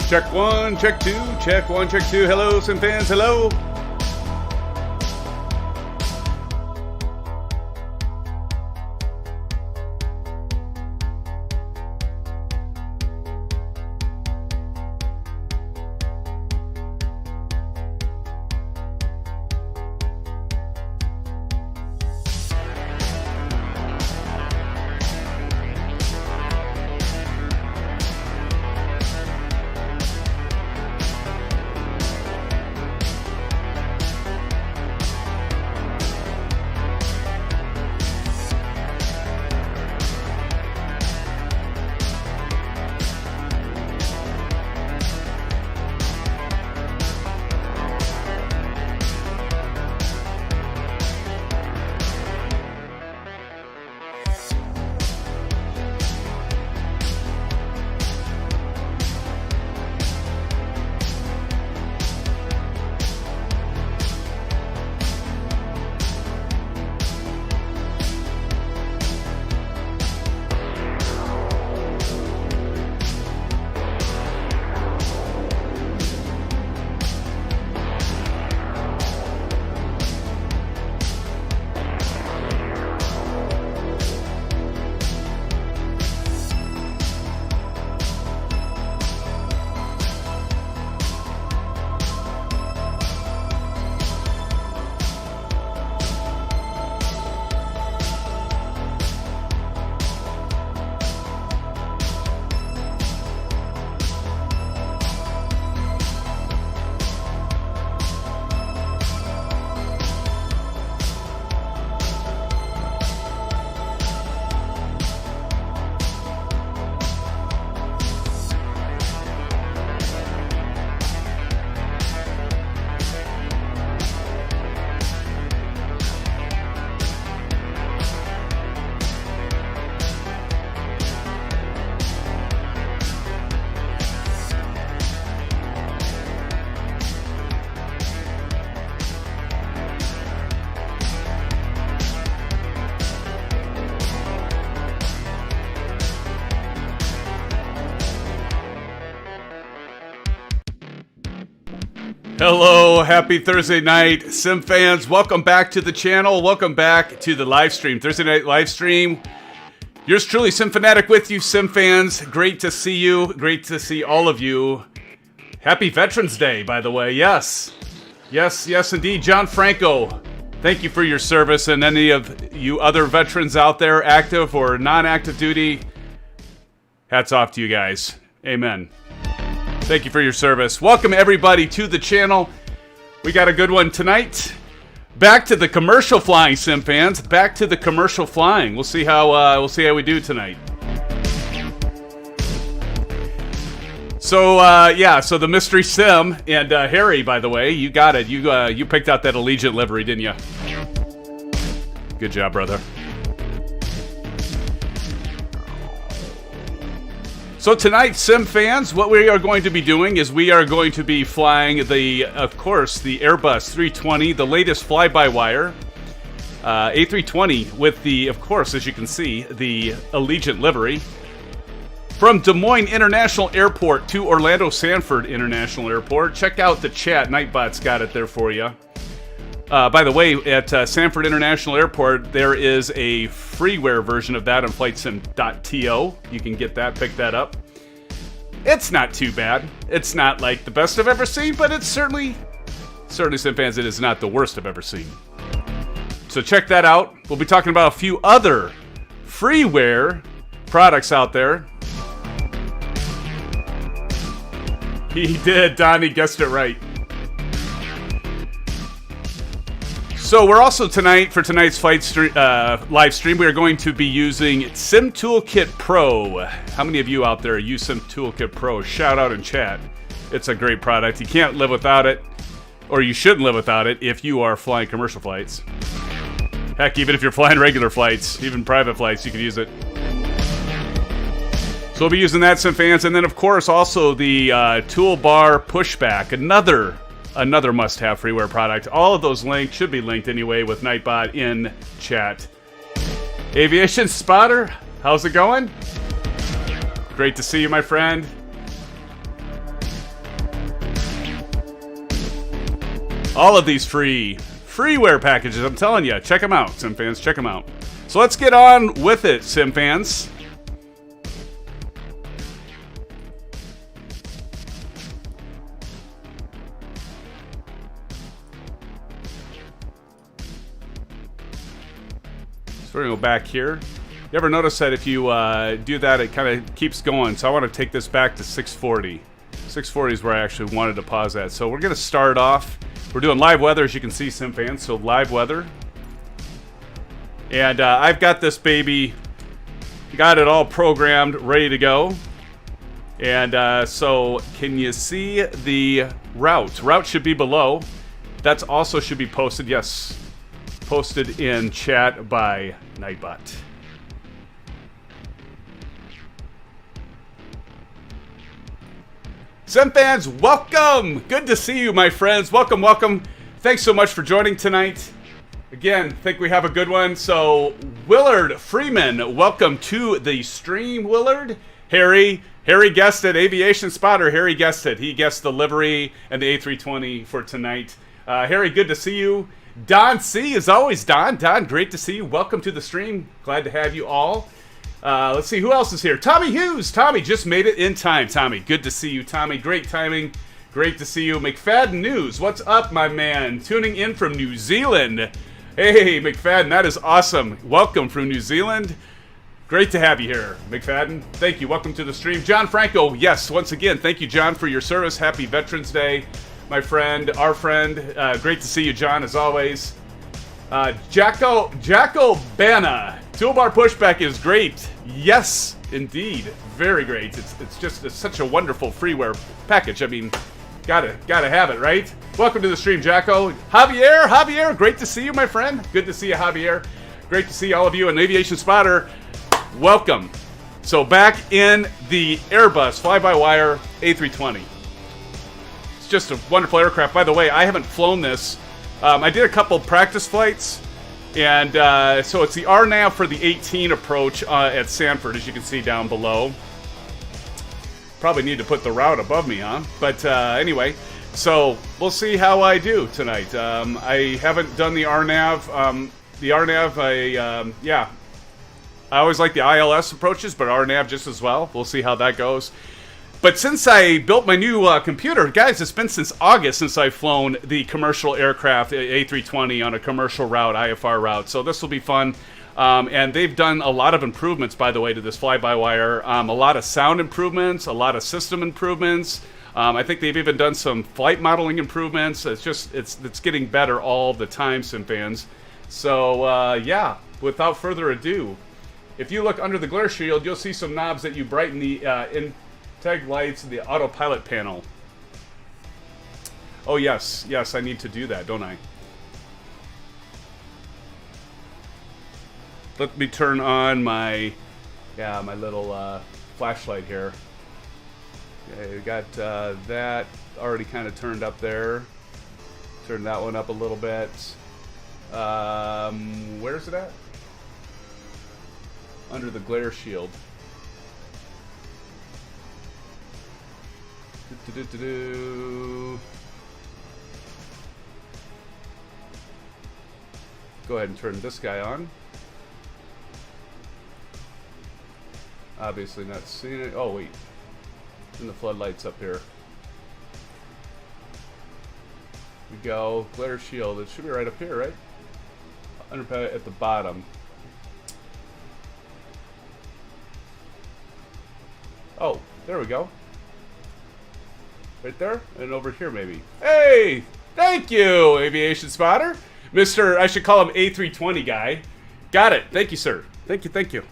Check one, check two, check one, check two. Hello, SimFans, hello. Hello, happy Thursday night, SimFans. Welcome back to the channel. Welcome back to the live stream, Thursday night live stream. Yours truly, SimFanatic with you, SimFans. Great to see you. Great to see all of you. Happy Veterans Day, by the way. Yes. Yes, yes, indeed. John Franco, thank you for your service. And any of you other veterans out there, active or non-active duty, hats off to you guys. Amen. Thank you for your service. Welcome everybody to the channel. We got a good one tonight. Back to the commercial flying, SimFans. Back to the commercial flying. We'll see how we do tonight. So so the mystery sim and Harry, by the way, you got it. You picked out that Allegiant livery, didn't you? Good job, brother. So tonight, SimFans, what we are going to be doing is we are going to be flying of course, the Airbus 320, the latest fly-by-wire A320 with the, of course, as you can see, the Allegiant livery. From Des Moines International Airport to Orlando Sanford International Airport. Check out the chat. Nightbot's got it there for you. By the way, at Sanford International Airport, there is a freeware version of that on flightsim.to. You can get that, pick that up. It's not too bad. It's not like the best I've ever seen, but it's certainly SimFans, it is not the worst I've ever seen. So check that out. We'll be talking about a few other freeware products out there. He did, Donnie guessed it right. So we're also for tonight's live stream, we are going to be using SimToolkit Pro. How many of you out there use SimToolkit Pro? Shout out in chat. It's a great product. You can't live without it, or you shouldn't live without it if you are flying commercial flights. Heck, even if you're flying regular flights, even private flights, you can use it. So we'll be using that, SimFans, and then of course also the toolbar pushback, another must-have freeware product. All of those links should be linked anyway with Nightbot in chat. Aviation Spotter, how's it going? Great to see you, my friend. All of these freeware packages, I'm telling you, check them out, SimFans, check them out. So let's get on with it, SimFans. So we're going to go back here. You ever notice that if you do that, it kind of keeps going? So I want to take this back to 640. 640 is where I actually wanted to pause at. So we're going to start off. We're doing live weather, as you can see, SimFans. So live weather. And I've got this baby, got it all programmed, ready to go. And so can you see the route? Route should be below. That's also should be posted, yes. Posted in chat by Nightbot. SimFans, welcome! Good to see you, my friends. Welcome, welcome. Thanks so much for joining tonight. Again, think we have a good one. So, Willard Freeman, welcome to the stream, Willard. Harry guessed it. Aviation Spotter, Harry guessed it. He guessed the livery and the A320 for tonight. Harry, good to see you. Don C, as always, Don, great to see you. Welcome to the stream. Glad to have you all. Let's see, who else is here? Tommy Hughes. Tommy just made it in time. Tommy, good to see you. Tommy, great timing. Great to see you. McFadden News, what's up, my man? Tuning in from New Zealand. Hey, McFadden, that is awesome. Welcome from New Zealand. Great to have you here, McFadden. Thank you. Welcome to the stream. John Franco, yes, once again, thank you, John, for your service. Happy Veterans Day, my friend, our friend. Great to see you, John, as always. Jacko Banna. Toolbar pushback is great. Yes, indeed. Very great. It's such a wonderful freeware package. I mean, gotta have it, right? Welcome to the stream, Jacko. Javier, great to see you, my friend. Good to see you, Javier. Great to see all of you. And Aviation Spotter, welcome. So back in the Airbus fly-by-wire A320. It's just a wonderful aircraft. By the way, I haven't flown this. I did a couple practice flights. And so it's the RNAV for the 18 approach at Sanford, as you can see down below. Probably need to put the route above me, huh? But anyway, so we'll see how I do tonight. I haven't done the RNAV. The RNAV, yeah. I always like the ILS approaches, but RNAV just as well. We'll see how that goes. But since I built my new computer, guys, it's been since August since I've flown the commercial aircraft A320 on a commercial route, IFR route. So this will be fun. And they've done a lot of improvements, by the way, to this fly-by-wire. A lot of sound improvements, a lot of system improvements. I think they've even done some flight modeling improvements. It's getting better all the time, SimFans. So yeah, without further ado, if you look under the glare shield, you'll see some knobs that you brighten the integ lights and the autopilot panel. Oh yes, I need to do that, don't I? Let me turn on my little flashlight here. Okay, we got that already kind of turned up there. Turn that one up a little bit. Where's it at? Under the glare shield. Go ahead and turn this guy on. Obviously not seeing it. Oh wait, and the floodlights up here. We go glare shield. It should be right up here, right? Underpad at the bottom. Oh, there we go. Right there, and over here maybe. Hey, thank you, Aviation Spotter. Mr. I should call him A320 guy. Got it. Thank you, sir. Thank you.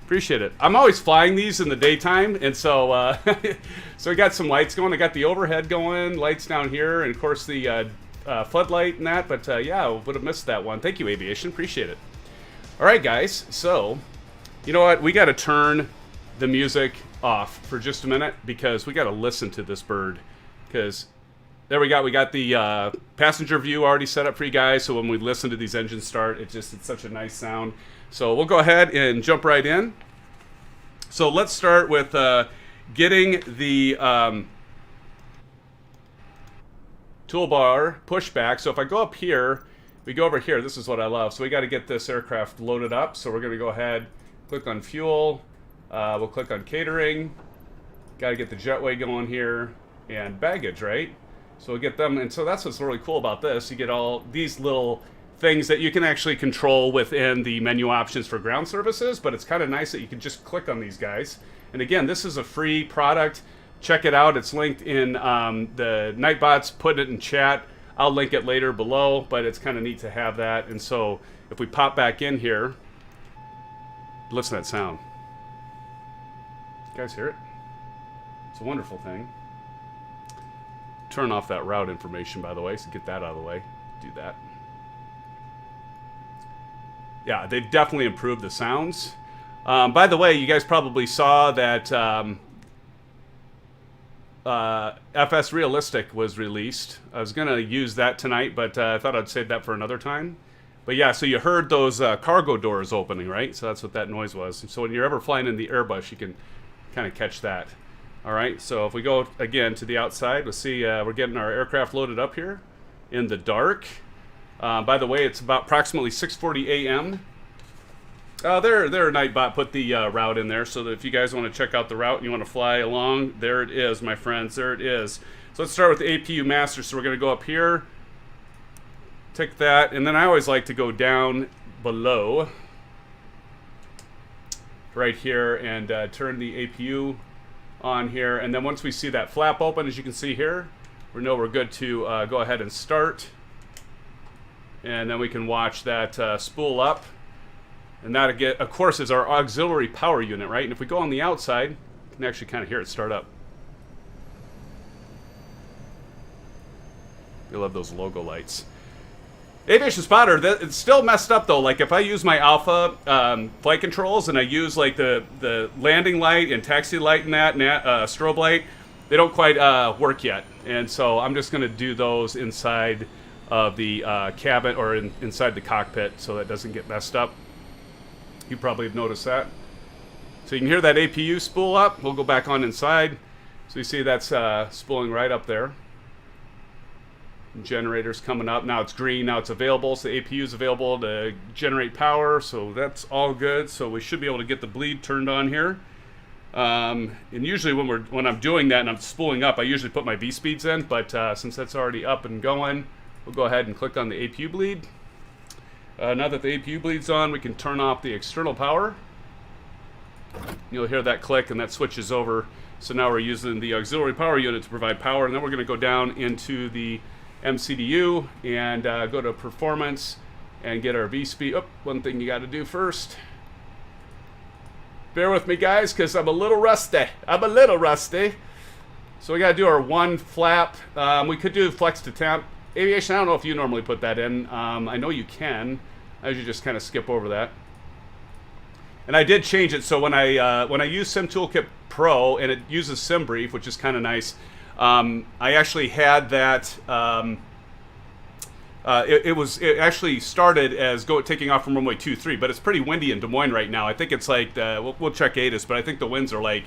Appreciate it. I'm always flying these in the daytime, and so so we got some lights going. I got the overhead going, lights down here, and of course the floodlight and that. But yeah, would have missed that one. Thank you, Aviation. Appreciate it. All right, guys. So, you know what? We got to turn the music off for just a minute because we got to listen to this bird. Because there we got the passenger view already set up for you guys. So when we listen to these engines start, it's such a nice sound. So we'll go ahead and jump right in. So let's start with getting the toolbar pushback. So if I go up here, we go over here. This is what I love. So we got to get this aircraft loaded up. So we're going to go ahead, click on fuel. We'll click on catering. Got to get the jetway going here and baggage, right? So we'll get them. And so that's what's really cool about this. You get all these little things that you can actually control within the menu options for ground services, but it's kind of nice that you can just click on these guys. And again, this is a free product. Check it out. It's linked in the Nightbot's put it in chat. I'll link it later below, but it's kind of neat to have that. And so if we pop back in here, listen to that sound. You guys hear it? It's a wonderful thing. Turn off that route information, by the way, so get that out of the way. Do that. Yeah, they've definitely improved the sounds. By the way, you guys probably saw that FS Realistic was released. I was going to use that tonight, but I thought I'd save that for another time. But yeah, so you heard those cargo doors opening, right? So that's what that noise was. So when you're ever flying in the Airbus, you can kind of catch that. All right, so if we go again to the outside, we'll see we're getting our aircraft loaded up here in the dark. By the way, it's about approximately 6:40 a.m. There, Nightbot put the route in there, so that if you guys want to check out the route and you want to fly along, there it is, my friends. There it is. So let's start with the APU master. So we're going to go up here, take that, and then I always like to go down below, right here, and turn the APU on here. And then once we see that flap open, as you can see here, we know we're good to go ahead and start. And then we can watch that spool up. And that, again, of course, is our auxiliary power unit, right? And if we go on the outside, you can actually kind of hear it start up. You love those logo lights. Aviation Spotter, it's still messed up, though. Like, if I use my Alpha flight controls and I use, like, the landing light and taxi light and that strobe light, they don't quite work yet. And so I'm just going to do those inside of the cabin or inside the cockpit so that doesn't get messed up. You probably have noticed that. So you can hear that APU spool up. We'll go back on inside. So you see that's spooling right up there. Generators coming up. Now it's green. Now it's available. So the APU is available to generate power. So that's all good. So we should be able to get the bleed turned on here. And usually when I'm doing that and I'm spooling up, I usually put my V speeds in. But since that's already up and going, we'll go ahead and click on the APU bleed. Now that the APU bleed's on, we can turn off the external power. You'll hear that click and that switches over. So now we're using the auxiliary power unit to provide power. And then we're going to go down into the MCDU and go to performance and get our V speed. Oh, one thing you got to do first. Bear with me, guys, because I'm a little rusty. So we got to do our one flap. We could do flex to temp. Aviation, I don't know if you normally put that in. I know you can. I usually just kind of skip over that. And I did change it, so when I use SimToolkit Pro and it uses SimBrief, which is kind of nice, I actually had that. It actually started as taking off from runway 23, but it's pretty windy in Des Moines right now. I think it's like we'll check ATIS, but I think the winds are like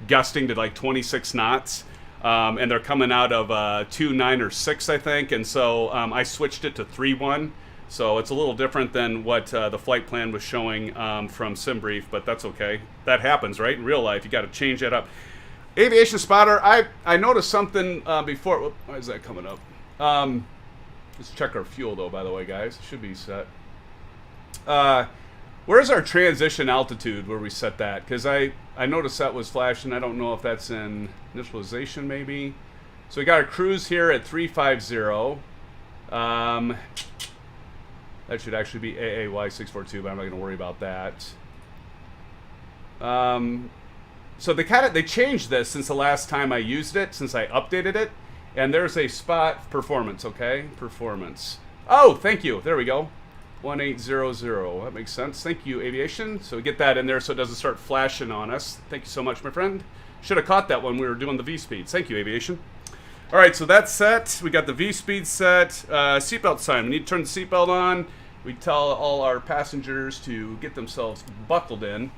gusting to like 26 knots. And they're coming out of 2.9 or 6, I think, and so I switched it to 3.1, so it's a little different than what the flight plan was showing from SimBrief, but that's okay. That happens, right? In real life, you got to change that up. Aviation Spotter, I noticed something before. Why is that coming up? Let's check our fuel, though, by the way, guys. It should be set. Where's our transition altitude where we set that? Because I noticed that was flashing. I don't know if that's in initialization maybe. So we got our cruise here at 350. That should actually be AAY642, but I'm not going to worry about that. So they changed this since the last time I used it, since I updated it. And there's a spot performance, okay? Performance. Oh, thank you. There we go. 1800. That makes sense. Thank you, Aviation. So we get that in there so it doesn't start flashing on us. Thank you so much, my friend. Should have caught that when we were doing the V-speeds. Thank you, Aviation. All right, so that's set. We got the V-speed set. Seatbelt sign. We need to turn the seatbelt on. We tell all our passengers to get themselves buckled in.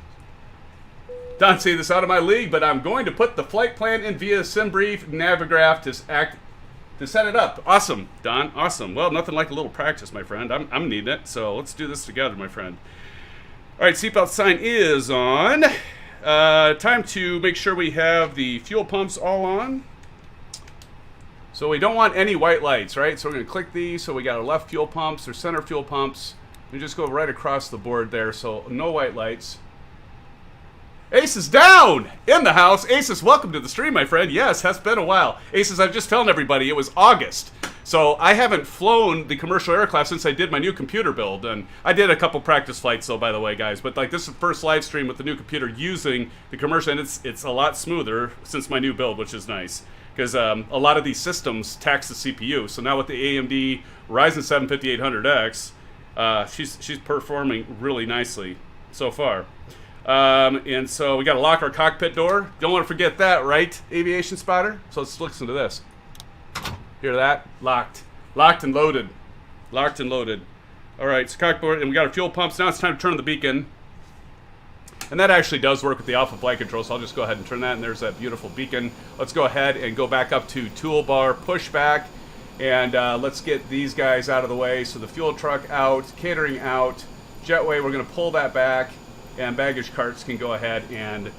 Don't say this out of my league, but I'm going to put the flight plan in via SimBrief Navigraph to set it up. Awesome, Don. Awesome. Well, nothing like a little practice, my friend. I'm needing it, so let's do this together, my friend. All right, seatbelt sign is on. Time to make sure we have the fuel pumps all on. So we don't want any white lights, right? So we're going to click these. So we got our left fuel pumps, our center fuel pumps. We just go right across the board there, so no white lights. Ace is down in the house. Aces, welcome to the stream, my friend. Yes, has been a while. Aces, I'm just telling everybody it was August. So I haven't flown the commercial aircraft since I did my new computer build. And I did a couple practice flights, though, by the way, guys. But like this is the first live stream with the new computer using the commercial. And it's a lot smoother since my new build, which is nice. Because a lot of these systems tax the CPU. So now with the AMD Ryzen 7 5800X, she's performing really nicely so far. And so we got to lock our cockpit door. Don't want to forget that, right, aviation spotter? So let's listen to this. Hear that? Locked. Locked and loaded. Locked and loaded. All right, so cockpit, and we got our fuel pumps. Now it's time to turn on the beacon. And that actually does work with the Alpha flight control, so I'll just go ahead and turn that, and there's that beautiful beacon. Let's go ahead and go back up to toolbar, pushback, and let's get these guys out of the way. So the fuel truck out, catering out, jetway, we're going to pull that back, and baggage carts can go ahead and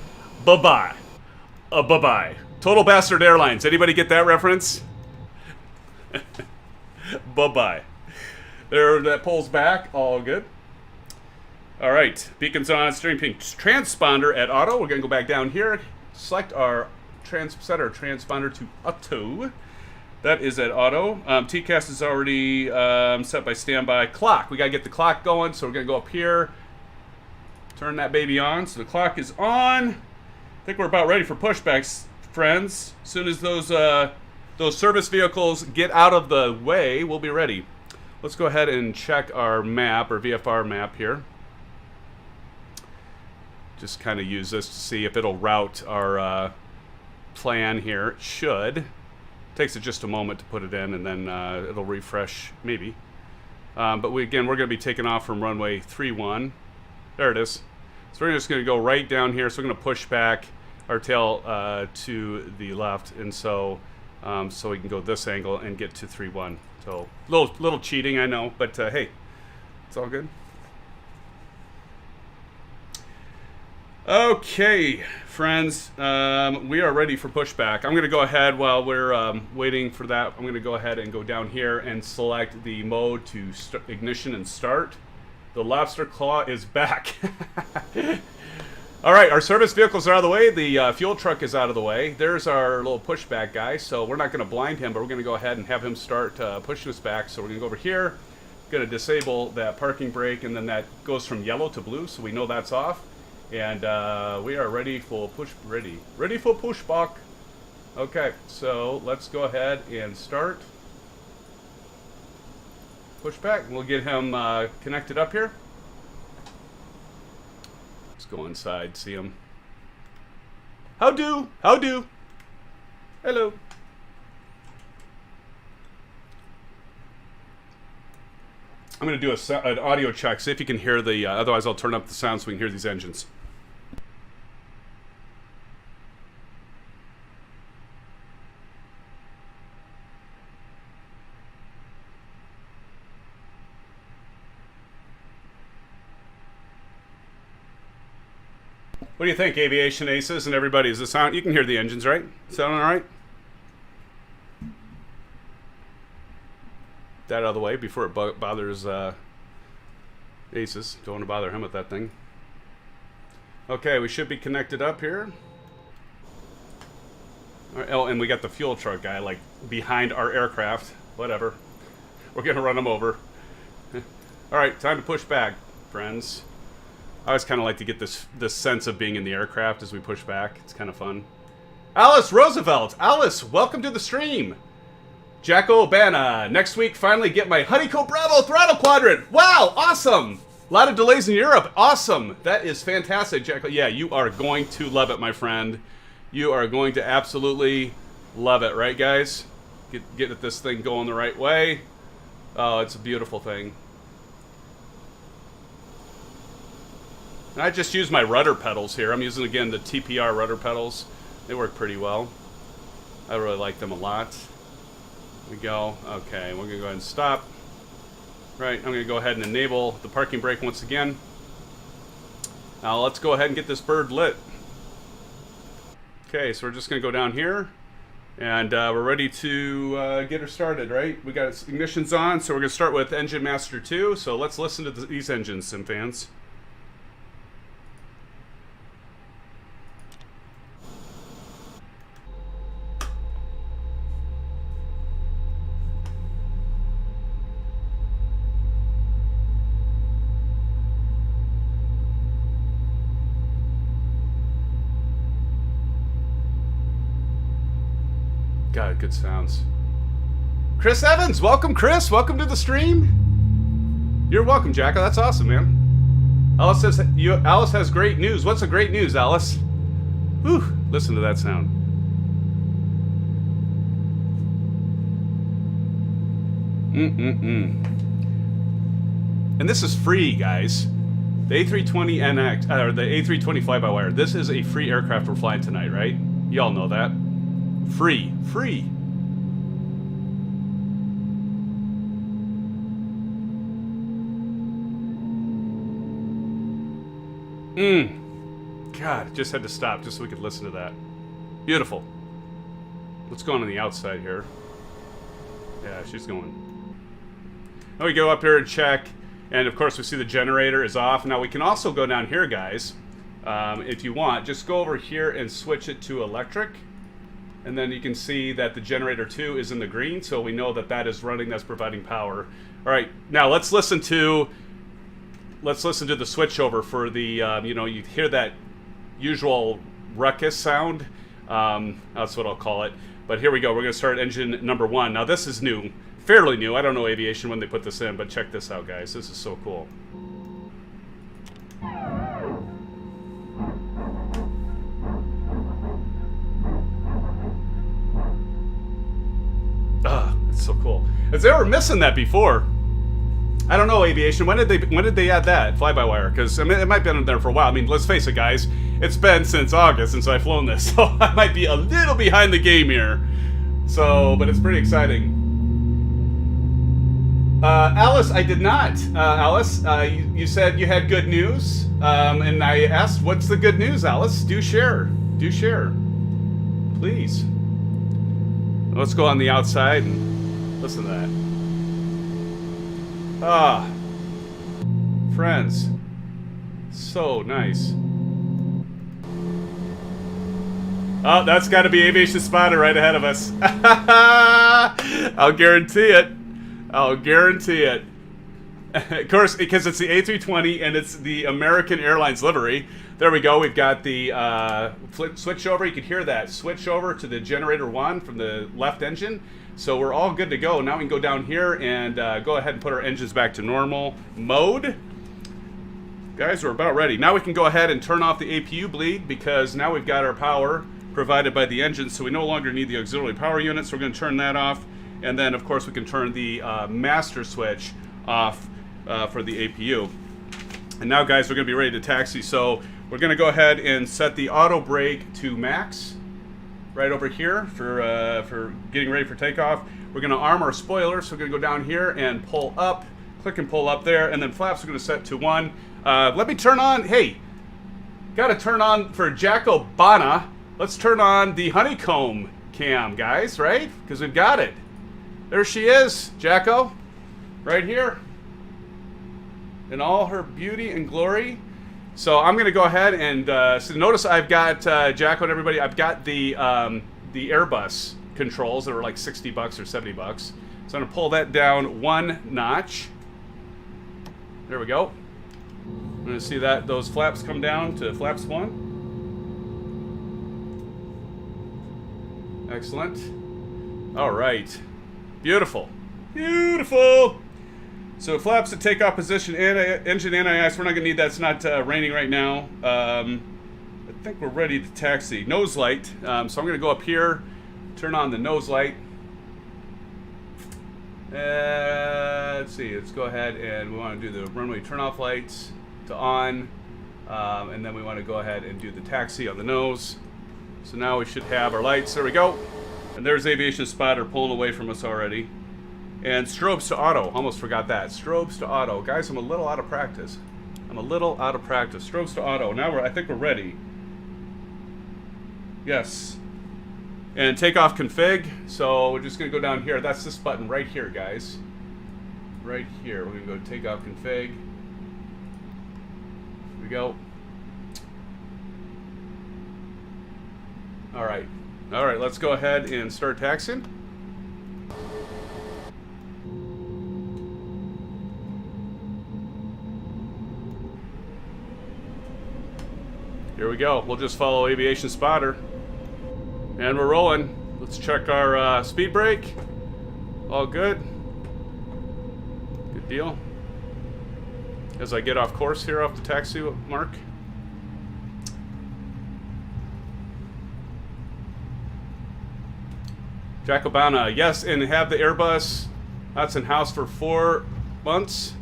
bye-bye. Bye-bye. Total Bastard Airlines. Anybody get that reference? Bye-bye. There, that pulls back. All good. All right. Beacon's on. Steering ping transponder at auto. We're going to go back down here. Select our set our transponder to auto. That is at auto. TCAS is already set by standby. Clock. We got to get the clock going, so we're going to go up here. Turn that baby on. So the clock is on. I think we're about ready for pushbacks, friends. As soon as those service vehicles get out of the way, we'll be ready. Let's go ahead and check our map, or VFR map here. Just kind of use this to see if it'll route our plan here. It should. Takes it just a moment to put it in, and then it'll refresh, maybe. But we're going to be taking off from runway 31. There it is. So we're just going to go right down here. So we're going to push back our tail to the left, and so we can go this angle and get to 3-1. So little cheating, I know, but hey, it's all good. Okay, friends, we are ready for pushback. I'm going to go ahead while we're waiting for that. I'm going to go ahead and go down here and select the mode to ignition and start. The lobster claw is back. All right, our service vehicles are out of the way. The fuel truck is out of the way. There's our little pushback guy. So we're not going to blind him, but we're going to go ahead and have him start pushing us back. So we're going to go over here, going to disable that parking brake, and then that goes from yellow to blue, so we know that's off. And we are ready for ready for pushback. Okay, so let's go ahead and start. Pushback. We'll get him connected up here. Let's go inside, see him. How do? How do? Hello. I'm going to do an audio check, see if you can hear the, otherwise I'll turn up the sound so we can hear these engines. What do you think, aviation aces and everybody? Is the sound? You can hear the engines, right? Sounding all right? That out of the way before it bothers aces. Don't want to bother him with that thing. Okay, we should be connected up here. All right, oh, and we got the fuel truck guy like behind our aircraft. Whatever. We're gonna run him over. All right, time to push back, friends. I always kind of like to get this sense of being in the aircraft as we push back. It's kind of fun. Alice Roosevelt. Alice, welcome to the stream. Jacko Obana. Next week, finally get my Honeycomb Bravo throttle quadrant. Wow, awesome. A lot of delays in Europe. Awesome. That is fantastic, Jacko. Yeah, you are going to love it, my friend. You are going to absolutely love it, right, guys? Get this thing going the right way. Oh, it's a beautiful thing. And I just use my rudder pedals here. I'm using, again, the TPR rudder pedals. They work pretty well. I really like them a lot. we go. Okay, we're gonna go ahead and stop. Right, I'm gonna go ahead and enable the parking brake once again. Now let's go ahead and get this bird lit. Okay, so we're just gonna go down here, and we're ready to get her started, right? We got ignitions on, so we're gonna start with Engine Master 2, so let's listen to these engines, SimFans. God, good sounds. Chris Evans, welcome, Chris. Welcome to the stream. You're welcome, Jacko. That's awesome, man. Alice says Alice has great news. What's the great news, Alice? Whew, listen to that sound. And this is free, guys. The A320NX, or the A320 fly-by-wire. This is a free aircraft we're flying tonight, right? Y'all know that. Free. God, just had to stop just so we could listen to that. Beautiful. What's going on the outside here? Yeah, she's going. Now we go up here and check, and of course we see the generator is off. Now we can also go down here, guys. If you want, just go over here and switch it to electric. And then you can see that the generator 2 is in the green, so we know that that is running, that's providing power. All right, now let's listen to the switchover for the, you know, you hear that usual ruckus sound. That's what I'll call it. But here we go. We're going to start engine number 1. Now this is new, fairly new. I don't know aviation when they put this in, but check this out, guys. This is so cool. It's so cool. As they were missing that before. I don't know, aviation. When did they add that fly-by-wire? Because I mean, it might have been there for a while. I mean, let's face it, guys. It's been since August since I've flown this, so I might be a little behind the game here. So, but it's pretty exciting. Alice, I did not. Alice, you said you had good news, and I asked, "What's the good news, Alice?" Do share. Do share, please. Let's go on the outside and listen to that. Ah, friends, so nice. Oh, that's got to be Aviation Spotter right ahead of us. I'll guarantee it. I'll guarantee it. Of course, because it's the A320 and it's the American Airlines livery. There we go. We've got the switch over. You can hear that switch over to the generator 1 from the left engine. So we're all good to go. Now we can go down here and go ahead and put our engines back to normal mode. Guys, we're about ready. Now we can go ahead and turn off the APU bleed because now we've got our power provided by the engine, so we no longer need the auxiliary power unit, so we're going to turn that off. And then, of course, we can turn the master switch off for the APU. And now, guys, we're going to be ready to taxi. So we're going to go ahead and set the auto brake to max right over here for getting ready for takeoff. We're going to arm our spoiler, so we're going to go down here and pull up, click and pull up there, and then flaps are going to set to 1. Let me turn on, hey, got to turn on for Jacko Bana. Let's turn on the Honeycomb cam, guys, right? Because we've got it. There she is, Jacko, right here, in all her beauty and glory. So I'm going to go ahead and so notice I've got Jacko and everybody. I've got the Airbus controls that are like $60 or $70. So I'm going to pull that down 1 notch. There we go. I'm going to see that those flaps come down to flaps 1. Excellent. All right. Beautiful. Beautiful. So flaps at takeoff position, engine anti-ice. We're not going to need that. It's not raining right now. I think we're ready to taxi. Nose light. So I'm going to go up here, turn on the nose light. Let's see. Let's go ahead and we want to do the runway turn-off lights to on. And then we want to go ahead and do the taxi on the nose. So now we should have our lights. There we go. And there's Aviation Spotter pulling away from us already. And strobes to auto. Almost forgot that. Strobes to auto. Guys, I'm a little out of practice. Strobes to auto. Now I think we're ready. Yes. And takeoff config. So we're just going to go down here. That's this button right here, guys. Right here. We're going to go to takeoff config. Here we go. All right. All right, let's go ahead and start taxiing. Here we go. We'll just follow Aviation Spotter. And we're rolling. Let's check our speed brake. All good. Good deal. As I get off course here off the taxi mark. Jacobana, yes, and have the Airbus. That's in house for 4 months.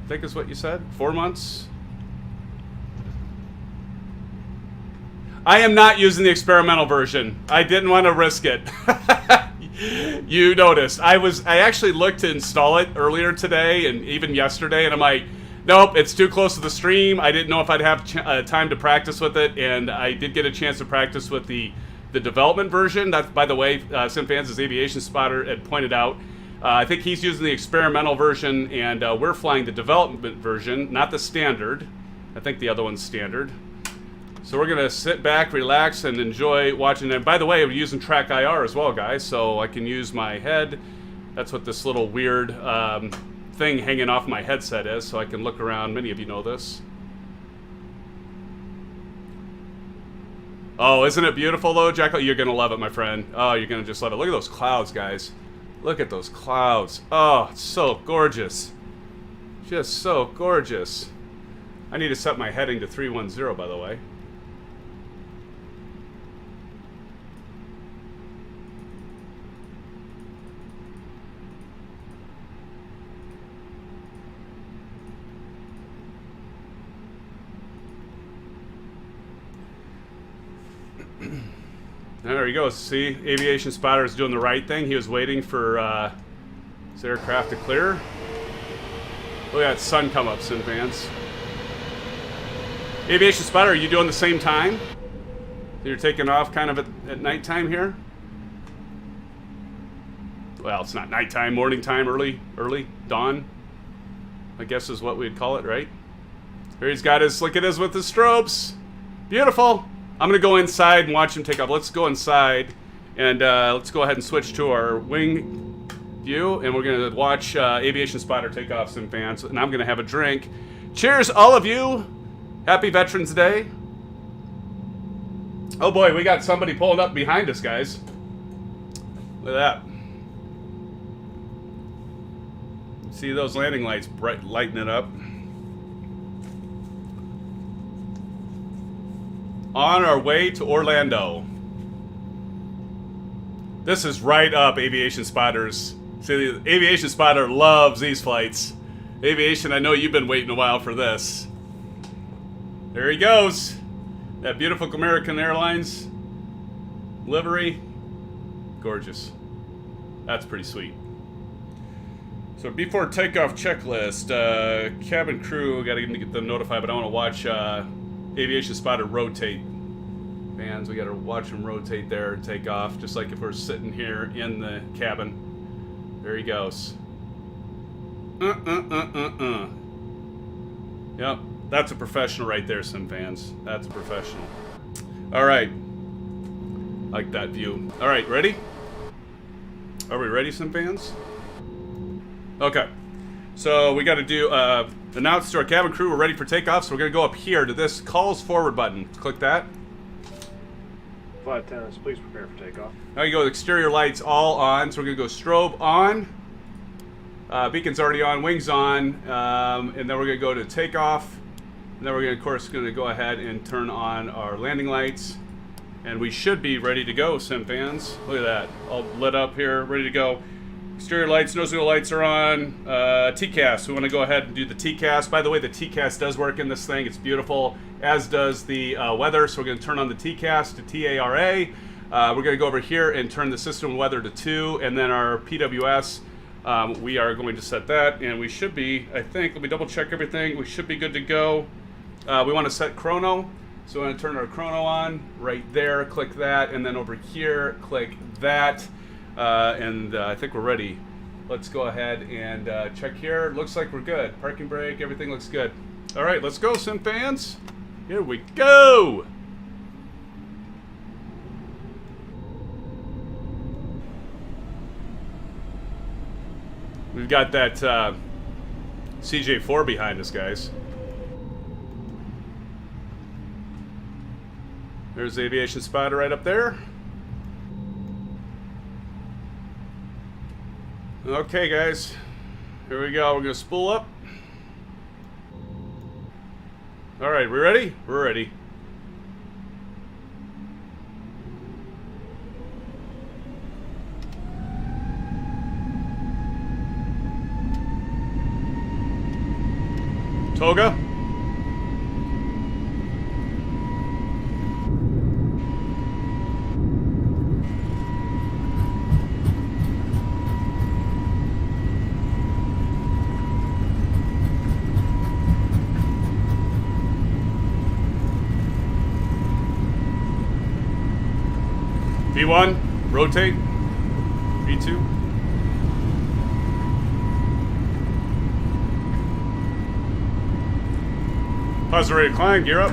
I think is what you said. 4 months. I am not using the experimental version. I didn't want to risk it. You noticed. I actually looked to install it earlier today and even yesterday, and I'm like, nope, it's too close to the stream. I didn't know if I'd have time to practice with it, and I did get a chance to practice with the development version. That's, by the way, SimFans' Aviation Spotter had pointed out. I think he's using the experimental version, and we're flying the development version, not the standard. I think the other one's standard. So we're going to sit back, relax, and enjoy watching them. By the way, we're using Track IR as well, guys, so I can use my head. That's what this little weird thing hanging off my headset is, so I can look around. Many of you know this. Oh, isn't it beautiful, though, Jackal? You're going to love it, my friend. Oh, you're going to just love it. Look at those clouds, guys. Look at those clouds. Oh, it's so gorgeous. Just so gorgeous. I need to set my heading to 310, by the way. There he goes. See, Aviation Spotter is doing the right thing. He was waiting for his aircraft to clear. Look at that sun come up, SimFans. Aviation Spotter, are you doing the same time? You're taking off kind of at nighttime here? Well, it's not nighttime, morning time, early dawn, I guess is what we'd call it, right? Here he's got his, look at his with his strobes. Beautiful. I'm going to go inside and watch him take off. Let's go inside, and let's go ahead and switch to our wing view, and we're going to watch Aviation Spotter take off, SimFans, and I'm going to have a drink. Cheers, all of you. Happy Veterans Day. Oh boy, we got somebody pulling up behind us, guys. Look at that. See those landing lights bright, lighting it up. On our way to Orlando. This is right up Aviation Spotter's. See, the Aviation Spotter loves these flights. Aviation, I know you've been waiting a while for this. There he goes. That beautiful American Airlines livery. Gorgeous. That's pretty sweet. So before takeoff checklist, cabin crew, got to get them notified, but I want to watch Aviation Spotter rotate. Fans, we got to watch him rotate there and take off, just like if we're sitting here in the cabin. There he goes. Yep, that's a professional right there, SimFans. That's a professional. All right. Like that view. All right, ready? Are we ready, SimFans? Okay. So we got to do announce to our cabin crew we're ready for takeoff. So we're going to go up here to this calls forward button. Click that. Flight attendants, please prepare for takeoff. Now you go exterior lights all on. So we're going to go strobe on. Beacon's already on, wings on, and then we're going to go to takeoff. And then we're going to, of course, going to go ahead and turn on our landing lights. And we should be ready to go, SimFans. Look at that. All lit up here, ready to go. Exterior lights, nose wheel lights are on. TCAS, we want to go ahead and do the TCAS. By the way, the TCAS does work in this thing. It's beautiful, as does the weather. So we're going to turn on the TCAS to TARA. We're going to go over here and turn the system weather to 2, and then our PWS, we are going to set that, and we should be, I think, let me double check everything, we should be good to go. We want to set chrono, so we're going to turn our chrono on right there, click that, and then over here, click that, and I think we're ready. Let's go ahead and check here. Looks like we're good. Parking brake, everything looks good. All right, let's go, SimFans. Here we go. We've got that CJ4 behind us, guys. There's the aviation spotter right up there. Okay, guys. Here we go. We're going to spool up. All right, we ready? We're ready. Toga. V1, rotate. V2. Pause, ready to climb, gear up.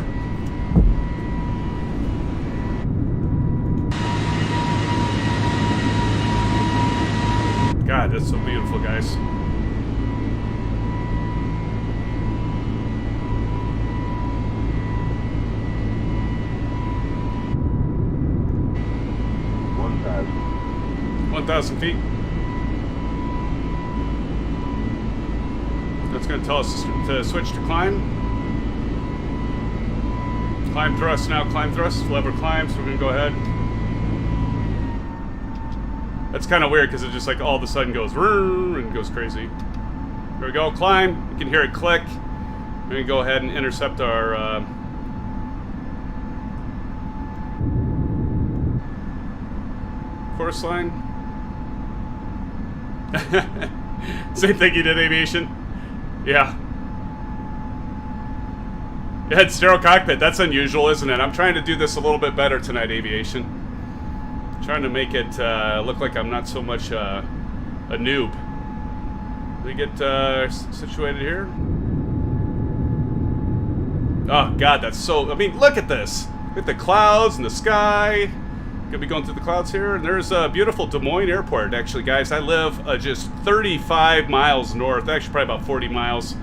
God, that's so beautiful, guys. Thousand feet. That's going to tell us to switch to climb. Climb thrust now. Climb thrust. Lever climb. So we're going to go ahead. That's kind of weird because it just like all of a sudden goes and goes crazy. There we go. Climb. You can hear it click. We're going to go ahead and intercept our course line. Same thing you did, aviation. Yeah. You had stereo cockpit. That's unusual, isn't it? I'm trying to do this a little bit better tonight, aviation. Trying to make it look like I'm not so much a noob. We get situated here. Oh, God, that's so... I mean, look at this. Look at the clouds and the sky. Gonna be going through the clouds here, and there's a beautiful Des Moines Airport. Actually, guys, I live just 35 miles north, actually probably about 40 miles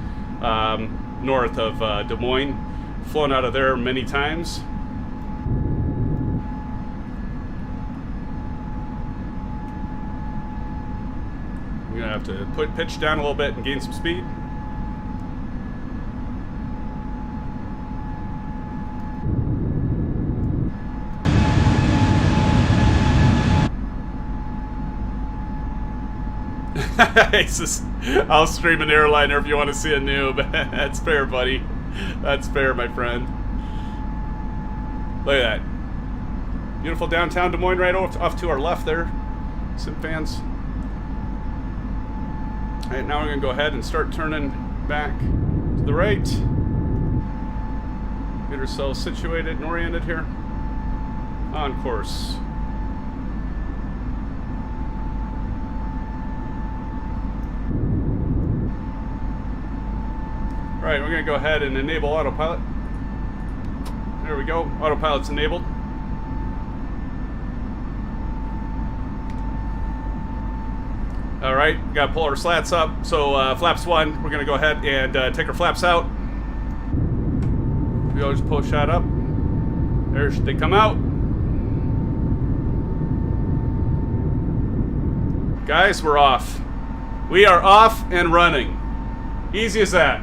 north of Des Moines. Flown out of there many times. I'm gonna have to put pitch down a little bit and gain some speed. I'll stream an airliner if you want to see a noob. That's fair, buddy. That's fair, my friend. Look at that. Beautiful downtown Des Moines right off to our left there. SimFans. Alright, now we're going to go ahead and start turning back to the right. Get ourselves situated and oriented here. On course. Alright, we're going to go ahead and enable autopilot. There we go. Autopilot's enabled. Alright, got to pull our slats up. So flaps 1, we're going to go ahead and take our flaps out. We always pull shot up. There they come out. Guys, we're off. We are off and running. Easy as that.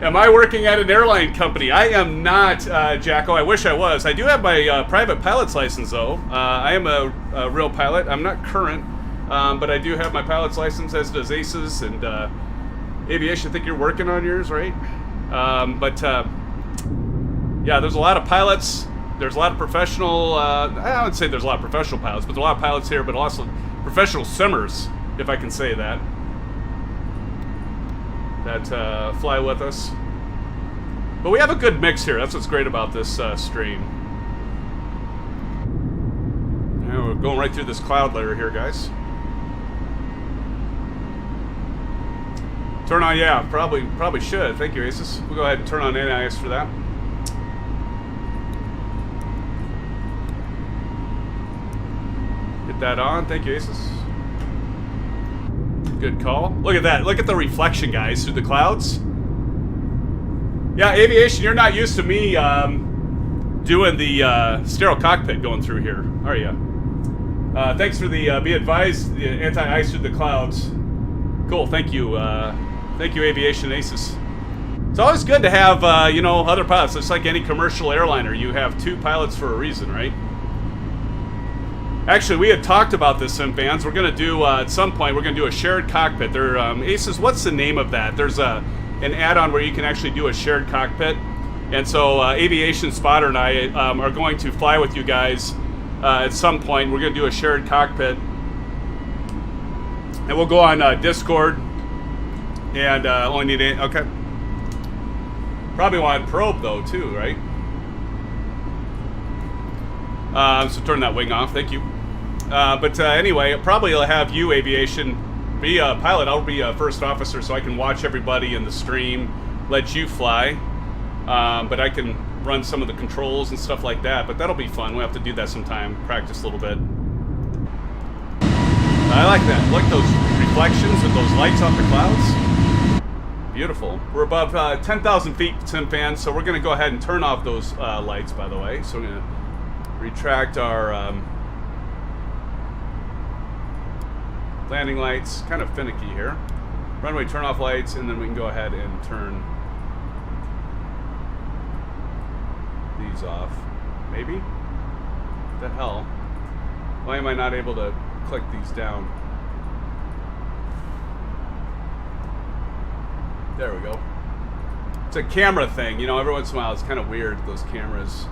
Am I working at an airline company? I am not, Jacko. I wish I was. I do have my private pilot's license, though. I am a real pilot. I'm not current, but I do have my pilot's license, as does ACES and Aviation. I think you're working on yours, right? Yeah, there's a lot of pilots there's a lot of professional, I wouldn't say there's a lot of professional pilots, but there's a lot of pilots here, but also professional simmers, if I can say that, that fly with us. But we have a good mix here. That's what's great about this stream. And we're going right through this cloud layer here, guys. Turn on, yeah, probably should. Thank you, Aces. We'll go ahead and turn on NIS for that. Get that on. Thank you, Aces. Good call. Look at that. Look at the reflection, guys, through the clouds. Yeah, aviation, you're not used to me doing the sterile cockpit going through here, are you? Thanks for the be advised, the anti-ice through the clouds. Cool, thank you. Thank you, Aviation Aces. It's always good to have, you know, other pilots. It's like any commercial airliner. You have two pilots for a reason, right? Actually, we had talked about this, SimFans. We're going to do, at some point, we're going to do a shared cockpit. There, Aces, what's the name of that? There's an add-on where you can actually do a shared cockpit. And so Aviation Spotter and I are going to fly with you guys at some point. We're going to do a shared cockpit. And we'll go on Discord. And only need 8. Okay. Probably want probe, though, too, right? So turn that wing off. Thank you. But anyway, probably I'll have you, Aviation, be a pilot. I'll be a first officer, so I can watch everybody in the stream, let you fly. But I can run some of the controls and stuff like that. But that'll be fun. We'll have to do that sometime. Practice a little bit. I like that. I like those reflections and those lights off the clouds. Beautiful. We're above 10,000 feet, SimFans, so we're going to go ahead and turn off those lights, by the way. So we're going to retract our landing lights. Kind of finicky here. Runway turn off lights, and then we can go ahead and turn these off. Maybe? What the hell? Why am I not able to click these down? There we go. It's a camera thing, you know, every once in a while it's kind of weird, those cameras.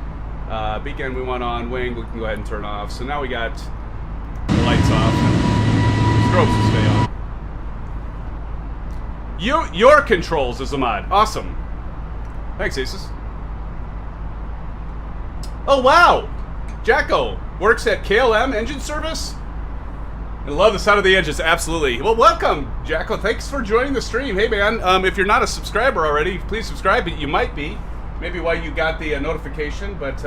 Beacon we want on, wing we can go ahead and turn off. So now we got the lights off and strobes will stay on. Your controls is a mod. Awesome. Thanks, Aces. Oh, wow. Jacko works at KLM Engine Service. I love the sound of the engines, absolutely. Well, welcome, Jacko. Thanks for joining the stream. Hey, man, if you're not a subscriber already, please subscribe. You might be. Maybe why you got the notification, but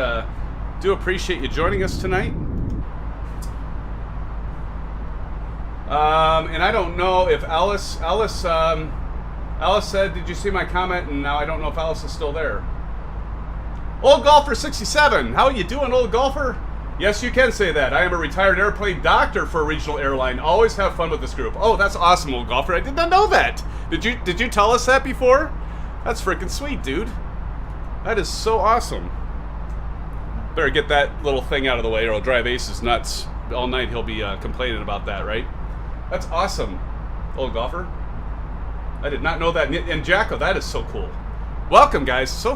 do appreciate you joining us tonight. And I don't know if Alice said, did you see my comment? And now I don't know if Alice is still there. Old Golfer 67, how are you doing, old golfer? Yes, you can say that. I am a retired airplane doctor for a regional airline. Always have fun with this group. Oh, that's awesome, old golfer. I did not know that. Did you tell us that before? That's freaking sweet, dude. That is so awesome. Better get that little thing out of the way or I'll drive Aces nuts. All night he'll be complaining about that, right? That's awesome, old golfer. I did not know that. And Jacko, that is so cool. Welcome, guys. So,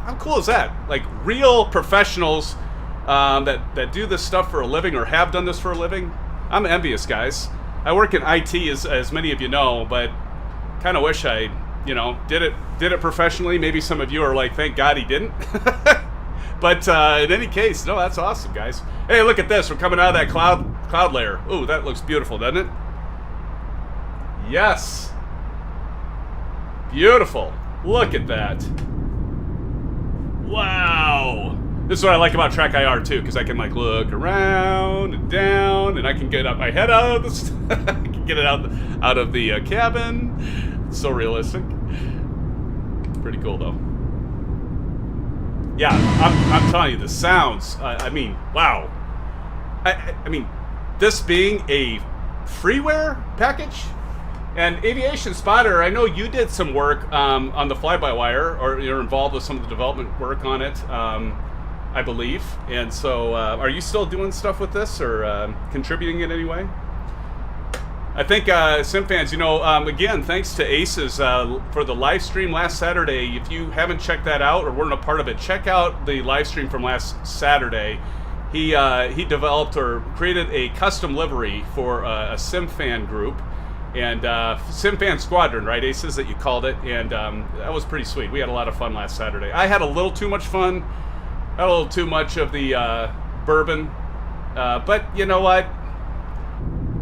how cool is that? Like, real professionals that do this stuff for a living or have done this for a living. I'm envious, guys. I work in IT, as many of you know, but kind of wish I, you know, did it professionally. Maybe some of you are like, thank God he didn't. But in any case, no, that's awesome, guys. Hey, look at this. We're coming out of that cloud layer. Ooh, that looks beautiful, doesn't it? Yes. Beautiful. Look at that. Wow. This is what I like about Track IR too, because I can like look around and down, and I can get up my head out of the I can get it out of the cabin. It's so realistic. Pretty cool though. Yeah, I'm telling you, the sounds. I mean, wow. I mean, this being a freeware package, and Aviation Spotter. I know you did some work on the fly-by-wire, or you're involved with some of the development work on it. I believe. And so, are you still doing stuff with this or contributing in any way? I think SimFans, you know, again, thanks to Aces for the live stream last Saturday. If you haven't checked that out or weren't a part of it, check out the live stream from last Saturday. He developed or created a custom livery for a SimFan group, and SimFan Squadron, right, Aces, that you called it, and that was pretty sweet. We had a lot of fun last Saturday. I had a little too much fun, had a little too much of the bourbon, but you know what?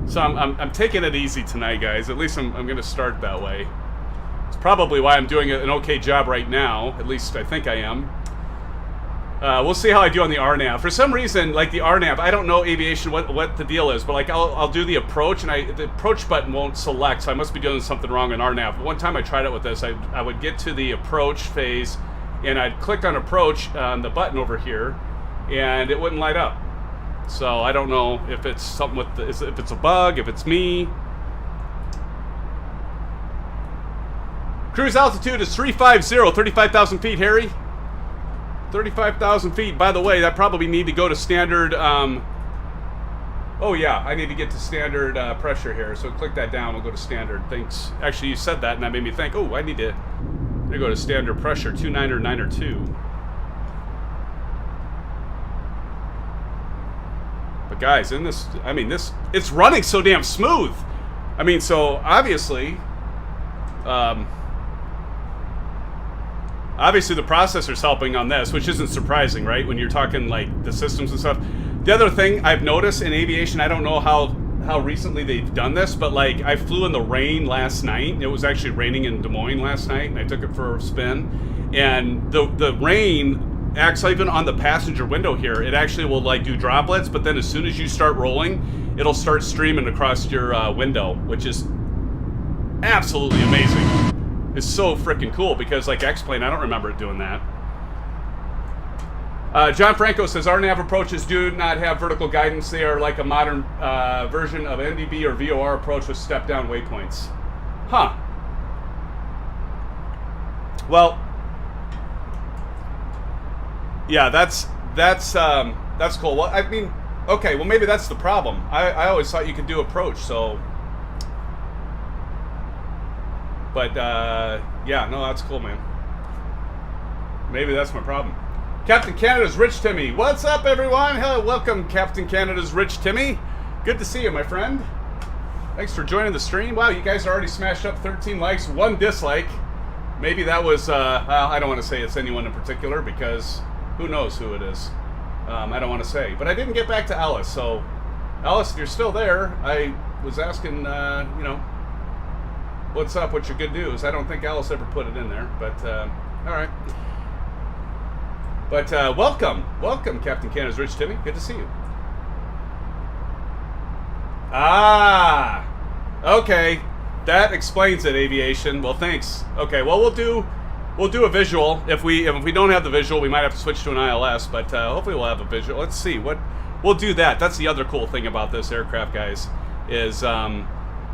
So I'm taking it easy tonight, guys. At least I'm going to start that way. It's probably why I'm doing an okay job right now. At least I think I am. We'll see how I do on the RNAV. For some reason, like the RNAV, I don't know aviation what the deal is, but like I'll do the approach, and the approach button won't select, so I must be doing something wrong in RNAV. One time I tried it with this. I would get to the approach phase, and I'd click on approach on the button over here, and it wouldn't light up. So I don't know if it's something with if it's a bug, if it's me. Cruise altitude is 350, 35,000 feet, Harry. 35,000 feet. By the way, I probably need to go to standard. Oh yeah, I need to get to standard pressure here. So click that down. We'll go to standard. Thanks. Actually, you said that, and that made me think. Oh, I need to go to standard pressure. 29 or 9 or 2. But guys, in this, I mean, it's running so damn smooth. I mean, so obviously the processor's helping on this, which isn't surprising, right? When you're talking like the systems and stuff. The other thing I've noticed in aviation, I don't know how recently they've done this, but like I flew in the rain last night. It was actually raining in Des Moines last night, and I took it for a spin. And the rain acts even on the passenger window here. It actually will like do droplets, but then as soon as you start rolling, it'll start streaming across your window, which is absolutely amazing. It's so freaking cool because like X-Plane, I don't remember it doing that. John Franco says RNAV approaches do not have vertical guidance. They are like a modern version of NDB or VOR approach with step-down waypoints. Huh. Well, yeah, that's cool. Well, I mean, okay, well maybe that's the problem. I always thought you could do approach, so. But yeah, no, that's cool, man. Maybe that's my problem. Captain Canada's Rich Timmy. What's up, everyone? Hello, welcome, Captain Canada's Rich Timmy. Good to see you, my friend. Thanks for joining the stream. Wow, you guys already smashed up 13 likes, 1 dislike. Maybe that was, well, I don't want to say it's anyone in particular because who knows who it is. I don't want to say. But I didn't get back to Alice, so Alice, if you're still there, I was asking, you know, what's up, what's your good news? I don't think Alice ever put it in there, but all right. But welcome, Captain Canada's Rich Timmy. Good to see you. Ah, okay, that explains it. Aviation. Well, thanks. Okay, well we'll do a visual. If we don't have the visual, we might have to switch to an ILS. But hopefully we'll have a visual. Let's see what we'll do. That's the other cool thing about this aircraft, guys, is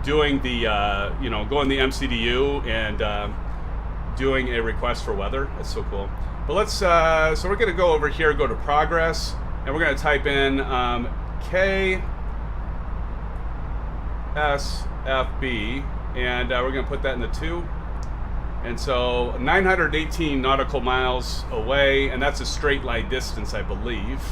doing the you know, going the MCDU and doing a request for weather. That's so cool. But let's, so we're going to go over here, go to progress, and we're going to type in Ksfb, and we're going to put that in the 2. And so 918 nautical miles away, and that's a straight line distance, I believe.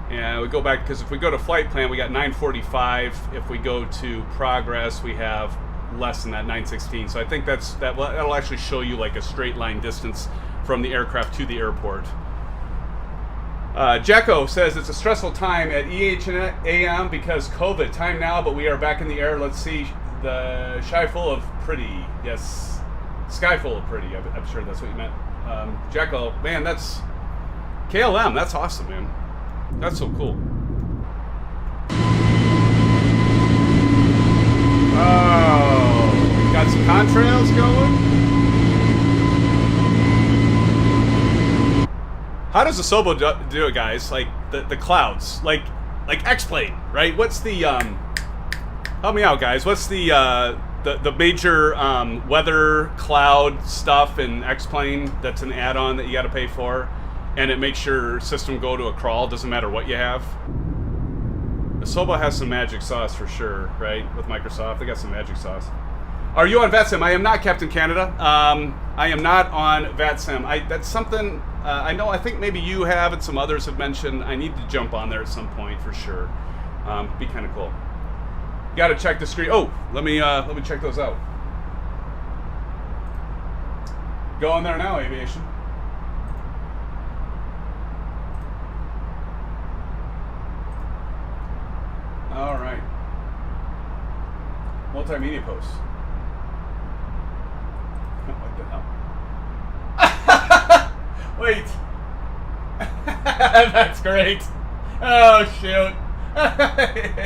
And we go back, because if we go to flight plan, we got 945. If we go to progress, we have less than that, 916. So I think that'll actually show you like a straight line distance from the aircraft to the airport. Jacko says it's a stressful time at EH&AM because COVID. Time now, but we are back in the air. Let's see. The sky full of pretty. Yes. Sky full of pretty. I'm sure that's what you meant. Jacko, man, that's KLM. That's awesome, man. That's so cool. Oh, got some contrails going. How does the Sobo do it, guys? Like the clouds, like X-Plane, right? What's the help me out, guys? What's the major weather cloud stuff in X-Plane that's an add-on that you got to pay for, and it makes your system go to a crawl. Doesn't matter what you have. Asobo has some magic sauce for sure, right? With Microsoft, they got some magic sauce. Are you on VATSIM? I am not, Captain Canada. I am not on VATSIM. That's something I know. I think maybe you have, and some others have mentioned. I need to jump on there at some point for sure. Be kind of cool. Got to check the screen. Oh, let me check those out. Go on there now, Aviation. All right. Multimedia posts. What the hell? Wait. That's great. Oh, shoot.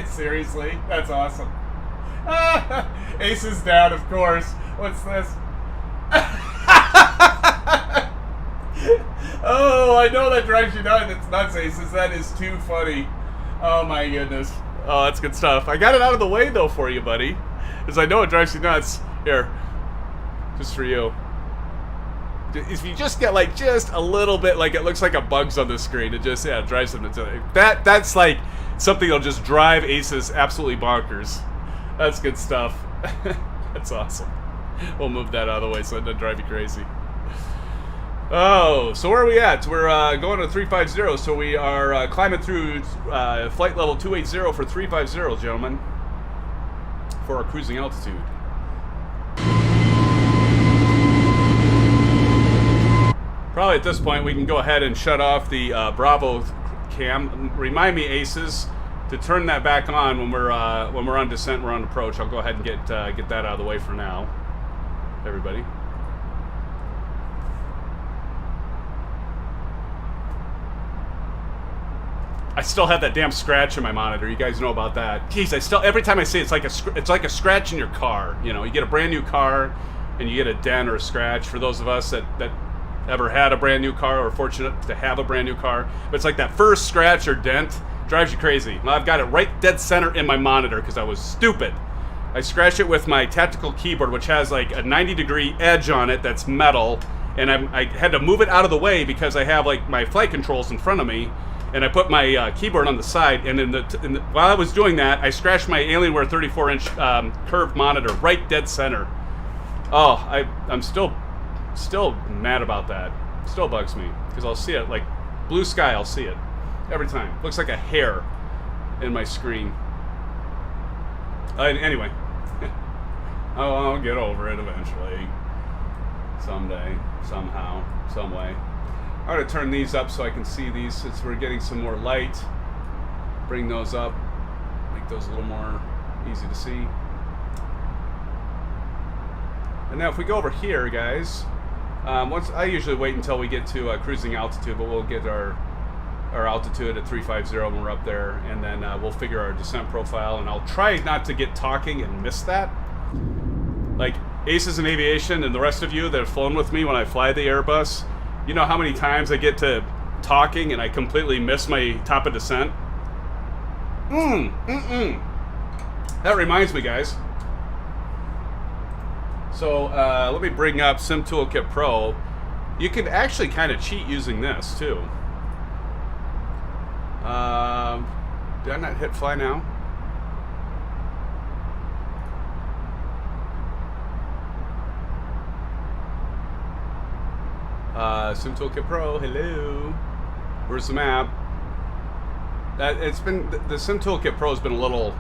Seriously? That's awesome. Ace is down, of course. What's this? Oh, I know that drives you nuts. It's nuts, Aces. That is too funny. Oh, my goodness. Oh, that's good stuff. I got it out of the way, though, for you, buddy. Because I know it drives you nuts. Here. Just for you. If you just get, like, just a little bit, like, it looks like a bug's on the screen. It just, yeah, it drives them to... That's, like, something that'll just drive Aces absolutely bonkers. That's good stuff. That's awesome. We'll move that out of the way so it doesn't drive you crazy. Oh, so where are we at? We're going to 350, so we are climbing through flight level 280 for 350, gentlemen, for our cruising altitude. Probably at this point we can go ahead and shut off the Bravo cam. Remind me, Aces, to turn that back on when we're on descent, we're on approach. I'll go ahead and get that out of the way for now, everybody. I still have that damn scratch in my monitor. You guys know about that. Jeez, I still, every time I say it, it's like a scratch in your car. You know, you get a brand new car and you get a dent or a scratch. For those of us that ever had a brand new car or fortunate to have a brand new car, but it's like that first scratch or dent drives you crazy. Well, I've got it right dead center in my monitor because I was stupid. I scratched it with my tactical keyboard, which has like a 90-degree edge on it that's metal, and I had to move it out of the way because I have like my flight controls in front of me. And I put my keyboard on the side, and while I was doing that, I scratched my Alienware 34-inch curved monitor right dead center. Oh, I'm still mad about that. Still bugs me because I'll see it like blue sky. I'll see it every time. Looks like a hair in my screen. Anyway, I'll get over it eventually, someday, somehow, some way. I'm going to turn these up so I can see these since we're getting some more light. Bring those up, make those a little more easy to see. And now if we go over here, guys, I usually wait until we get to cruising altitude, but we'll get our altitude at 350 when we're up there, and then we'll figure our descent profile, and I'll try not to get talking and miss that. Like Aces in Aviation and the rest of you that have flown with me when I fly the Airbus, you know how many times I get to talking and I completely miss my top of descent? That reminds me, guys. So let me bring up Sim Toolkit Pro. You can actually kind of cheat using this too. Did I not hit fly now? Sim Toolkit Pro, hello. Where's the map? The Sim Toolkit Pro has been a little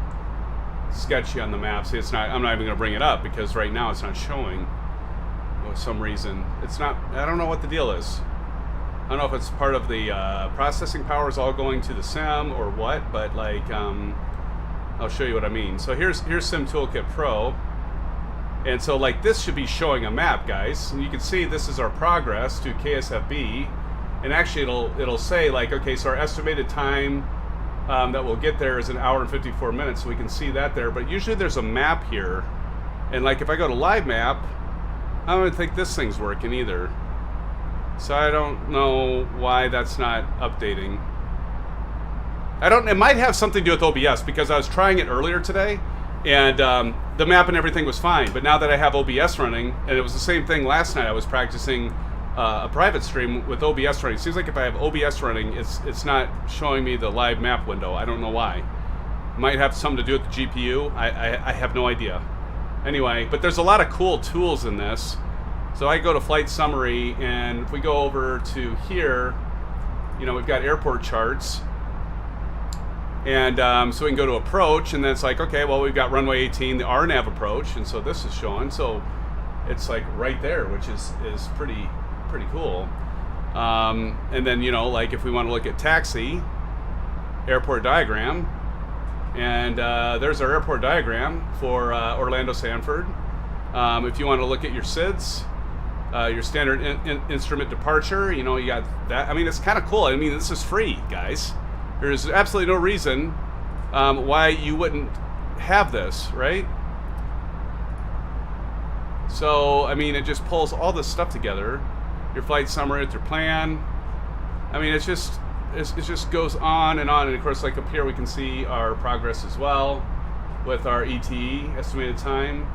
sketchy on the map. See, it's not. I'm not even going to bring it up because right now it's not showing. For some reason, it's not. I don't know what the deal is. I don't know if it's part of the processing power is all going to the Sim or what, but like, I'll show you what I mean. So here's Sim Toolkit Pro. And so, like, this should be showing a map, guys. And you can see this is our progress to Ksfb. And actually, it'll say, like, okay, so our estimated time that we'll get there is 1 hour and 54 minutes. So we can see that there. But usually there's a map here. And, like, if I go to live map, I don't think this thing's working either. So I don't know why that's not updating. It might have something to do with OBS because I was trying it earlier today. And the map and everything was fine, but now that I have OBS running, and it was the same thing last night, I was practicing a private stream with OBS running. It seems like if I have OBS running, it's not showing me the live map window. I don't know why. Might have something to do with the GPU. I have no idea. Anyway, but there's a lot of cool tools in this. So I go to flight summary, and if we go over to here, you know, we've got airport charts. And so we can go to approach, and then it's like, okay, well, we've got runway 18, the RNAV approach, and so this is showing. So it's like right there, which is pretty cool. And then, you know, like if we want to look at taxi, airport diagram, and there's our airport diagram for Orlando Sanford. If you want to look at your SIDS, your standard instrument departure, you know, you got that. I mean, it's kind of cool. I mean, this is free, guys. There's absolutely no reason why you wouldn't have this, right? So, I mean, it just pulls all this stuff together. Your flight summary with your plan. I mean, it just goes on, and of course, like up here, we can see our progress as well with our ETE, estimated time.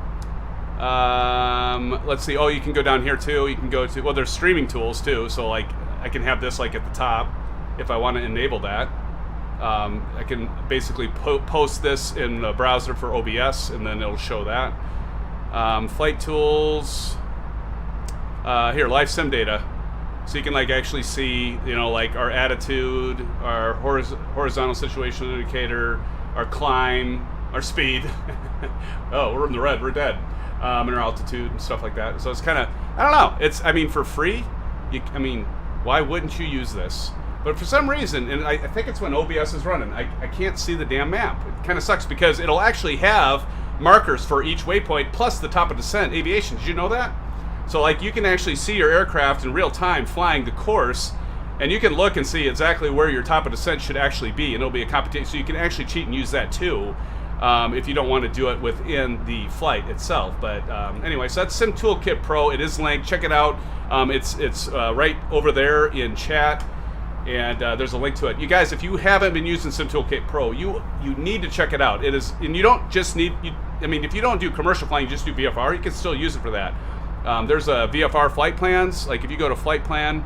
Let's see. Oh, you can go down here too. You can go to, well, there's streaming tools too. So like I can have this like at the top if I want to enable that. I can basically post this in the browser for OBS, and then it'll show that. Flight tools. Here, live sim data. So you can like actually see, you know, like our attitude, our horizontal situation indicator, our climb, our speed. Oh, we're in the red. We're dead. And our altitude and stuff like that. So it's kind of, I don't know. It's, I mean, for free. I mean, why wouldn't you use this? But for some reason, and I think it's when OBS is running, I can't see the damn map. It kind of sucks because it'll actually have markers for each waypoint plus the top of descent aviation. Did you know that? So like you can actually see your aircraft in real time flying the course, and you can look and see exactly where your top of descent should actually be, and it'll be a computation. So you can actually cheat and use that too, if you don't want to do it within the flight itself. But anyway, so that's Sim Toolkit Pro. It is linked. Check it out. It's right over there in chat. And there's a link to it. You guys, if you haven't been using Sim Toolkit Pro, you need to check it out. It is, and you don't just need. I mean, if you don't do commercial flying, you just do VFR. You can still use it for that. There's a VFR flight plans. Like if you go to flight planning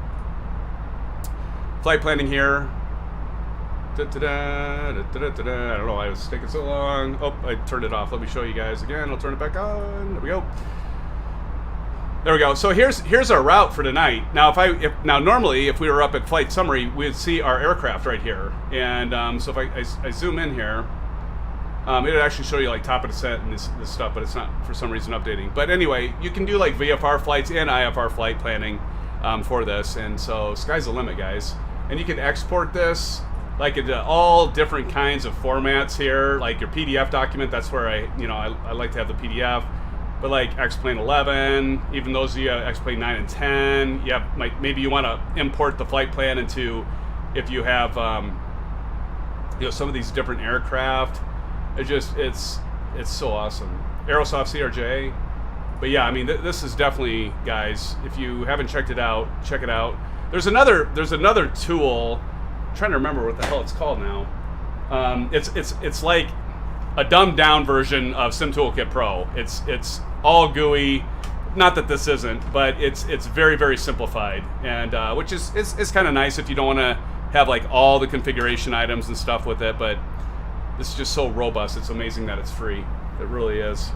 here. I don't know why it was taking so long. Oh, I turned it off. Let me show you guys again. I'll turn it back on. There we go. There we go. So here's our route for tonight. Now, now normally if we were up at flight summary, we'd see our aircraft right here. And so if I zoom in here, it'd actually show you like top of descent and this stuff, but it's not for some reason updating. But anyway, you can do like VFR flights and IFR flight planning for this. And so sky's the limit, guys. And you can export this like into all different kinds of formats here, like your PDF document. That's where I like to have the PDF. But like X-Plane 11, even those of you have X-Plane 9 and 10, you have, maybe you want to import the flight plan into, if you have, some of these different aircraft. It's so awesome. Aerosoft CRJ. But yeah, I mean, this is definitely, guys, if you haven't checked it out, check it out. There's another tool. I'm trying to remember what the hell it's called now. It's like a dumbed down version of Sim Toolkit Pro. It's all GUI. Not that this isn't, but it's very, very simplified, and which is kind of nice if you don't want to have like all the configuration items and stuff with it. But this is just so robust. It's amazing that it's free. It really is.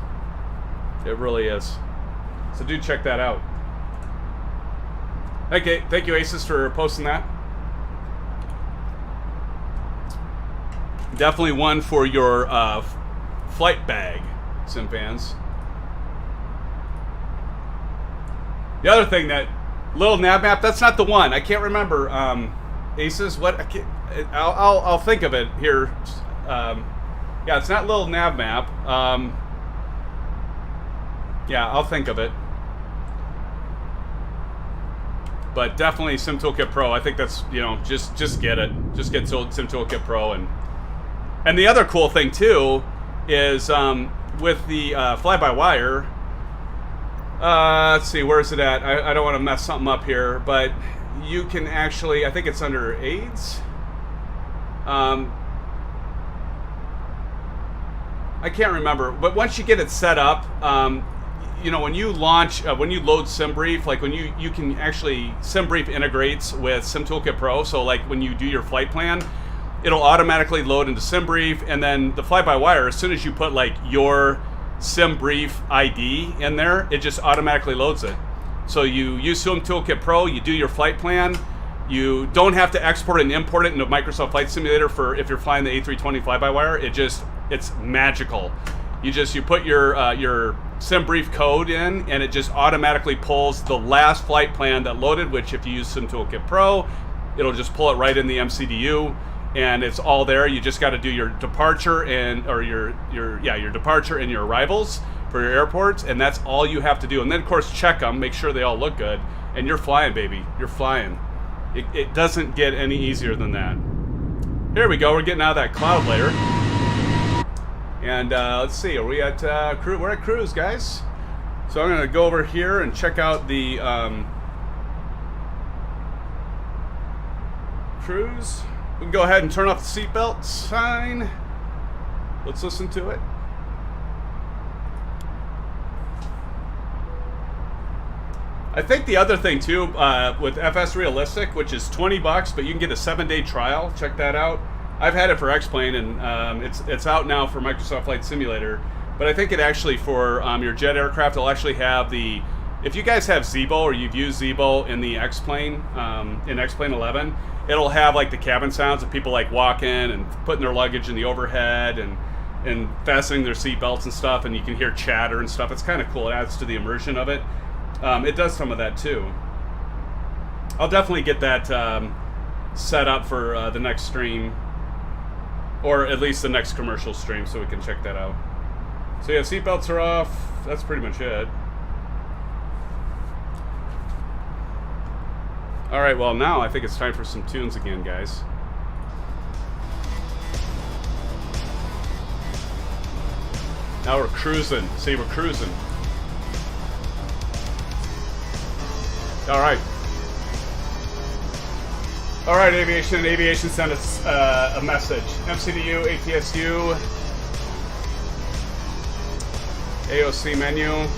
It really is. So do check that out. Okay, thank you, Aces, for posting that. Definitely one for your flight bag, SimFans. The other thing, that little nav map, that's not the one. I can't remember. Aces, what? I'll think of it here. Yeah, it's not little nav map. Yeah, I'll think of it. But definitely Sim Toolkit Pro. I think that's, just get it. Just get Sim Toolkit Pro. And the other cool thing too is with the fly-by-wire. Let's see, where is it at? I don't want to mess something up here, but you can actually, I think it's under aids. I can't remember, but once you get it set up, when you launch, when you load SimBrief, like when you can actually, SimBrief integrates with Sim Toolkit Pro. So like when you do your flight plan, it'll automatically load into SimBrief, and then the fly-by-wire, as soon as you put like your SimBrief ID in there, it just automatically loads it. So you use Sim Toolkit Pro, you do your flight plan. You don't have to export and import it into Microsoft Flight Simulator for if you're flying the A320 fly-by-wire. It's magical. You put your SimBrief code in, and it just automatically pulls the last flight plan that loaded. Which, if you use Sim Toolkit Pro, it'll just pull it right in the MCDU, and it's all there. You just got to do your departure your departure and your arrivals for your airports, and that's all you have to do. And then, of course, check them, make sure they all look good, and you're flying, baby. You're flying. It doesn't get any easier than that. Here we go. We're getting out of that cloud layer. And let's see. Are we at cruise? We're at cruise, guys. So I'm going to go over here and check out the cruise. We can go ahead and turn off the seatbelt sign. Let's listen to it. I think the other thing too, with FS Realistic, which is $20, but you can get a 7-day trial. Check that out. I've had it for X-Plane, and it's out now for Microsoft Flight Simulator. But I think it actually for your jet aircraft, it'll actually have the. If you guys have Zeebo or you've used Zeebo in the X-Plane, in X-Plane 11, it'll have like the cabin sounds of people like walking and putting their luggage in the overhead and fastening their seatbelts and stuff, and you can hear chatter and stuff. It's kind of cool. It adds to the immersion of it. It does some of that too. I'll definitely get that set up for the next stream, or at least the next commercial stream, so we can check that out. So yeah, seatbelts are off. That's pretty much it. All right, well now I think it's time for some tunes again, guys. Now we're cruising. See, we're cruising. All right. All right, Aviation. Aviation sent us a message. MCDU, ATSU, AOC menu,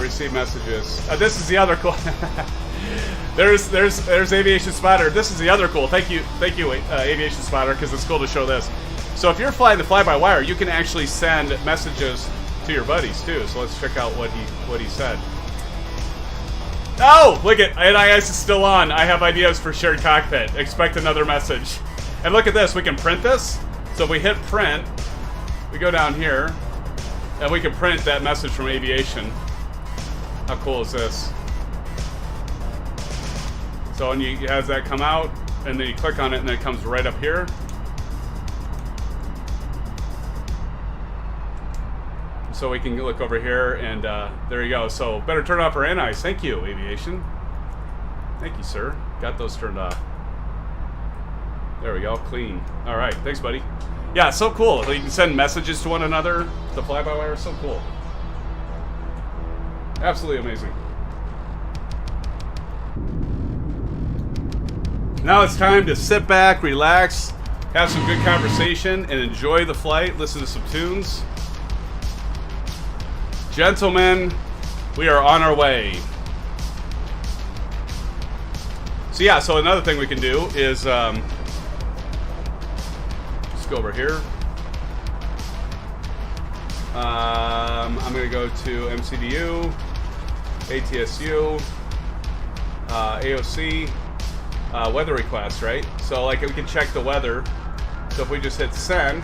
receive messages. This is the other cool. there's Aviation Spotter. This is the other cool. Thank you, Aviation Spotter, because it's cool to show this. So if you're flying the fly-by-wire, you can actually send messages to your buddies too. So let's check out what he said. Oh, look at NIS is still on. I have ideas for shared cockpit. Expect another message. And look at this. We can print this. So if we hit print, we go down here, and we can print that message from Aviation. How cool is this? So when you has that come out, and then you click on it, and then it comes right up here. So we can look over here, and there you go. So better turn off our NIs. Thank you, Aviation. Thank you, sir. Got those turned off. There we go. Clean. All right. Thanks, buddy. Yeah, so cool. You can send messages to one another. The fly-by-wire is so cool. Absolutely amazing. Now it's time to sit back, relax, have some good conversation, and enjoy the flight. Listen to some tunes. Gentlemen, we are on our way. So yeah, so another thing we can do is let's go over here. I'm going to go to MCDU, ATSU, AOC, weather request, right? So like we can check the weather. So if we just hit send,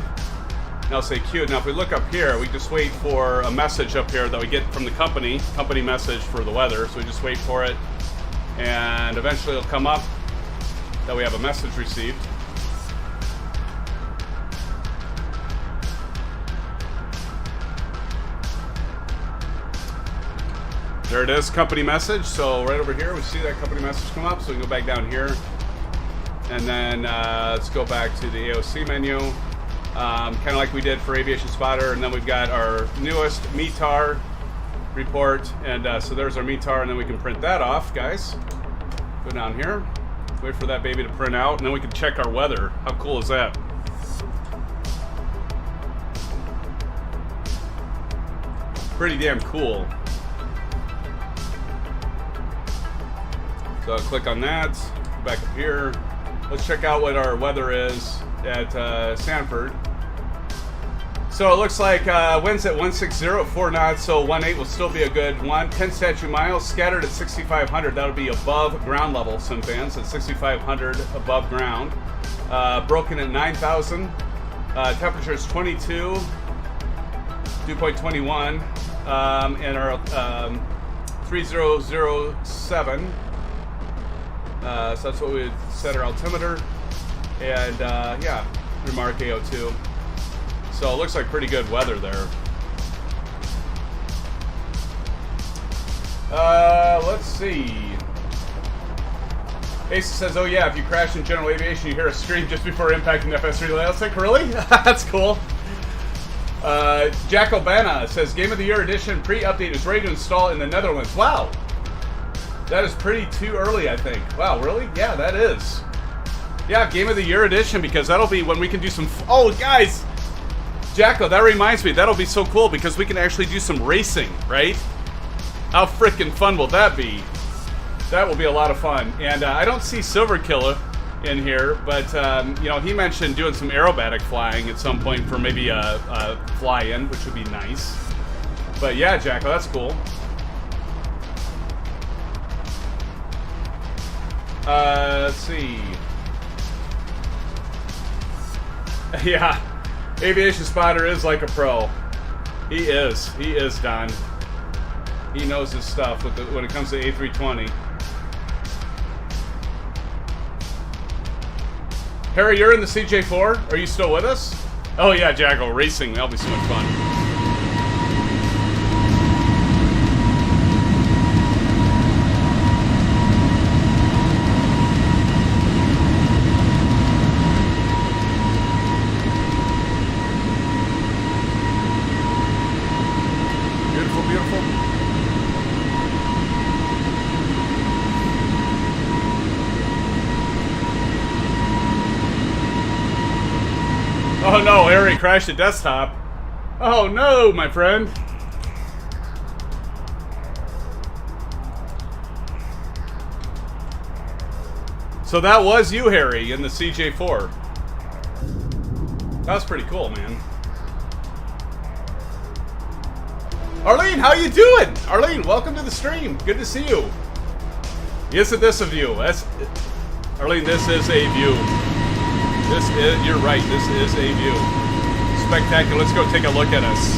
now say queue. Now if we look up here, we just wait for a message up here that we get from the company message for the weather. So we just wait for it, and eventually it'll come up that we have a message received. There it is, company message. So right over here, we see that company message come up. So we can go back down here, and then let's go back to the AOC menu. Kind of like we did for Aviation Spotter, and then we've got our newest METAR report, and so there's our METAR, and then we can print that off, guys. Go down here, wait for that baby to print out, and then we can check our weather. How cool is that? Pretty damn cool. So I'll click on that, go back up here, Let's check out what our weather is at Sanford. So it looks like winds at 160 at 4 knots, so 1.8 will still be a good one. 10 statute miles, scattered at 6,500. That'll be above ground level, SimFans, at 6,500 above ground. Broken at 9,000. Temperature is 22, dew point 21, and our 3007. So that's what we set our altimeter. And yeah, remark AO2. So it looks like pretty good weather there. Let's see. Ace says, oh yeah, if you crash in general aviation, you hear a scream just before impacting the FS relay. I was like, really? That's cool. Jack Obana says, Game of the Year edition pre-update is ready to install in the Netherlands. Wow. That is pretty too early, I think. Wow, really? Yeah, that is. Yeah, Game of the Year edition, because that'll be when we can do some... Oh, guys! Jacko, that reminds me, that'll be so cool because we can actually do some racing, right? How freaking fun will that be? That will be a lot of fun. And I don't see Silver Killer in here, but you know, he mentioned doing some aerobatic flying at some point for maybe a fly-in, which would be nice. But yeah, Jacko, that's cool. Let's see. Yeah. Aviation Spotter is like a pro. He is, Don. He knows his stuff when it comes to A320. Harry, you're in the CJ4? Are you still with us? Oh yeah, Jacko, racing. That'll be so much fun. Oh no, Harry crashed the desktop. Oh no, my friend. So that was you, Harry, in the CJ4. That was pretty cool, man. Arlene, how you doing? Arlene, welcome to the stream. Good to see you. Isn't this a view? Arlene, this is a view. You're right, this is a view. Spectacular. Let's go take a look at us.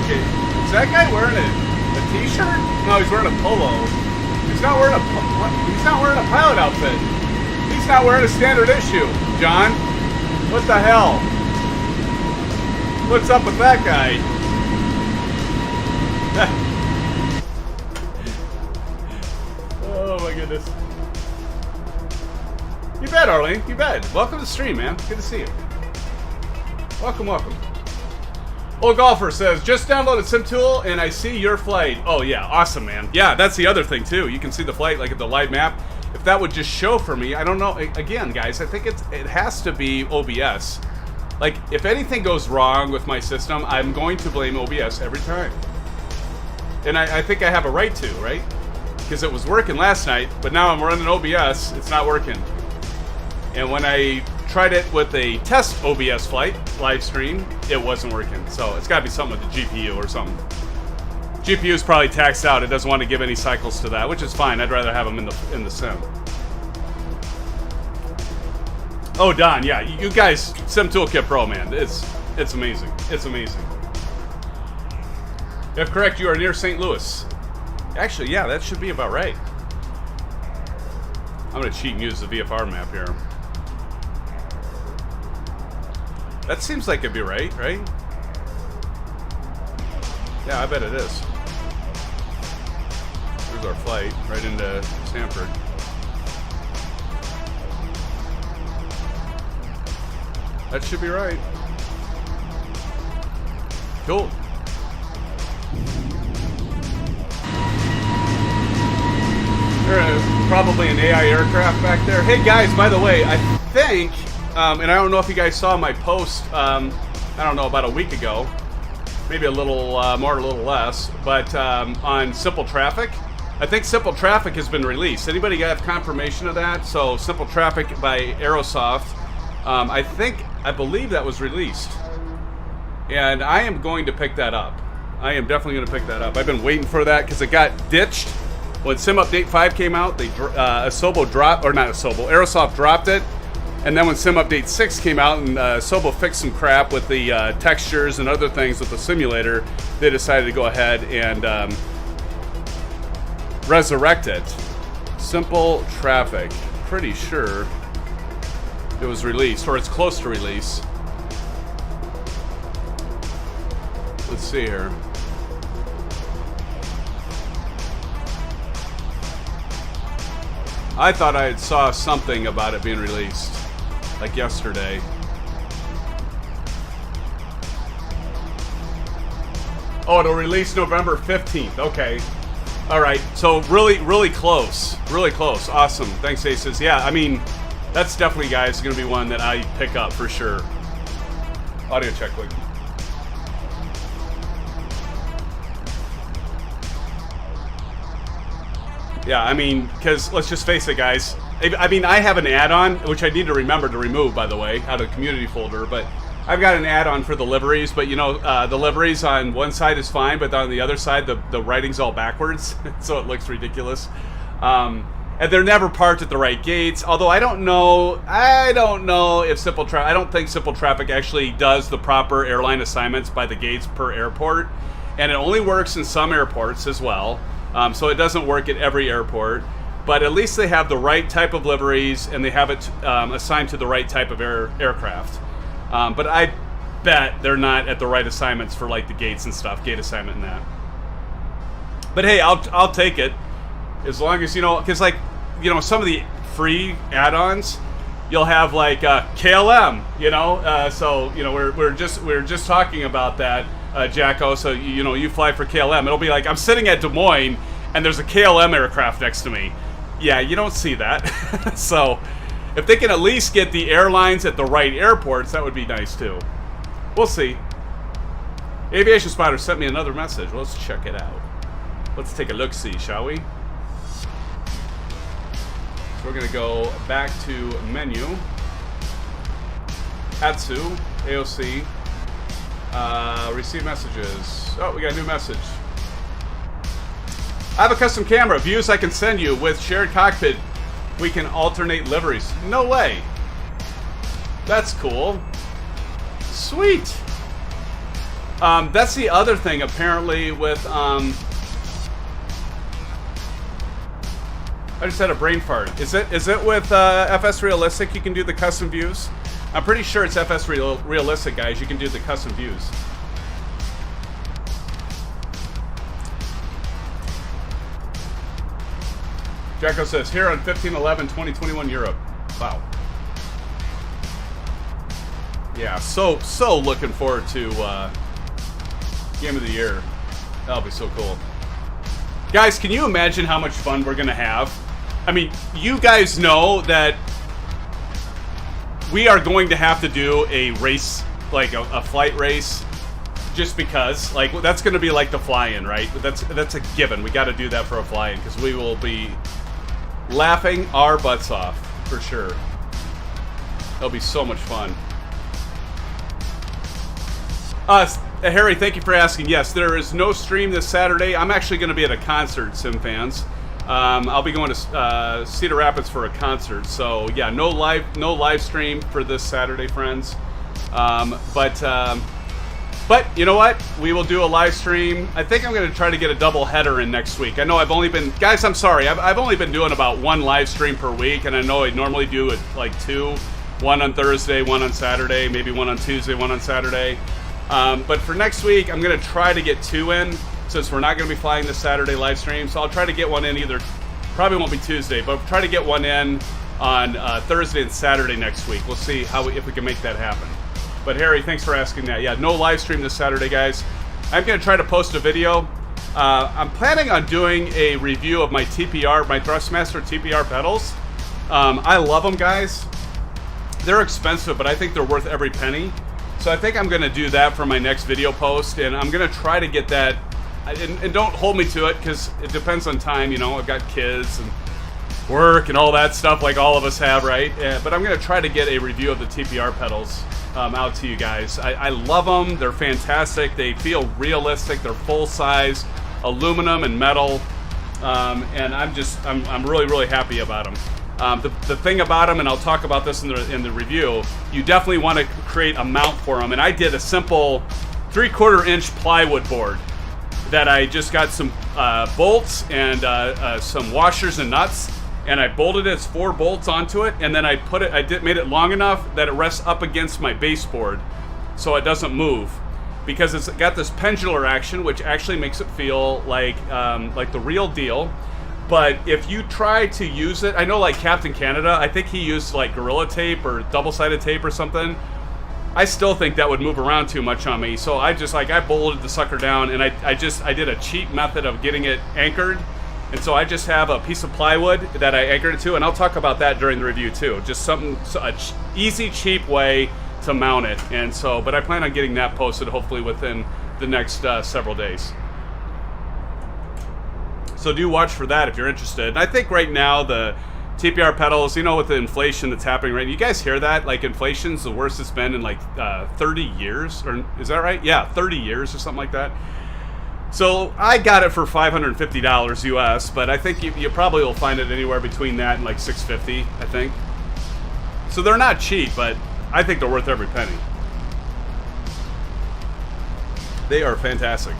Okay, is that guy wearing a t-shirt? No, he's wearing a polo. He's not wearing a pilot outfit. He's not wearing a standard issue, John. What the hell? What's up with that guy? Oh my goodness. You bet, Arlene. You bet. Welcome to the stream, man. Good to see you. Welcome, welcome. Old Golfer says, just downloaded SimTool and I see your flight. Oh, yeah. Awesome, man. Yeah, that's the other thing, too. You can see the flight, like, at the live map. If that would just show for me, I don't know. Again, guys, I think it has to be OBS. Like, if anything goes wrong with my system, I'm going to blame OBS every time. And I think I have a right to, right? Because it was working last night, but now I'm running OBS. It's not working. And when I tried it with a test OBS flight, live stream, it wasn't working. So it's got to be something with the GPU or something. GPU is probably taxed out. It doesn't want to give any cycles to that, which is fine. I'd rather have them in the sim. Oh, Don, yeah, you guys, Sim Toolkit Pro, man, it's amazing. It's amazing. If correct, you are near St. Louis. Actually, yeah, that should be about right. I'm gonna cheat and use the VFR map here. That seems like it'd be right? Yeah, I bet it is. Here's our flight, right into Stanford. That should be right. Cool. There's probably an AI aircraft back there. Hey guys, by the way, I think, and I don't know if you guys saw my post, I don't know, about a week ago, maybe a little more, a little less, but on Simple Traffic, I think Simple Traffic has been released. Anybody have confirmation of that? So Simple Traffic by Aerosoft. I believe that was released. And I am going to pick that up. I am definitely going to pick that up. I've been waiting for that because it got ditched. When Sim Update 5 came out, they Asobo dropped, or not Asobo, Aerosoft dropped it. And then when Sim Update 6 came out and Asobo fixed some crap with the textures and other things with the simulator, they decided to go ahead and resurrect it. Simple Traffic. Pretty sure it was released, or it's close to release. Let's see here. I thought I saw something about it being released, like yesterday. Oh, it'll release November 15th. Okay. All right. So really close. Really close. Awesome. Thanks, Aces. Yeah, I mean, that's definitely, guys, going to be one that I pick up for sure. Audio check, quick. Yeah, I mean, because let's just face it, guys. I mean, I have an add-on, which I need to remember to remove, by the way, out of the community folder, but I've got an add-on for the liveries, but, you know, the liveries on one side is fine, but on the other side, the writing's all backwards, so it looks ridiculous. And they're never parked at the right gates, although I don't know if Simple Traffic, I don't think Simple Traffic actually does the proper airline assignments by the gates per airport, and it only works in some airports as well. So it doesn't work at every airport, but at least they have the right type of liveries and they have it assigned to the right type of aircraft. But I bet they're not at the right assignments for like the gates and stuff, gate assignment and that. But hey, I'll take it as long as, you know, because like, you know, some of the free add-ons, you'll have like KLM, you know. So you know we're just talking about that. Jacko, so you know, you fly for KLM, it'll be like I'm sitting at Des Moines and there's a KLM aircraft next to me. Yeah, you don't see that. So if they can at least get the airlines at the right airports, that would be nice too. We'll see. Aviation Spotter sent me another message. Let's check it out. Let's take a look-see, shall we? So we're gonna go back to menu, Atsu, AOC. Receive messages. Oh, we got a new message. I have a custom camera. Views I can send you with shared cockpit. We can alternate liveries. No way. That's cool. Sweet. That's the other thing apparently with I just had a brain fart. Is it with FS Realistic you can do the custom views? I'm pretty sure it's FS Realistic, guys. You can do the custom views. Jacko says, here on 15/11/2021 Europe. Wow. Yeah, so looking forward to Game of the Year. That'll be so cool. Guys, can you imagine how much fun we're going to have? I mean, you guys know that we are going to have to do a race, like a flight race, just because. Like, that's going to be like the fly-in, right? That's a given. We got to do that for a fly-in because we will be laughing our butts off for sure. It'll be so much fun. Harry, thank you for asking. Yes, there is no stream this Saturday. I'm actually going to be at a concert, SimFans. I'll be going to Cedar Rapids for a concert. So yeah, no live stream for this Saturday, friends. But you know what? We will do a live stream. I think I'm going to try to get a double header in next week. I know I've only been, guys, I'm sorry. I've only been doing about one live stream per week, and I know I normally do it like two. One on Thursday, one on Saturday, maybe one on Tuesday, one on Saturday. But for next week, I'm going to try to get two in, since we're not going to be flying this Saturday live stream. So I'll try to get one in either, probably won't be Tuesday, but try to get one in on Thursday and Saturday next week. We'll see if we can make that happen. But Harry, thanks for asking that. Yeah, no live stream this Saturday, guys. I'm going to try to post a video. I'm planning on doing a review of my TPR, my Thrustmaster TPR pedals. I love them, guys. They're expensive, but I think they're worth every penny. So I think I'm going to do that for my next video post, and I'm going to try to get that and don't hold me to it because it depends on time. You know, I've got kids and work and all that stuff like all of us have, right? But I'm going to try to get a review of the TPR pedals out to you guys. I love them. They're fantastic. They feel realistic. They're full size, aluminum and metal, and I'm really, really happy about them. The thing about them, and I'll talk about this in the review, you definitely want to create a mount for them. And I did a simple 3/4 inch plywood board that I just got some bolts and some washers and nuts, and I bolted its 4 bolts onto it, and then I made it long enough that it rests up against my baseboard so it doesn't move, because it's got this pendular action, which actually makes it feel like the real deal. But if you try to use it, I know like Captain Canada, I think he used like Gorilla Tape or double-sided tape or something. I still think that would move around too much on me. So I bolted the sucker down, and I did a cheap method of getting it anchored. And so I just have a piece of plywood that I anchored it to, and I'll talk about that during the review too. Just easy, cheap way to mount it. And so, but I plan on getting that posted hopefully within the next several days. So do watch for that if you're interested. And I think right now the TPR pedals, you know, with the inflation that's happening right now, you guys hear that? Like inflation's the worst it's been in like 30 years, or is that right? Yeah, 30 years or something like that. So I got it for $550 US, but I think you probably will find it anywhere between that and like $650, I think. So they're not cheap, but I think they're worth every penny. They are fantastic.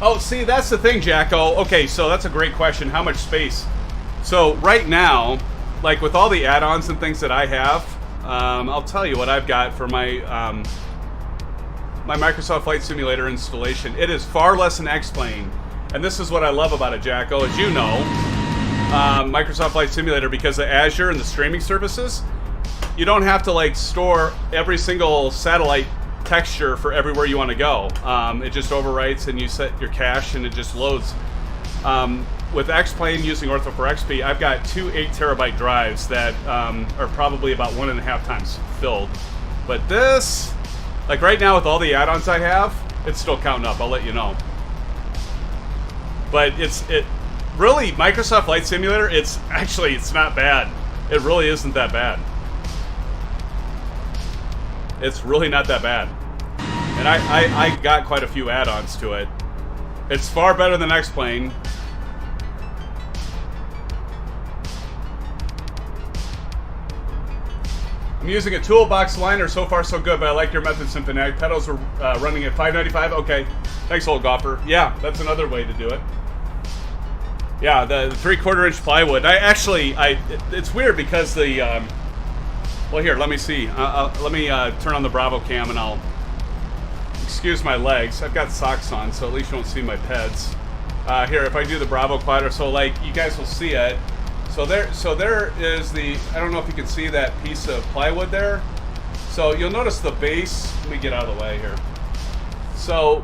Oh, see, that's the thing, Jacko. Okay, so that's a great question. How much space? So right now, like with all the add-ons and things that I have, I'll tell you what I've got for my my Microsoft Flight Simulator installation. It is far less than X-Plane, and this is what I love about it, Jacko. As you know, Microsoft Flight Simulator, because of Azure and the streaming services, you don't have to like store every single satellite texture for everywhere you want to go. It just overwrites and you set your cache and it just loads. With X-Plane using Ortho4XP, I've got 2 8TB drives that are probably about 1.5 times filled. But this, like right now with all the add-ons I have, it's still counting up, I'll let you know. But it really, Microsoft Flight Simulator, it's not bad. It really isn't that bad. It's really not that bad. And I got quite a few add-ons to it. It's far better than X-Plane. I'm using a toolbox liner. So far so good, but I like your method, Symphony. Pedals are running at $5.95. Okay, thanks, old golfer. Yeah, that's another way to do it. Yeah, the 3/4 inch plywood. It's weird because the well, here, let me see. Let me turn on the Bravo cam and I'll excuse my legs. I've got socks on, so at least you won't see my peds. Here, if I do the Bravo quadrant, so like you guys will see it. So there is the, I don't know if you can see that piece of plywood there. So you'll notice the base. Let me get out of the way here. So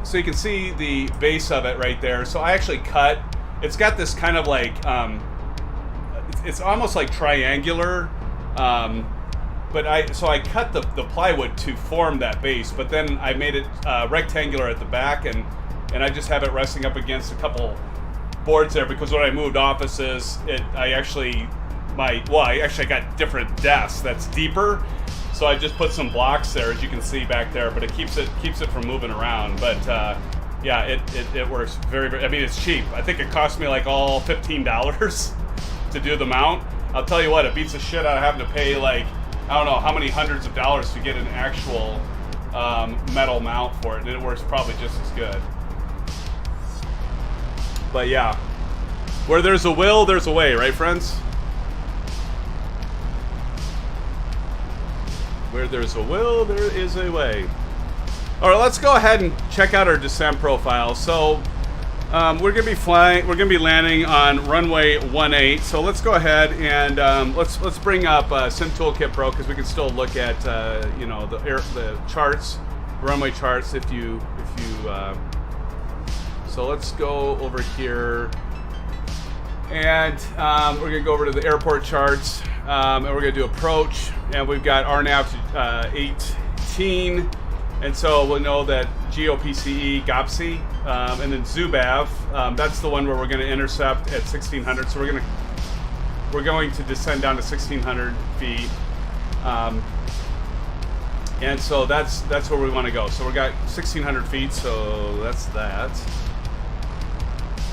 so you can see the base of it right there. So I actually cut. It's got this kind of like it's almost like triangular. But I cut the plywood to form that base, but then I made it rectangular at the back, and I just have it resting up against a couple boards there, because when I moved offices, I actually got different desks that's deeper, so I just put some blocks there, as you can see back there, but it keeps it from moving around. But yeah, it works very, very. I mean, it's cheap. I think it cost me like all $15 to do the mount. I'll tell you what, it beats the shit out of having to pay like, I don't know how many hundreds of dollars to get an actual metal mount for it, and it works probably just as good. But yeah, where there's a will, there's a way, right, friends? Where there's a will, there is a way. All right, let's go ahead and check out our descent profile. So we're gonna be flying. We're gonna be landing on runway 18. So let's go ahead and let's bring up Sim Toolkit Pro, because we can still look at you know, the charts, runway charts. If you so let's go over here, and we're gonna go over to the airport charts. and we're going to do approach, and we've got RNAV to 18, and so we'll know that GOPCE, GOPSI, and then ZUBAV, that's the one where we're going to intercept at 1600, so we're going to descend down to 1600 feet, and so that's where we want to go. So we got 1600 feet, so that's that.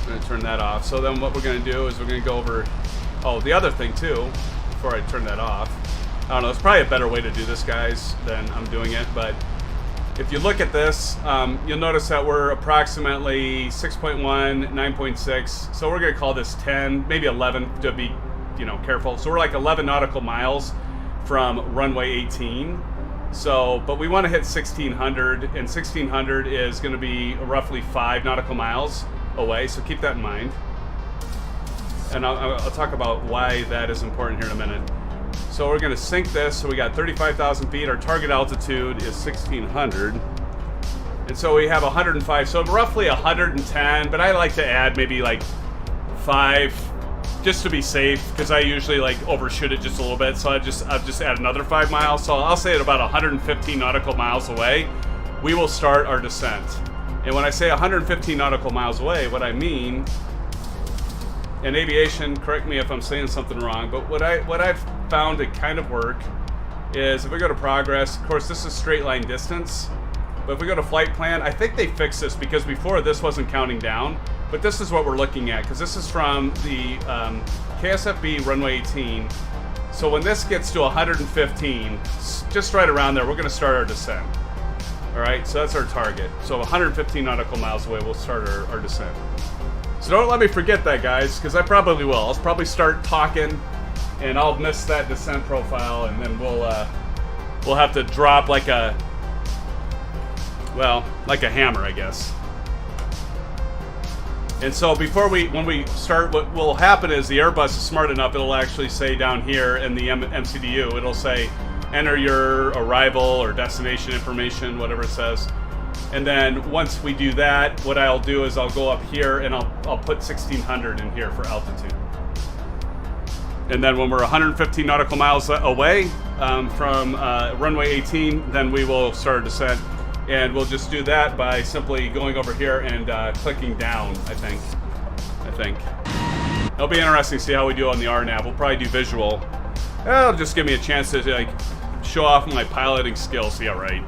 I'm going to turn that off. So then what we're going to do is we're going to go over, oh, the other thing too, before I turn that off. I don't know, it's probably a better way to do this, guys, than I'm doing it, but if you look at this, you'll notice that we're approximately 6.1, 9.6, so we're going to call this 10, maybe 11 to be, you know, careful. So we're like 11 nautical miles from runway 18. So, but we want to hit 1600, and 1600 is going to be roughly 5 nautical miles away, so keep that in mind. And I'll talk about why that is important here in a minute. So we're going to sync this, so we got 35,000 feet, our target altitude is 1600, and so we have 105, so roughly 110, but I like to add maybe like 5, just to be safe, because I usually like overshoot it just a little bit, so I'll just add another 5 miles. So I'll say at about 115 nautical miles away, we will start our descent. And when I say 115 nautical miles away, what I mean, in aviation, correct me if I'm saying something wrong, but what I've found to kind of work is if we go to progress, of course this is straight line distance, but if we go to flight plan, I think they fixed this because before this wasn't counting down. But this is what we're looking at, because this is from the Ksfb runway 18. So when this gets to 115, just right around there, we're going to start our descent. All right, so that's our target. So 115 nautical miles away, we'll start our descent. So don't let me forget that, guys, because I probably will. I'll probably start talking, and I'll miss that descent profile, and then we'll have to drop like a hammer, I guess. And so when we start, what will happen is the Airbus is smart enough, it'll actually say down here in the MCDU, it'll say, enter your arrival or destination information, whatever it says. And then once we do that, what I'll do is I'll go up here and I'll put 1600 in here for altitude. And then when we're 115 nautical miles away from runway 18, then we will start a descent. And we'll just do that by simply going over here and clicking down, I think. It'll be interesting to see how we do on the RNAV. We'll probably do visual. It'll just give me a chance to like show off my piloting skills. Yeah, right.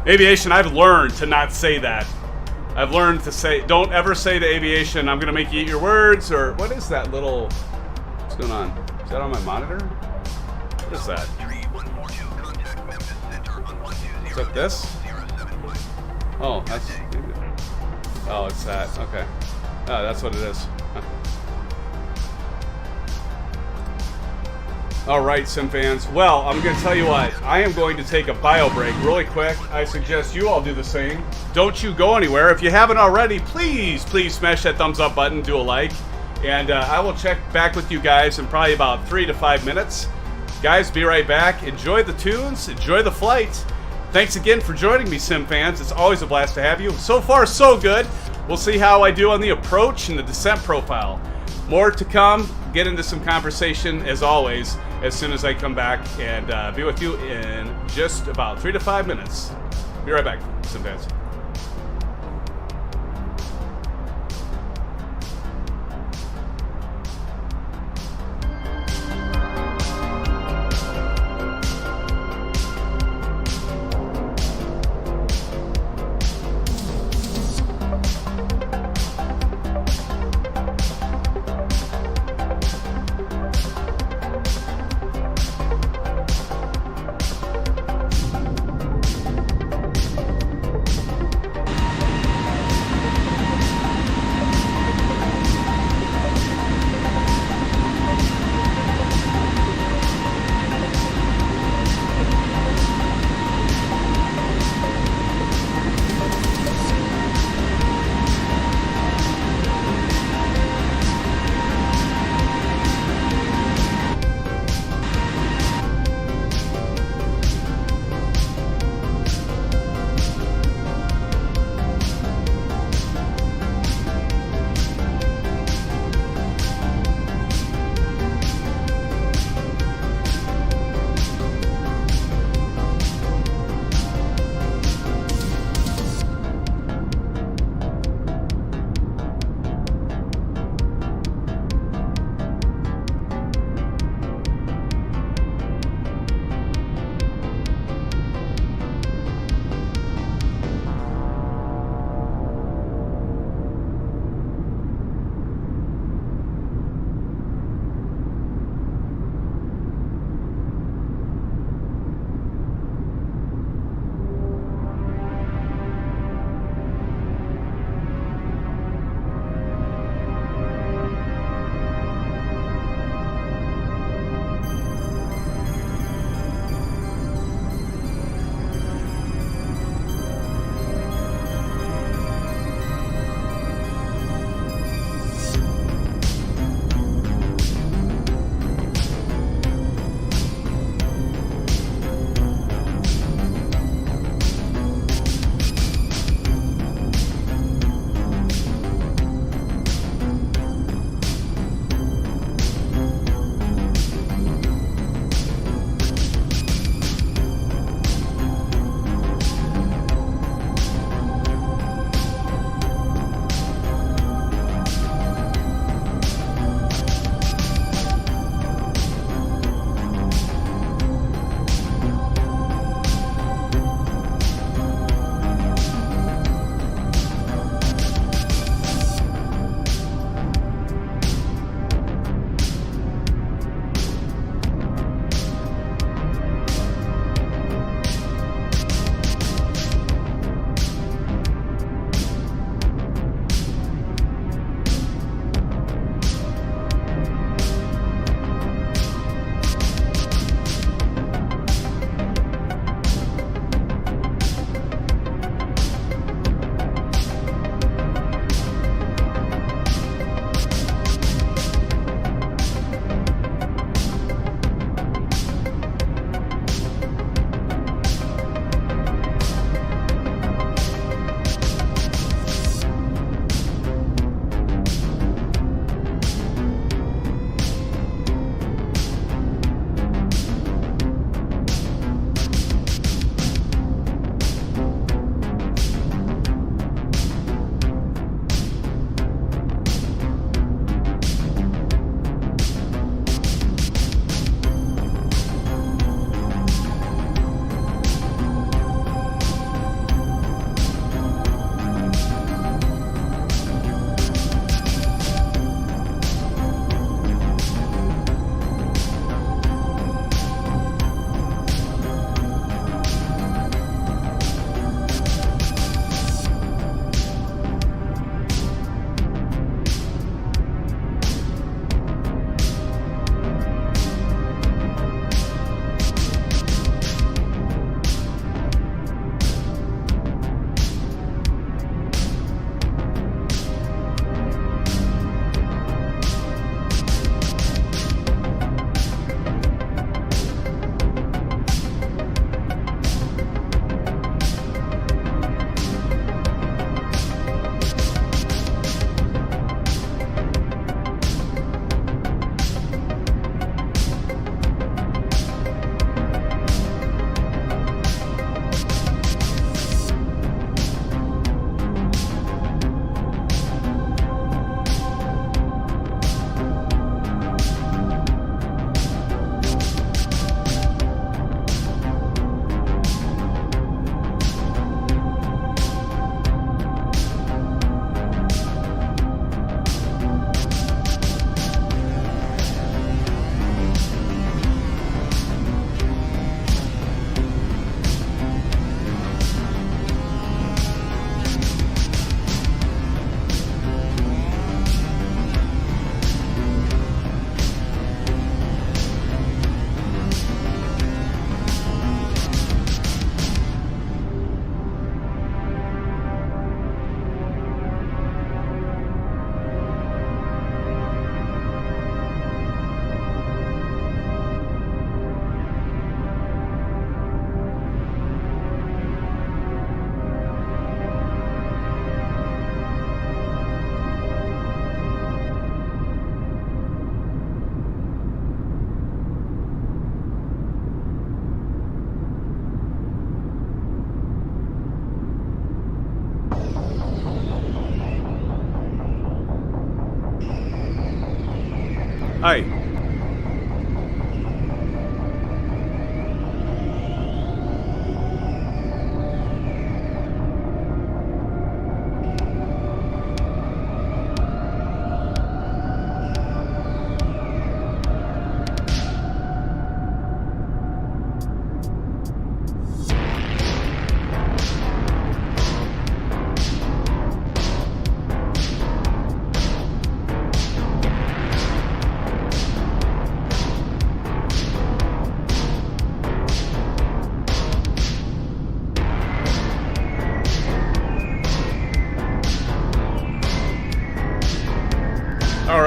Aviation, I've learned to not say that. I've learned to say, don't ever say to aviation, I'm going to make you eat your words, or what is that little, what's going on? Is that on my monitor? What is that? Is that this? Oh, that's, oh, it's that, okay. Oh, that's what it is. Huh. All right, SimFans. Well, I'm going to tell you what. I am going to take a bio break really quick. I suggest you all do the same. Don't you go anywhere. If you haven't already, please smash that thumbs up button, do a like. And I will check back with you guys in probably about 3 to 5 minutes. Guys, be right back. Enjoy the tunes. Enjoy the flight. Thanks again for joining me, SimFans. It's always a blast to have you. So far, so good. We'll see how I do on the approach and the descent profile. More to come. Get into some conversation, as always, as soon as I come back and be with you in just about 3 to 5 minutes. Be right back, SimFans.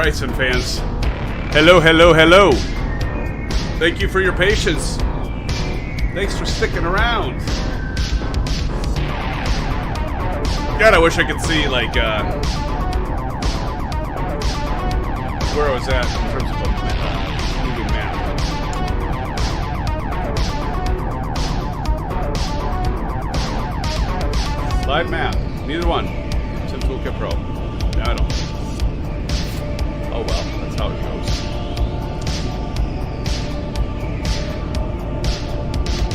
right, SimFans. Hello, hello, hello. Thank you for your patience. Thanks for sticking around. God, I wish I could see, like, where I was at in terms of a moving map. Live map. Neither one. Sim Toolkit Pro. No, I don't. Oh well, that's how it goes.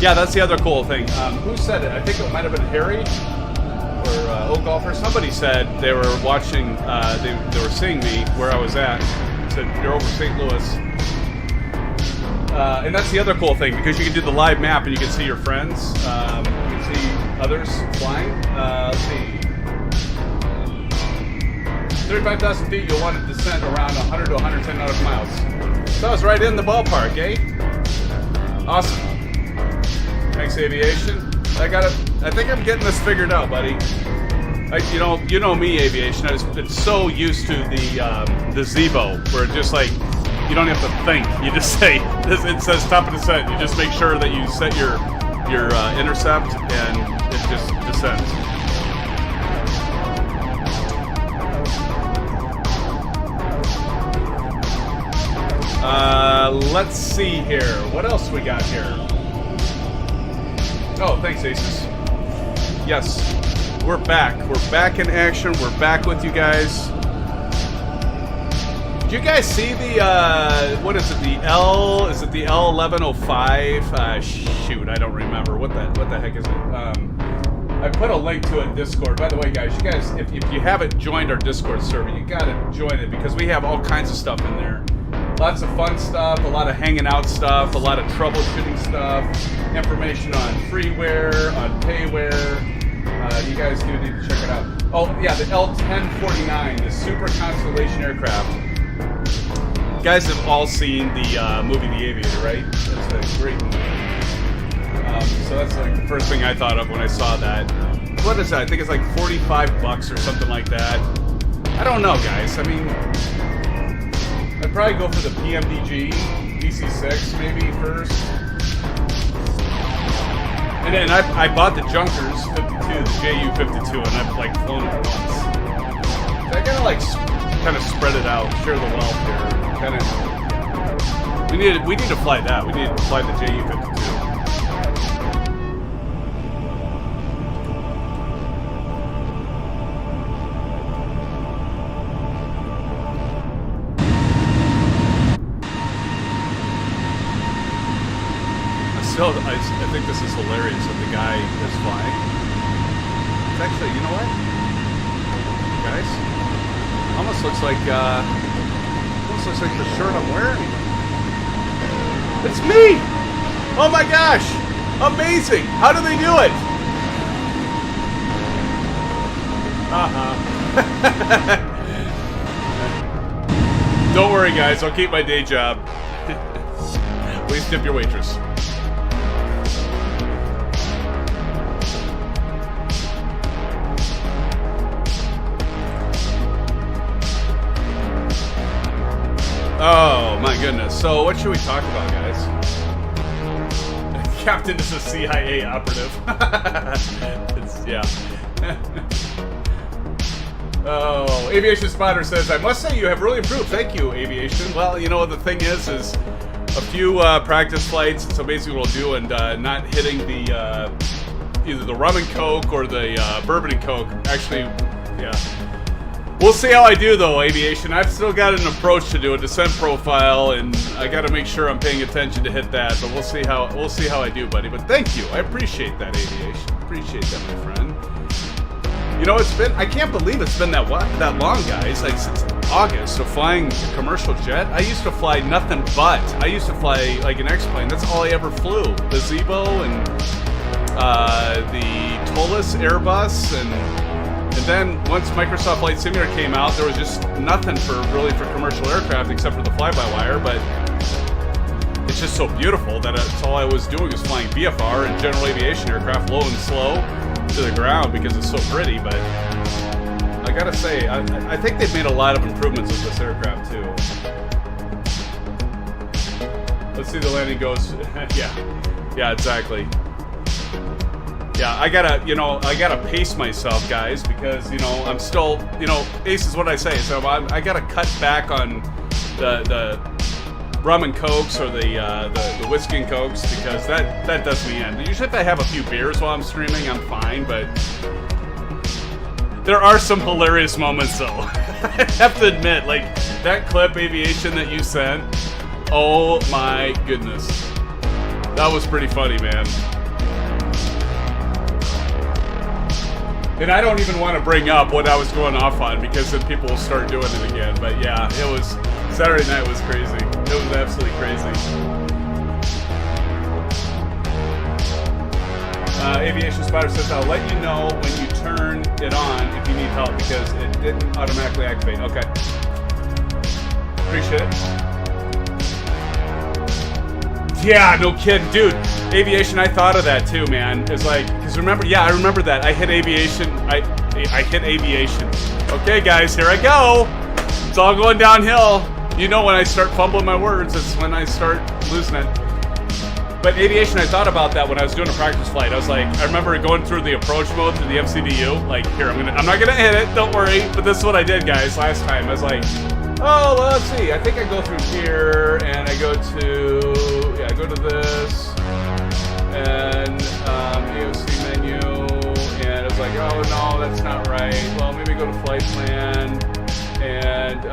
Yeah, that's the other cool thing. Who said it? I think it might have been Harry or Oak Golfer. Somebody said they were watching, they were seeing me where I was at. Said you're over St. Louis. And that's the other cool thing, because you can do the live map and you can see your friends. You can see others flying. Let's see. 35,000 feet, you'll want to descend around 100 to 110 nautical miles. So I was right in the ballpark, eh? Awesome. Thanks, aviation. I think I'm getting this figured out, buddy. You know me, aviation. I just been so used to the Zebo, where it just like you don't have to think. You just say it says top of descent. You just make sure that you set your intercept and it just descends. Let's see here. What else we got here? Oh, thanks, Aces. Yes, we're back. We're back in action. We're back with you guys. Did you guys see the, what is it, the L, is it the L1105? Shoot, I don't remember. What the heck is it? I put a link to it in Discord. By the way, guys, you guys, if you haven't joined our Discord server, you gotta join it, because we have all kinds of stuff in there. Lots of fun stuff, a lot of hanging out stuff, a lot of troubleshooting stuff, information on freeware, on payware. You guys do need to check it out. Oh, yeah, the L1049, the Super Constellation aircraft. You guys have all seen the movie The Aviator, right? That's a great movie. So that's like the first thing I thought of when I saw that. What is that? I think it's like $45 or something like that. I don't know, guys. I mean, I'd probably go for the PMDG DC-6 maybe first. And then I bought the Junkers 52, the JU-52, and I've like flown it once. So I gotta like kind of spread it out, share the wealth here. Kind of. We need to fly that. We need to fly the JU-52. I think this is hilarious that the guy is flying. It's actually, you know what? Guys? Almost looks like the shirt I'm wearing. It's me! Oh my gosh! Amazing! How do they do it? Don't worry, guys. I'll keep my day job. Please tip your waitress. Oh my goodness. So what should we talk about, guys? Captain is a CIA operative. Yeah. Oh, Aviation Spotter says, I must say you have really improved. Thank you, Aviation. Well, you know, the thing is a few practice flights, so basically what we'll do, and not hitting the either the rum and coke or the bourbon and coke. Actually, yeah. We'll see how I do, though, Aviation. I've still got an approach to do, a descent profile, and I got to make sure I'm paying attention to hit that. But we'll see how I do, buddy. But thank you, I appreciate that, Aviation. Appreciate that, my friend. You know, I can't believe it's been that long, guys. Like since August of flying a commercial jet. I used to fly nothing but. I used to fly like an X-plane. That's all I ever flew. The Zebo and the Tolis Airbus and then once Microsoft Flight Simulator came out, there was just nothing for commercial aircraft except for the fly-by-wire, but it's just so beautiful that that's all I was doing was flying VFR and general aviation aircraft low and slow to the ground because it's so pretty, but I I gotta say, I think they've made a lot of improvements with this aircraft too. Let's see the landing goes. Yeah, exactly. Yeah, I gotta pace myself, guys, because, I'm still, pace is what I say, so I gotta cut back on the rum and cokes or the whiskey and cokes, because that does me in. Usually if I have a few beers while I'm streaming, I'm fine, but there are some hilarious moments though. I have to admit, like that clip, Aviation, that you sent, oh my goodness. That was pretty funny, man. And I don't even want to bring up what I was going off on, because then people will start doing it again. But yeah, it was, Saturday night was crazy. It was absolutely crazy. Aviation Spotter says, I'll let you know when you turn it on if you need help, because it didn't automatically activate. Okay. Appreciate it. Yeah, no kidding. Dude, Aviation, I thought of that too, man. It's like, because remember, yeah, I remember that. I hit Aviation. I hit Aviation. Okay, guys, here I go. It's all going downhill. You know, when I start fumbling my words, it's when I start losing it. But Aviation, I thought about that when I was doing a practice flight. I was like, I remember going through the approach mode through the MCDU. Like, here, I'm not gonna hit it, don't worry. But this is what I did, guys, last time. I was like, oh, well, let's see. I think I go through here, and I go to, yeah, I go to this, and AOC menu, and I was like, oh, no, that's not right. Well, maybe go to flight plan, and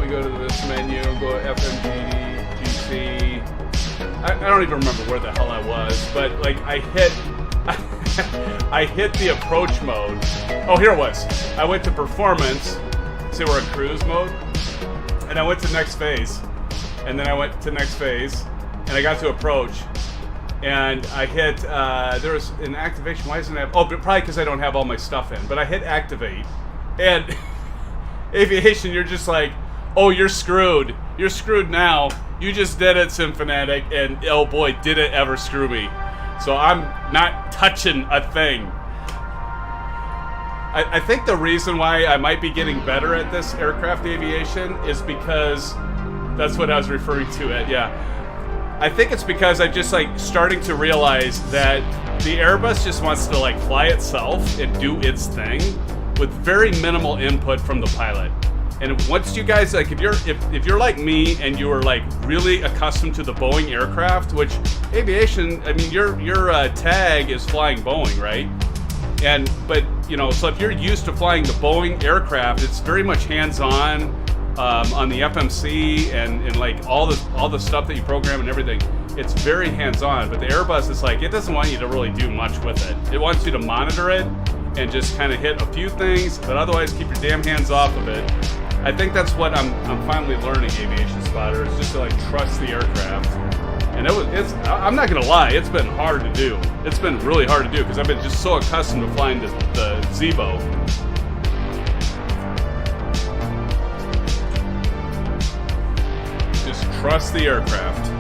we go to this menu, go to FMG, GC. I don't even remember where the hell I was, but like I hit the approach mode. Oh, here it was. I went to performance. See, we're in cruise mode. And I went to next phase, and then I went to next phase, and I got to approach, and I hit, there was an activation. Why isn't it? Oh, but probably because I don't have all my stuff in, but I hit activate, and Aviation, you're just like, oh, you're screwed. You're screwed now. You just did it, Symphanatic, and oh boy, did it ever screw me. So I'm not touching a thing. I think the reason why I might be getting better at this aircraft, Aviation, is because that's what I was referring to it, yeah. I think it's because I'm just like starting to realize that the Airbus just wants to like fly itself and do its thing with very minimal input from the pilot. And once you guys, like, if you're like me and you are like really accustomed to the Boeing aircraft, which Aviation, I mean, your tag is flying Boeing, right? But so if you're used to flying the Boeing aircraft, it's very much hands-on on the FMC and like all the stuff that you program and everything. It's very hands-on. But the Airbus is like, it doesn't want you to really do much with it. It wants you to monitor it and just kind of hit a few things, but otherwise keep your damn hands off of it. I think that's what I'm finally learning, Aviation Spotter, is just to like trust the aircraft. And I'm not gonna lie, it's been hard to do. It's been really hard to do because I've been just so accustomed to flying the Zebo. Just trust the aircraft.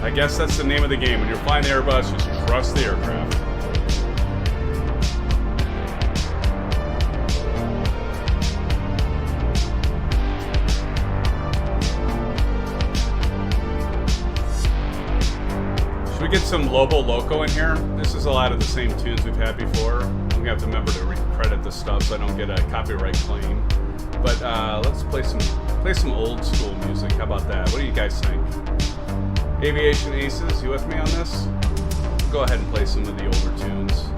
I guess that's the name of the game. When you're flying the Airbus, just trust the aircraft. We get some Lobo Loco in here. This is a lot of the same tunes we've had before. I'm gonna have to remember to credit this stuff so I don't get a copyright claim. But let's play some old school music. How about that? What do you guys think? Aviation Aces, you with me on this? Go ahead and play some of the older tunes.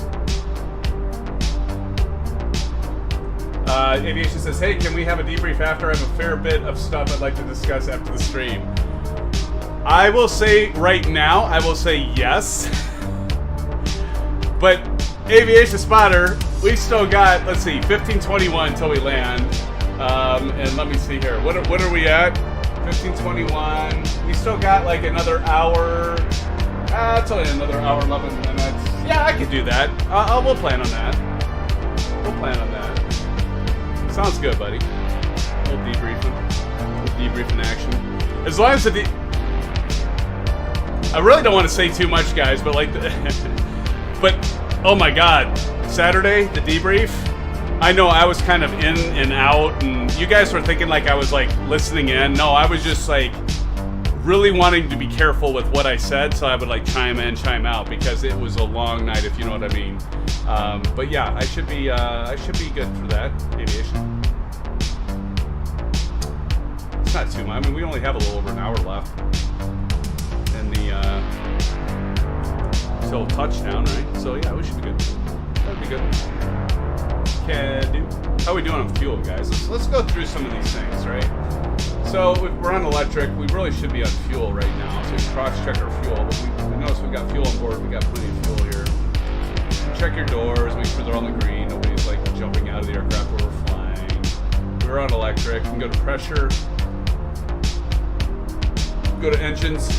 Aviation says, hey, can we have a debrief after? I have a fair bit of stuff I'd like to discuss after the stream. I will say right now, I will say yes. But Aviation Spotter, we still got, let's see, 15:21 until we land. And let me see here. What are we at? 15:21. We still got like another hour. It's only another hour, 11 minutes. Yeah, I could do that. We'll plan on that. We'll plan on that. Sounds good, buddy. A little debriefing action. As long as I really don't want to say too much, guys, but like, but oh my God, Saturday the debrief. I know I was kind of in and out, and you guys were thinking like I was like listening in. No, I was just like really wanting to be careful with what I said, so I would like chime in, chime out, because it was a long night, if you know what I mean. But yeah, I should be good for that aviation. It's not too much. I mean, we only have a little over an hour left in the till touchdown, right? So yeah, we should be good. That'd be good. Can do. How are we doing on fuel, guys? Let's go through some of these things, right? So we're on electric. We really should be on fuel right now. So we cross-check our fuel. But we notice we got fuel on board. We got plenty of fuel here. Check your doors. Make sure they're on the green. Nobody's like jumping out of the aircraft where we're flying. We're on electric. We can go to pressure. Go to engines.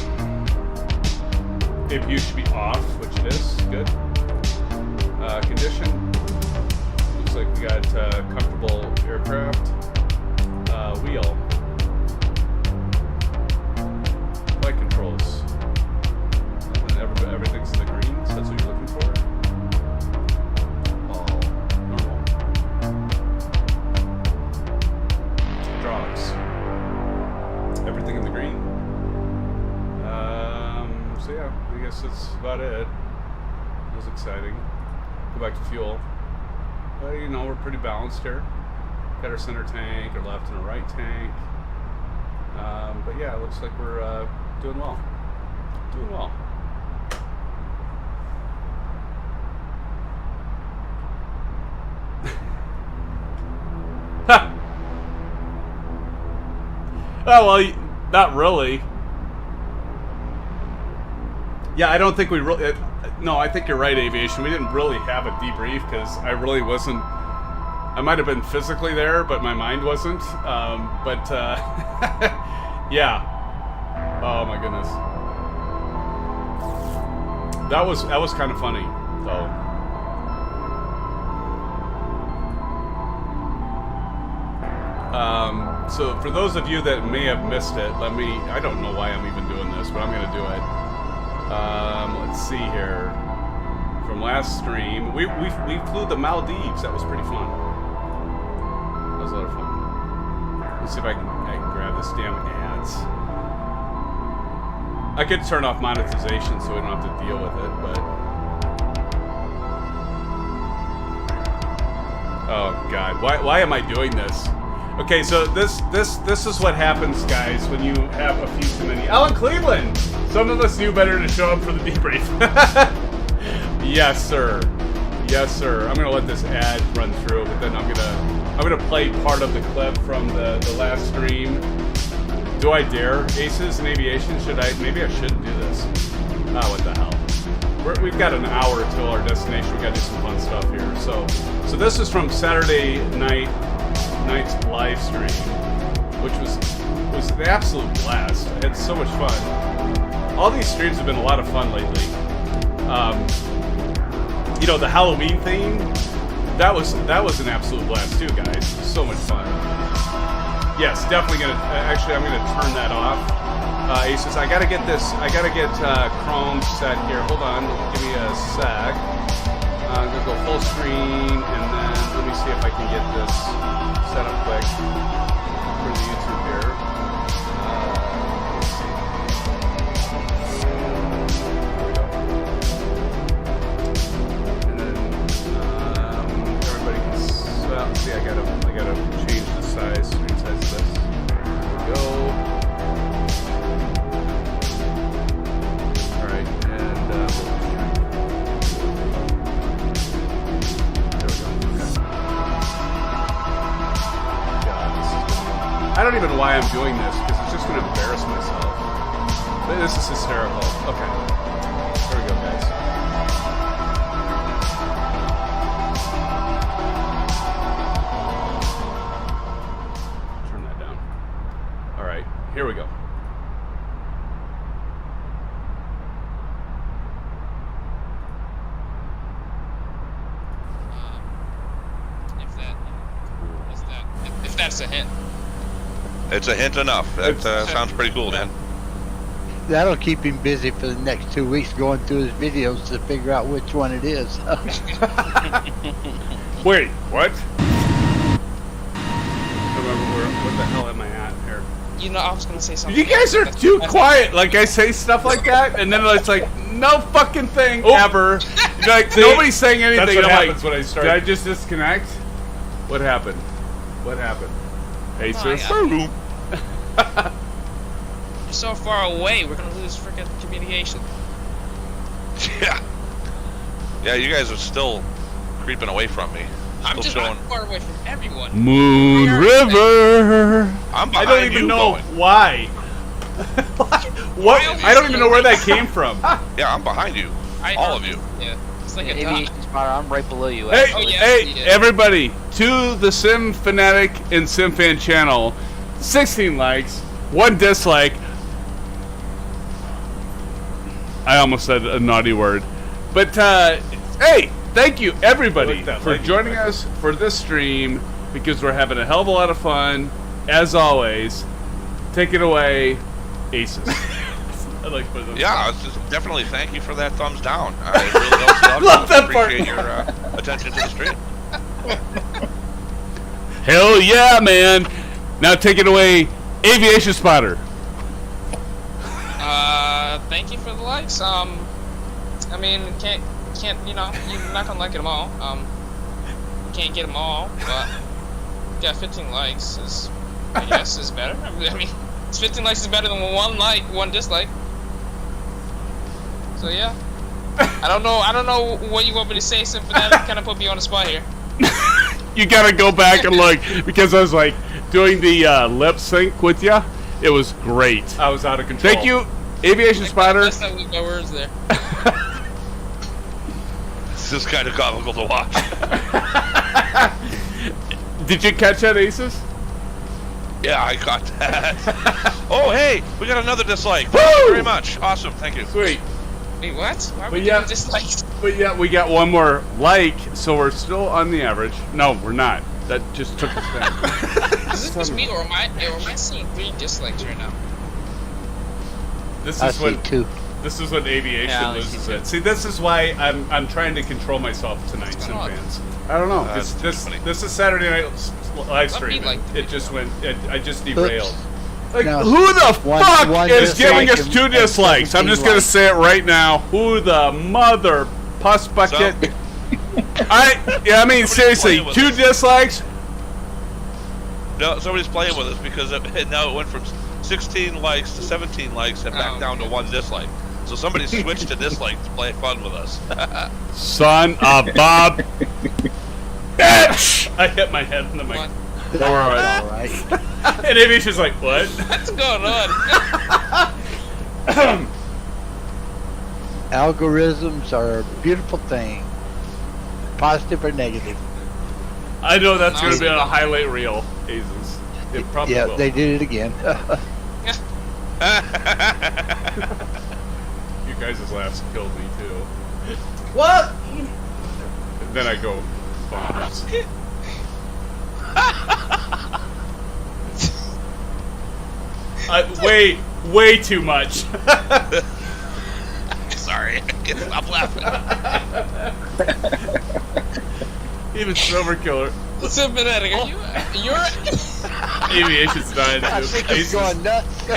APU should be off, which it is. Good. Condition. Looks like we got comfortable aircraft. Wheel. Flight controls. And everything's in the green, so that's what you're looking for. All normal. Hydraulics. Everything in the green. So yeah, I guess that's about it. That was exciting. Go back to fuel. You know, we're pretty balanced here. Got our center tank, our left and our right tank. But yeah, it looks like we're doing well. Doing well. Ha! Oh, well, not really. Yeah, I don't think we really... no, I think you're right, Aviation. We didn't really have a debrief because I really wasn't... I might have been physically there, but my mind wasn't. Yeah. Oh my goodness. That was kind of funny, though. So for those of you that may have missed it, I don't know why I'm even doing this, but I'm going to do it. Let's see here. From last stream, we flew the Maldives. That was pretty fun. That was a lot of fun. Let's see if I can grab this damn ads. I could turn off monetization so we don't have to deal with it, but... Oh god, why am I doing this? Okay, so this is what happens, guys, when you have a few too many. Alan Cleveland! Some of us knew better to show up for the debrief. Yes, sir. Yes, sir. I'm gonna let this ad run through, but then I'm gonna play part of the clip from the last stream. Do I dare? Aces in aviation? Maybe I shouldn't do this. Ah, what the hell. We've got an hour till our destination. We gotta do some fun stuff here. So this is from Saturday night's live stream, which was an absolute blast. I had so much fun. All these streams have been a lot of fun lately. You know, the Halloween theme, that was an absolute blast too, guys. So much fun. Yes, definitely gonna. Actually, I'm gonna turn that off. Aces, I gotta get Chrome set here. Hold on, give me a sec. I'm gonna go full screen, and then let me see if I can get this set up quick for the YouTube here. And then everybody can. See, I gotta change the size, screen size of this. There we go. All right, and there we go. Okay. God, I don't even know why I'm doing this because it's just going to embarrass myself. But this is hysterical. Okay, there we go, guys. Here we go. If that's a hint. It's a hint enough. That sounds pretty cool, man. That'll keep him busy for the next 2 weeks going through his videos to figure out which one it is. Wait, what? What the hell am I at here? You know, I was gonna say something. You guys are That's- too that's- quiet. Like I say stuff like that, and then it's like no fucking thing Oh. ever. Like nobody's saying anything. That's what I'm happens like, when I start. did I just disconnect? What happened? What happened? Hey, sis. You're so far away, we're gonna lose freaking communication. Yeah. Yeah, you guys are still creeping away from me. I'm Still just showing. not far away from everyone. Moon River. I'm I behind don't even you know going. why. What? I don't even know where that came from. Yeah, I'm behind you. All of you. Yeah, it's like a Aviation spotter, I'm right below you. Hey, Oh, yes, hey, he is. everybody, to the Sim Fanatic and Sim Fan channel, 16 likes, 1 dislike. I almost said a naughty word. But, hey, thank you, everybody, Like that for lightning joining effect. us for this stream, because we're having a hell of a lot of fun, as always. Take it away, Aces. I like putting them Yeah, it's just definitely thank you for that thumbs down. I really don't Love that part. appreciate your attention to the stream. Hell yeah, man. Now take it away, Aviation Spotter. Thank you for the likes. I mean, can't, you know, you're not gonna like them all. Can't get them all, but yeah, 15 likes is, I guess, is better. I mean, 15 likes is better than 1 like, 1 dislike. So yeah, I don't know what you want me to say. So for that, kind of put me on the spot here. You gotta go back and look, because I was like doing the lip sync with you. It was great. I was out of control. Thank you, Aviation Spotter. That's not with my words there. This is kind of comical to watch. Did you catch that, Aces? Yeah, I got that. Oh, hey, we got another dislike. Thank you very much. Awesome, thank you. Sweet. Wait, what? Why But would yeah. you dislike? But yeah, we got 1 more like, so we're still on the average. No, we're not. That just took us down. Is this just me, or am I seeing 3 dislikes right now? This I is see what 2. this is what aviation Yeah, I only loses see it. See, this is why I'm trying to control myself tonight, What's Sim going on? fans. I don't know. That's This funny. this is Saturday night live stream. like the It just went. I just derailed. Oops. Like, No. who the One- fuck one is giving us dislike 2 and dislikes? I'm 17 just gonna likes. say it right now. Who the mother pus bucket? I mean seriously, playing with 2 us. dislikes. No, somebody's playing with us because now it went from 16 likes to 17 likes and back Oh, down to 1 dislike. So somebody switched to dislike to play fun with us. Son of Bob. Bitch! I hit my head in the mic. What? All right. All right. And Aviation's like, what? What's going on? Algorithms are a beautiful thing. Positive or negative. I know that's going to be on a highlight reel, Aces. It probably Yeah, will. they did it again. You guys' laughs killed me, too. What? Then I go, bombs. Way too much. Sorry, I can't stop laughing. Even Silver Killer. Sympathetic. Are you're? Aviation's dying I too. think he's Aces. going nuts.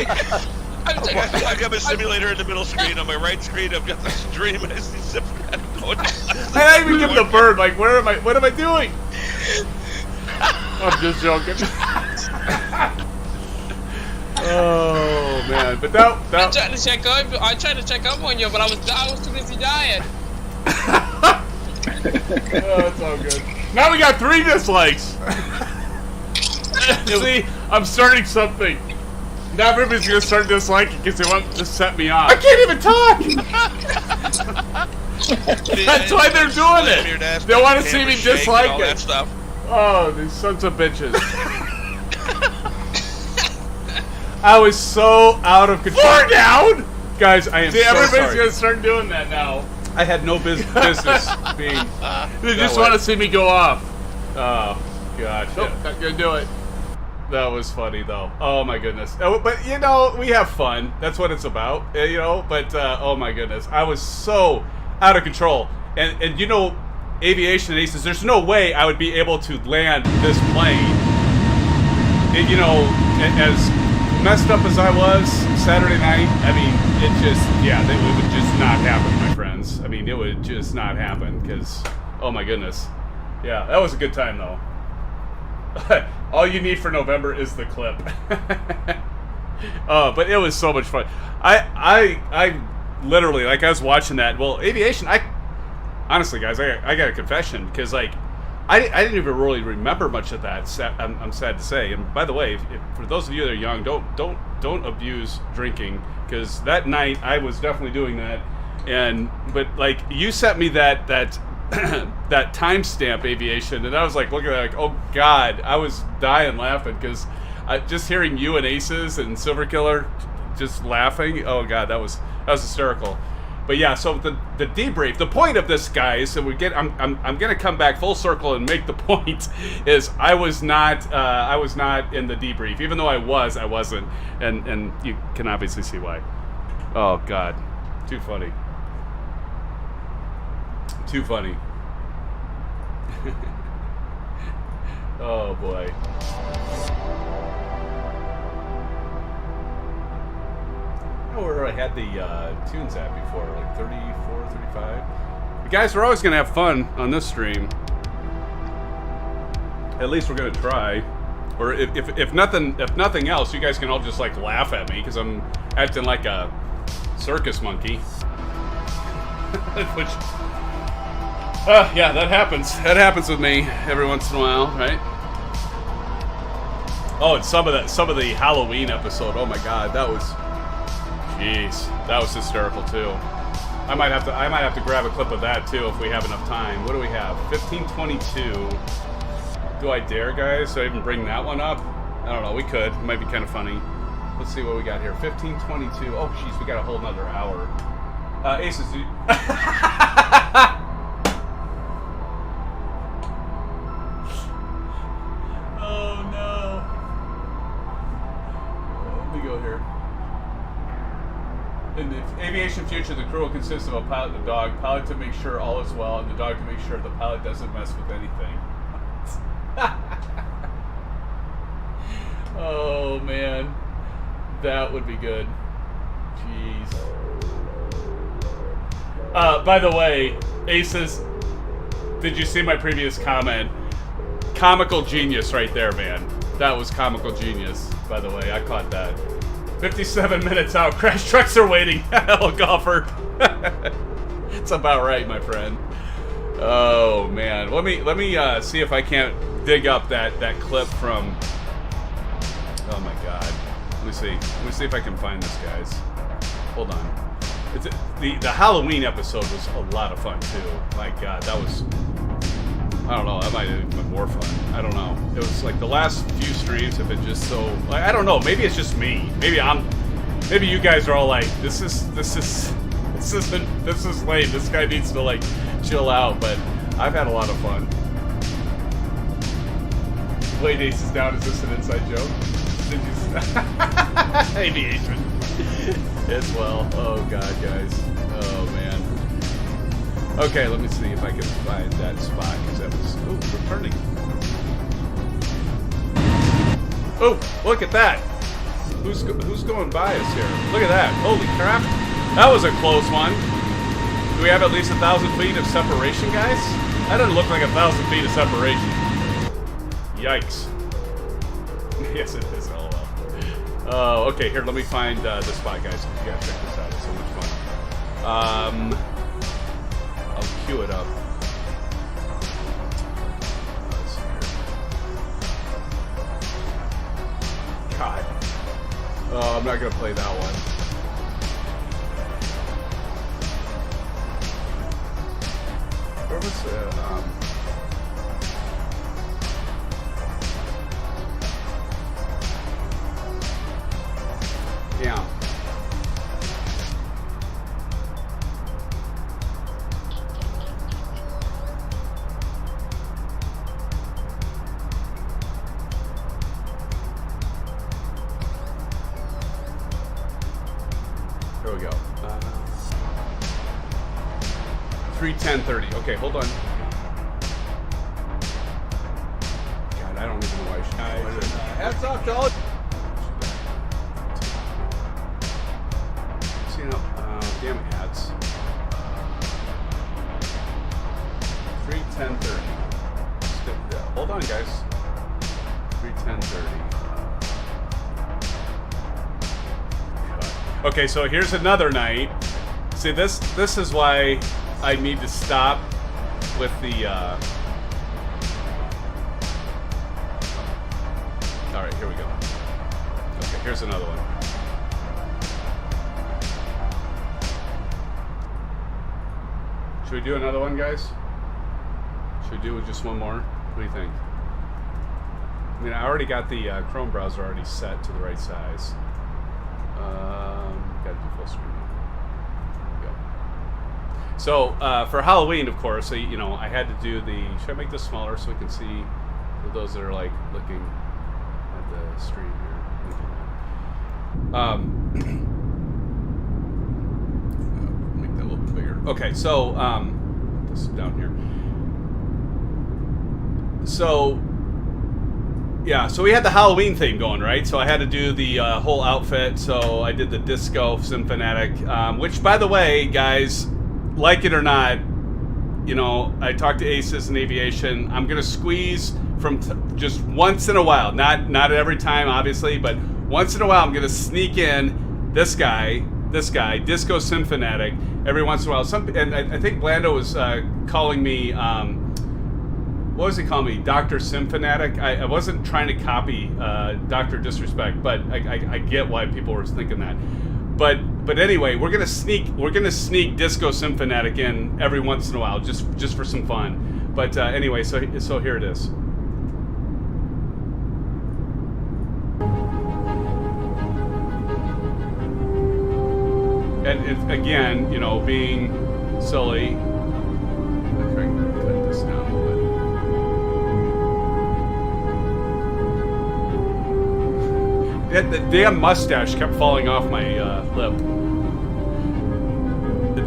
I've got my simulator in the middle screen. On my right screen, I've got the stream, and I see SimFans going. I even give him the bird. Like, where am I? What am I doing? I'm just joking. Oh man, but I that tried to check up. I tried to check up on you, but I was too busy dying. oh, it's all good. Now we got 3 dislikes. See, I'm starting something. Now everybody's gonna start disliking because they want to set me off. I can't even talk. That's why they're doing it. They want to see me dislike all that it. stuff. Oh, these sons of bitches. I was so out of control. 4 down! Guys, I am See, so everybody's sorry. gonna start doing that now. I had no business being. They just way. want to see me go off. Oh, gosh. Nope. Not gonna do it. That was funny, though. Oh, my goodness. Oh, but, you know, we have fun. That's what it's about, you know? But, oh, my goodness. I was so out of control. And you know, Aviation Aces, there's no way I would be able to land this plane you know, as messed up as I was Saturday night, I mean, it just, yeah, it would just not happen, my friends. I mean, it would just not happen because, oh my goodness. Yeah, that was a good time though. All you need for November is the clip. Oh, but it was so much fun. I literally, like, I was watching that. Well, aviation, honestly, guys, I got a confession because, like, I didn't even really remember much of that. I'm sad to say. And by the way, if for those of you that are young, don't abuse drinking, because that night I was definitely doing that. But like, you sent me that that timestamp, aviation, and I was like looking at it like, oh God, I was dying laughing because just hearing you and Aces and Silver Killer just laughing. Oh God, that was hysterical. But yeah, so the debrief, the point of this, guys, and I'm gonna come back full circle and make the point is I was not in the debrief, even though I wasn't, and you can obviously see why. Oh God, too funny. Too funny. Oh boy. Where I had the tunes at before, like 34, 35. But guys, we're always gonna have fun on this stream. At least we're gonna try. Or if nothing else, you guys can all just like laugh at me because I'm acting like a circus monkey. Which, yeah, that happens. That happens with me every once in a while, right? Oh, and some of the Halloween episode. Oh my God, that was. Jeez, that was hysterical too. I might have to grab a clip of that too if we have enough time. What do we have? 1522. Do I dare, guys? Do I even bring that one up? I don't know. We could. It might be kind of funny. Let's see what we got here. 1522. Oh, jeez, we got a whole nother hour. Aces. Oh no. Let me go here. In the aviation future, the crew will consist of a pilot and a dog. Pilot to make sure all is well, and the dog to make sure the pilot doesn't mess with anything. Oh man, that would be good. Jeez. By the way, Aces, did you see my previous comment? Comical genius right there, man. That was comical genius, by the way. I caught that. 57 minutes out. Crash trucks are waiting. Hello, golfer. It's about right, my friend. Oh man. Let me see if I can't dig up that clip from. Oh my God. Let me see. Let me see if I can find this, guys. Hold on. The Halloween episode was a lot of fun too. My God, that was. I don't know. That might have been more fun. I don't know. It was like the last few streams have been just so. Like, I don't know. Maybe it's just me. Maybe you guys are all like, this is lame. This guy needs to like chill out. But I've had a lot of fun. Blade Ace is down. Is this an inside joke? Aviation. As well. Oh God, guys. Oh man. Okay, let me see if I can find that spot, because that was... Oh, returning. Oh, look at that. Who's going by us here? Look at that. Holy crap. That was a close one. Do we have at least 1,000 feet of separation, guys? That doesn't look like 1,000 feet of separation. Yikes. Yes, it is. LOL. Okay, here, let me find the spot, guys. You gotta check this out. It's so much fun. I'll cue it up. Let's see here. God. Oh, I'm not gonna play that one. Where was it? Yeah. There we go. 3:10:30. Okay, hold on. God, I don't even know why she hats off to all. See, no, damn ads. 3:10:30. Hold on, guys. 3:10:30. Okay, so here's another night. See, this is why I need to stop with the. All right, here we go. Okay, here's another one. Should we do another one, guys? Should we do just one more? What do you think? I mean, I already got the Chrome browser already set to the right size. Got to do full screen. There we go. So for Halloween, of course, you know, I had to do the. Should I make this smaller so we can see for those that are like looking at the stream here? Make that a little bit bigger. Okay, so put this down here. So. Yeah, so we had the Halloween theme going, right? So I had to do the whole outfit. So I did the disco SimFanatic, which, by the way, guys, like it or not, you know, I talked to Aces in Aviation. I'm gonna squeeze from just once in a while, not every time, obviously, but once in a while, I'm gonna sneak in this guy, Disco SimFanatic, every once in a while. And I think Blando was calling me. What was he calling me? Dr. SimFanatic? I wasn't trying to copy Dr. Disrespect, but I get why people were thinking that. But anyway, we're gonna sneak Disco SimFanatic in every once in a while, just for some fun. But anyway, so here it is. And it, again, you know, being silly. I'm trying to cut this down a little bit. The damn mustache kept falling off my lip.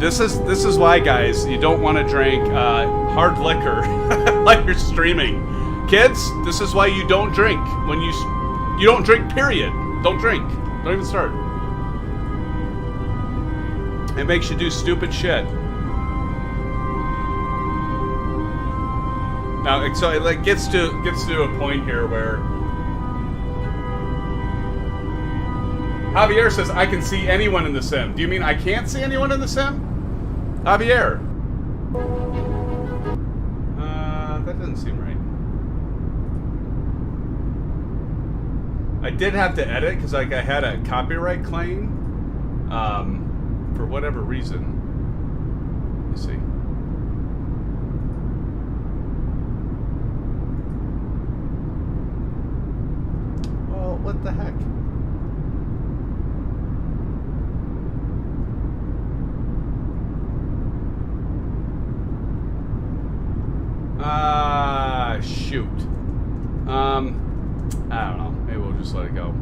This is why, guys, you don't want to drink hard liquor like you're streaming. Kids, this is why you don't drink when you don't drink. Period. Don't drink. Don't even start. It makes you do stupid shit. Now, so it like gets to a point here where. Javier says, I can see anyone in the sim. Do you mean I can't see anyone in the sim? Javier. That doesn't seem right. I did have to edit because like I had a copyright claim for whatever reason. Let's see. Well, what the heck? Shoot. I don't know. Maybe we'll just let it go.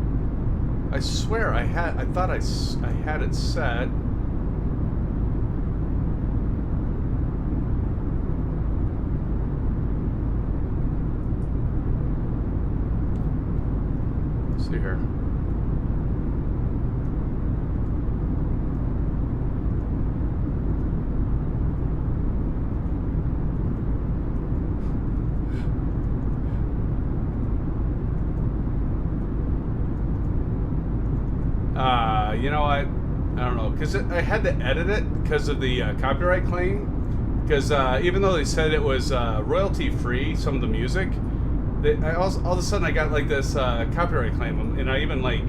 I swear I thought I had it set. Let's see here. You know what? I don't know, because I had to edit it because of the copyright claim. Because even though they said it was royalty free, some of the music, all of a sudden I got like this copyright claim, and I even like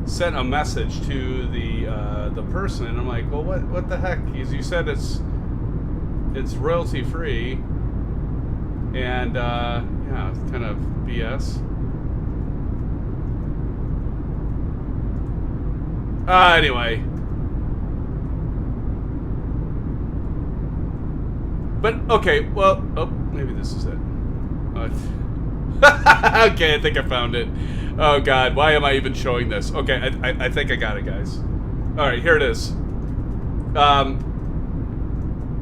sent a message to the person, and I'm like, well, what the heck? You said it's royalty free, and yeah, it's kind of BS. Anyway. But, okay, well, oh, maybe this is it. Okay, I think I found it. Oh, God, why am I even showing this? Okay, I think I got it, guys. All right, here it is.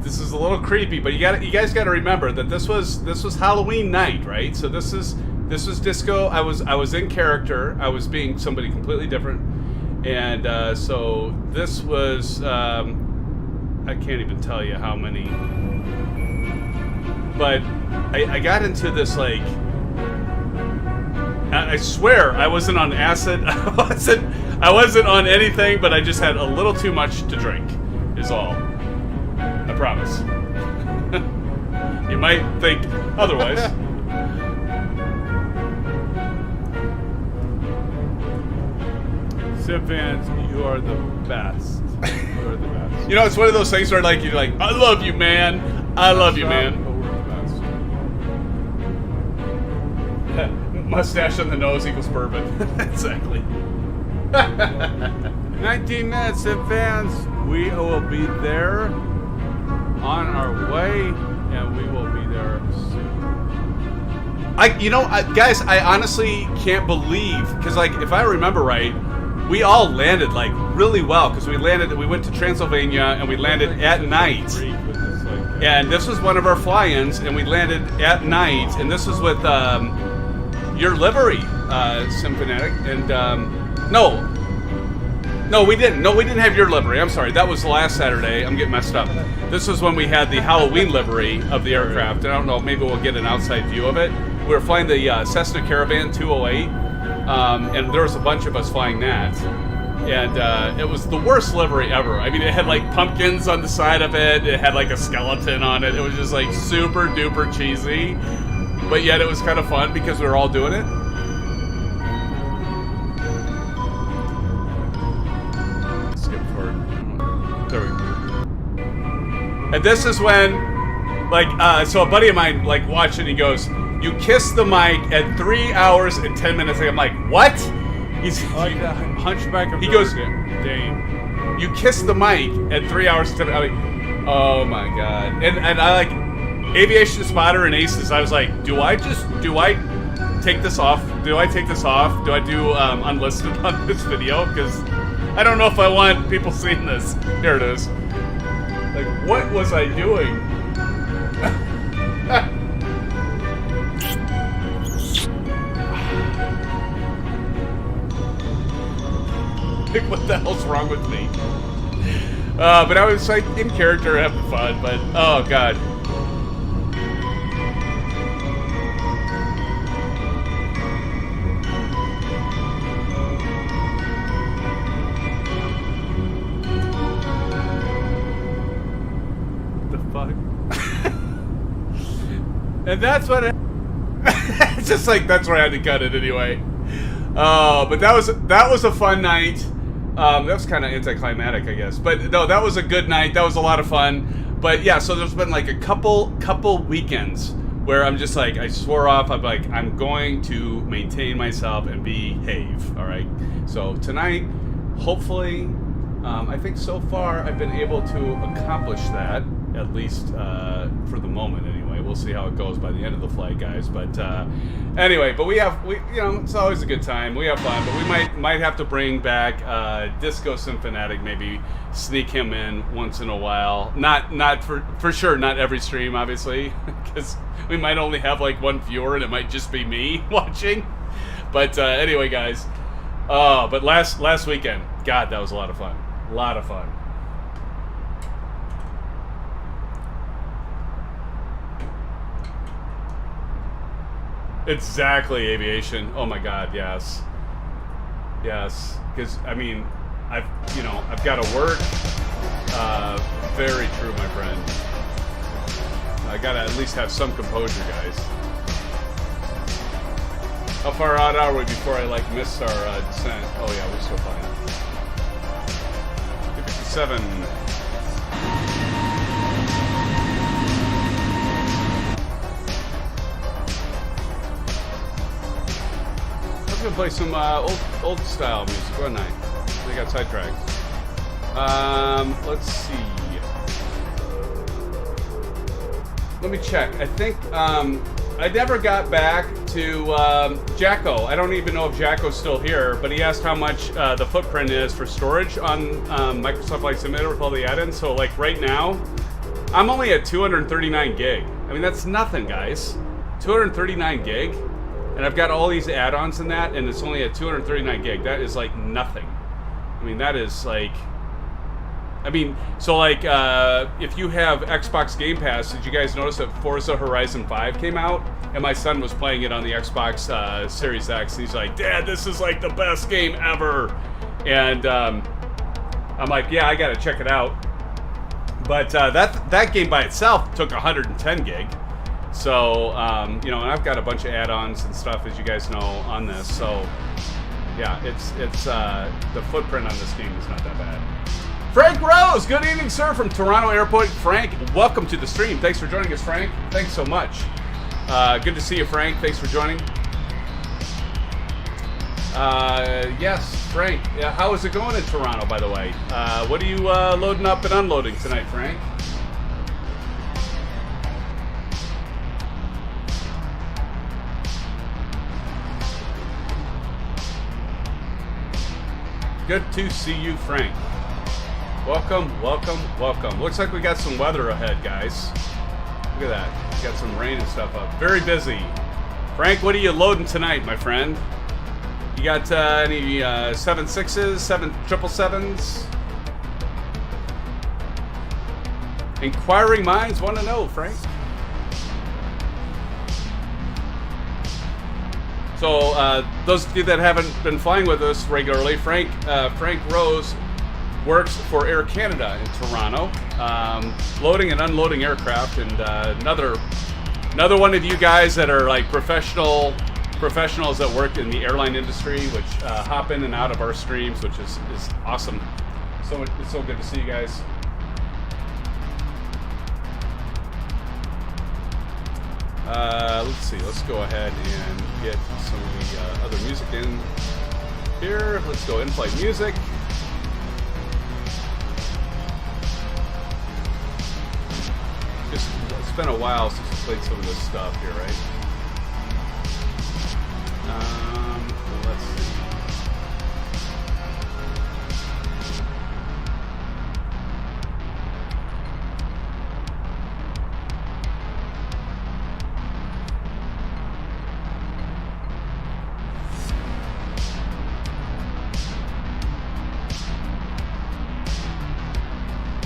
This is a little creepy, but you guys got to remember that this was Halloween night, right? So this is This was disco. I was in character. I was being somebody completely different, and so this was. I can't even tell you how many. But I got into this like. I swear I wasn't on acid. I wasn't on anything, but I just had a little too much to drink. Is all. I promise. You might think otherwise. SimFans, you are the best. You are the best. You know, it's one of those things where like you're like, I love you, man. I love you, man. But we're the best. Mustache on the nose equals bourbon. Exactly. 19 minutes, SimFans. We will be there on our way, and we will be there soon. Guys, I honestly can't believe, because like if I remember right, we all landed like really well, because we went to Transylvania and we landed at night. And this was one of our fly-ins, and we landed at night, and this was with your livery, SimFanatic, and no, we didn't. No, we didn't have your livery. I'm sorry. That was last Saturday. I'm getting messed up. This was when we had the Halloween livery of the aircraft. I don't know. Maybe we'll get an outside view of it. We were flying the Cessna Caravan 208, and there was a bunch of us flying that. And it was the worst livery ever. I mean, it had like pumpkins on the side of it. It had like a skeleton on it. It was just like super duper cheesy. But yet it was kind of fun because we were all doing it. Skip forward. There we go. And this is when, like, so a buddy of mine, like, watched it and he goes, you kissed the mic at 3 hours and 10 minutes. I'm like, what? He's Like the Hunchback of He Notre goes, Dame. you kissed the mic at 3 hours and 10 minutes. I'm like, oh my God. And I like, Aviation Spotter and Aces, I was like, do I take this off? Do I take this off? Do I do unlisted on this video? Because I don't know if I want people seeing this. Here it is. Like, what was I doing? Like, what the hell's wrong with me? But I was like in character having fun, but oh God. And that's what it's just like, that's where I had to cut it anyway. But that was a fun night. That was kind of anticlimactic, I guess. But no, that was a good night. That was a lot of fun. But yeah, so there's been like a couple weekends where I'm just like, I swore off. I'm like, I'm going to maintain myself and behave. All right. So tonight, hopefully, I think so far I've been able to accomplish that, at least for the moment anyway. We'll see how it goes by the end of the flight, guys. But anyway, but we it's always a good time. We have fun, but we might have to bring back Disco SimFanatic, maybe sneak him in once in a while. Not for sure, not every stream, obviously, because we might only have like one viewer and it might just be me watching. But anyway, guys. But last weekend, God, that was a lot of fun. A lot of fun. Exactly, aviation. Oh my God, yes. Yes, because I mean, I've got to work. Very true, my friend. I gotta at least have some composure, guys. How far out are we before I like miss our descent? Oh yeah, we're still fine. 57. I'm gonna play some old style music, wasn't I? They got sidetracked. Let's see. Let me check. I think I never got back to Jacko. I don't even know if Jacko's still here, but he asked how much the footprint is for storage on Microsoft Flight Simulator with all the add-ins. So like right now, I'm only at 239 gig. I mean, that's nothing, guys. 239 gig. And I've got all these add-ons in that, and it's only at 239 gig. That is like nothing. I mean, that is like... I mean, so like, if you have Xbox Game Pass, did you guys notice that Forza Horizon 5 came out? And my son was playing it on the Xbox Series X. And he's like, Dad, this is like the best game ever. And I'm like, yeah, I gotta check it out. But that game by itself took 110 gig. So, you know, and I've got a bunch of add-ons and stuff, as you guys know, on this. So, yeah, it's the footprint on this game is not that bad. Frank Rose, good evening, sir, from Toronto Airport. Frank, welcome to the stream. Thanks for joining us, Frank. Thanks so much. Good to see you, Frank. Thanks for joining. Yes, Frank. How is it going in Toronto, by the way? What are you loading up and unloading tonight, Frank? Good to see you, Frank. Welcome, welcome, welcome. Looks like we got some weather ahead, guys. Look at that. Got some rain and stuff up. Very busy. Frank, what are you loading tonight, my friend? You got any 7.6s, 7.777s? Inquiring minds want to know, Frank. So, those of you that haven't been flying with us regularly, Frank Rose works for Air Canada in Toronto, loading and unloading aircraft, and another one of you guys that are like professionals that work in the airline industry, which hop in and out of our streams, which is awesome. So it's so good to see you guys. Let's see. Let's go ahead and get some of the other music in here. Let's go in-flight music. It's been a while since we played some of this stuff here, right? Let's see.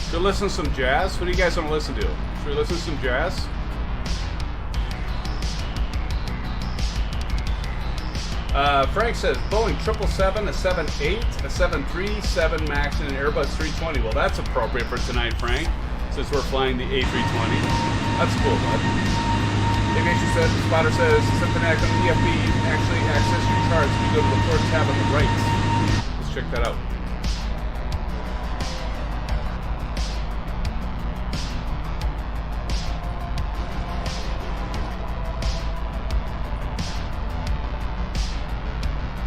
Should we listen to some jazz? What do you guys want to listen to? Should we listen to some jazz? Frank says Boeing 777, a 78, a 737 MAX, and an Airbus 320. Well, that's appropriate for tonight, Frank, since we're flying the A320. That's cool, bud. Aviation says, the spotter says, SimFans on the EFB actually access your charts if you go to the fourth tab on the right. Let's check that out.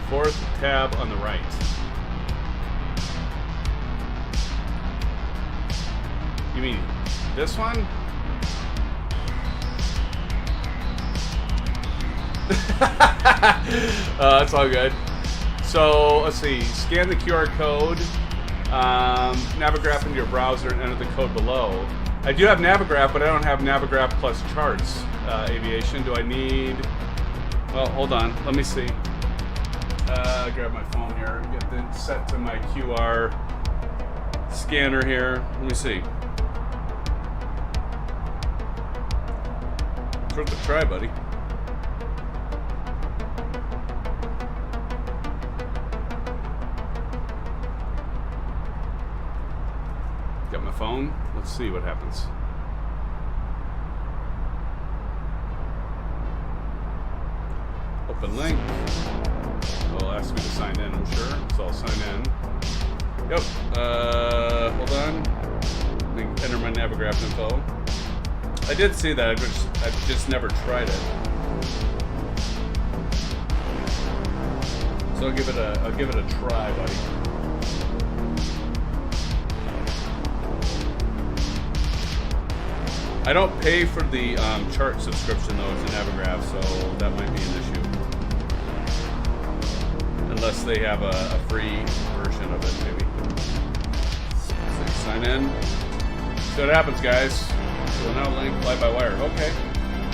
Fourth tab on the right. You mean this one? That's all good. So let's see. Scan the QR code, Navigraph into your browser, and enter the code below. I do have Navigraph, but I don't have Navigraph plus charts. Aviation. Do I need? Well, hold on. Let me see. Grab my phone here, get it set to my QR scanner here. Let me see. It's worth a try, buddy. Got my phone. Let's see what happens. Open link. It'll ask me to sign in, I'm sure. So I'll sign in. Yep. Hold on. Let me enter my Navigraph info. I did see that. I've just never tried it. So I'll give it a try, buddy. I don't pay for the chart subscription though to Navigraph, so that might be an issue. Unless they have a free version of it, maybe. So sign in. See what happens, guys. So now link fly by wire. Okay.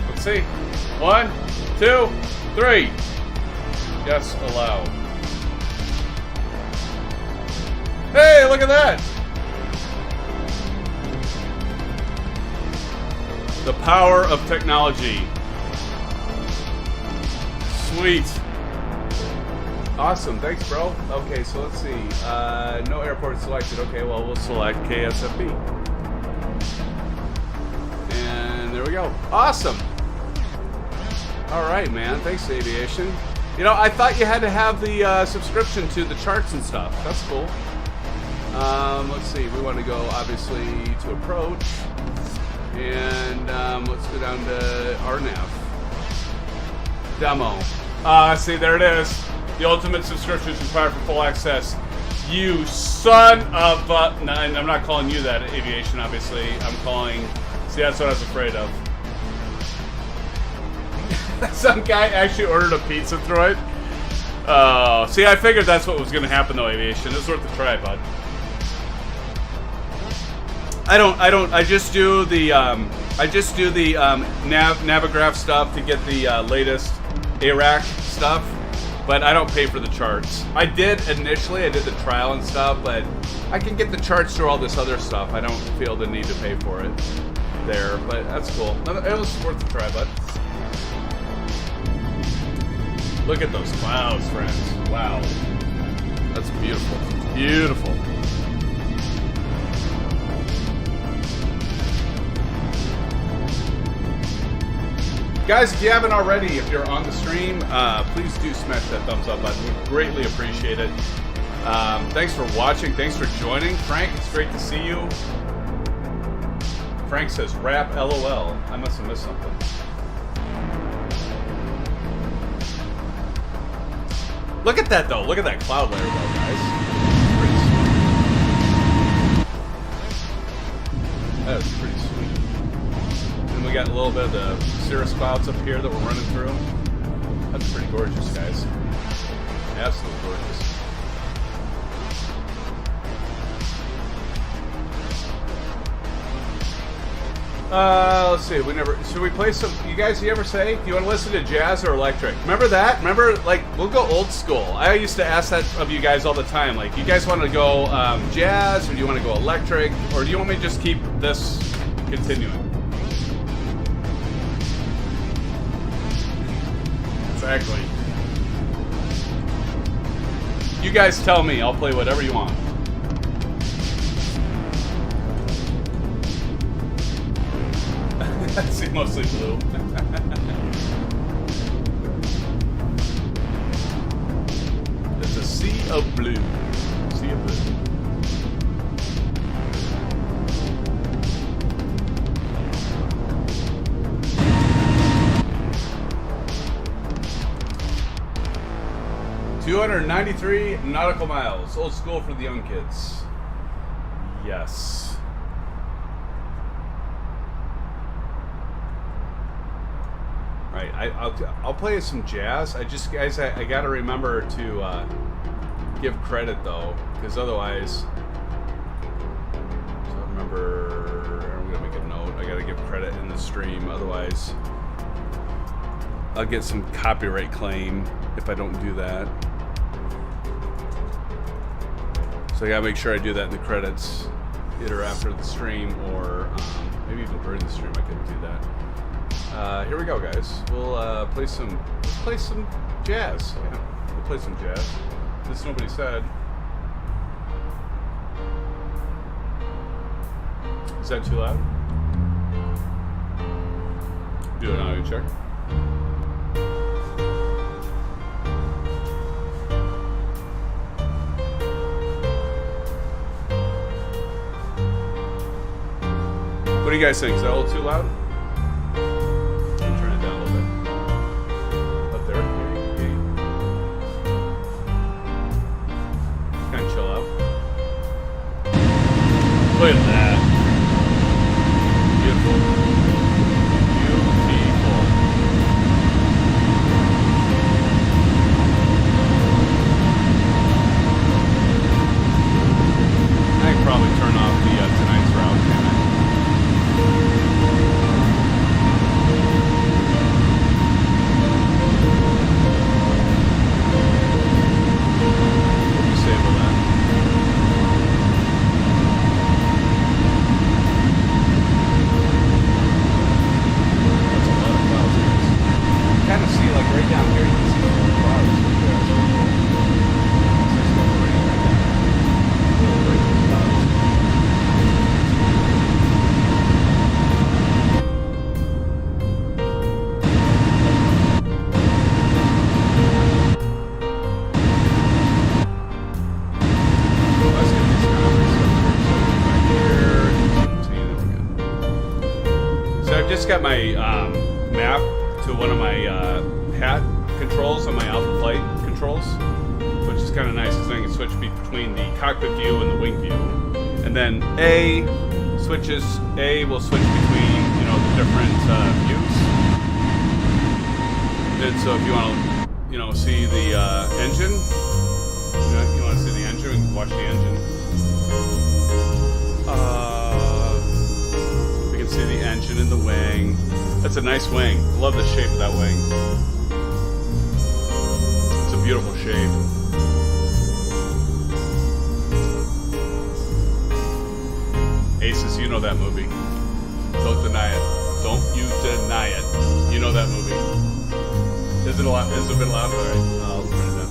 Let's see. 1, 2, 3. Yes, allow. Hey, look at that! The power of technology. Sweet. Awesome, thanks, bro. Okay, so let's see. No airport selected. Okay, well, we'll select Ksfb. And there we go. Awesome. All right, man. Thanks, Aviation. You know, I thought you had to have the subscription to the charts and stuff. That's cool. Let's see. We want to go, obviously, to approach. And let's go down to RNAV. Demo. See, there it is. The ultimate subscription is required for full access. You son of a... No, and I'm not calling you that, Aviation, obviously. I'm calling... See, that's what I was afraid of. Some guy actually ordered a pizza through it. Oh, see, I figured that's what was going to happen, though, Aviation. It's worth a try, bud. I just do the Navigraph stuff to get the latest ARAC stuff, but I don't pay for the charts. I did initially, I did the trial and stuff, but I can get the charts through all this other stuff. I don't feel the need to pay for it there, but that's cool. It was worth a try, bud. Look at those clouds, friends. Wow. That's beautiful. Beautiful. Guys, if you haven't already, if you're on the stream, please do smash that thumbs up button. We greatly appreciate it. Thanks for watching. Thanks for joining. Frank, it's great to see you. Frank says, rap LOL. I must have missed something. Look at that, though. Look at that cloud layer, though, guys. That was pretty sweet. And we got a little bit of the cirrus clouds up here that we're running through. That's pretty gorgeous, guys. Absolutely gorgeous. Let's see. Should we play some? You guys, you ever say, do you want to listen to jazz or electric? Remember that? Remember, like, we'll go old school. I used to ask that of you guys all the time. Like, you guys want to go jazz, or do you want to go electric, or do you want me to just keep this continuing? Exactly. You guys tell me. I'll play whatever you want. I see mostly blue. It's a sea of blue. Sea of blue. $293 nautical miles. Old school for the young kids. Yes. Right, I'll play some jazz. Guys, I gotta remember to give credit though, because otherwise, so remember, I'm gonna make a note. I gotta give credit in the stream, otherwise, I'll get some copyright claim if I don't do that. So I gotta make sure I do that in the credits, either after the stream or maybe even during the stream. I could do that. Here we go, guys. We'll play some jazz. Yeah, we'll play some jazz. This nobody said. Is that too loud? Do an audio check. What do you guys think? Is that a little too loud? Look at that. Beautiful. Beautiful. I can probably turn off the tonight's route, can I? just got my map to one of my hat controls on my Alpha Flight controls, which is kind of nice because I can switch between the cockpit view and the wing view. And then A will switch between, you know, the different views. And so if you want to, you know, see the engine, you want to see the engine, we can watch the engine. We can see the engine in the wing. That's a nice wing. I love the shape of that wing. It's a beautiful shape. Aces, you know that movie. Don't deny it. Don't you deny it. You know that movie. Is it a lot? Is it a bit loud? All right, I'll turn it down.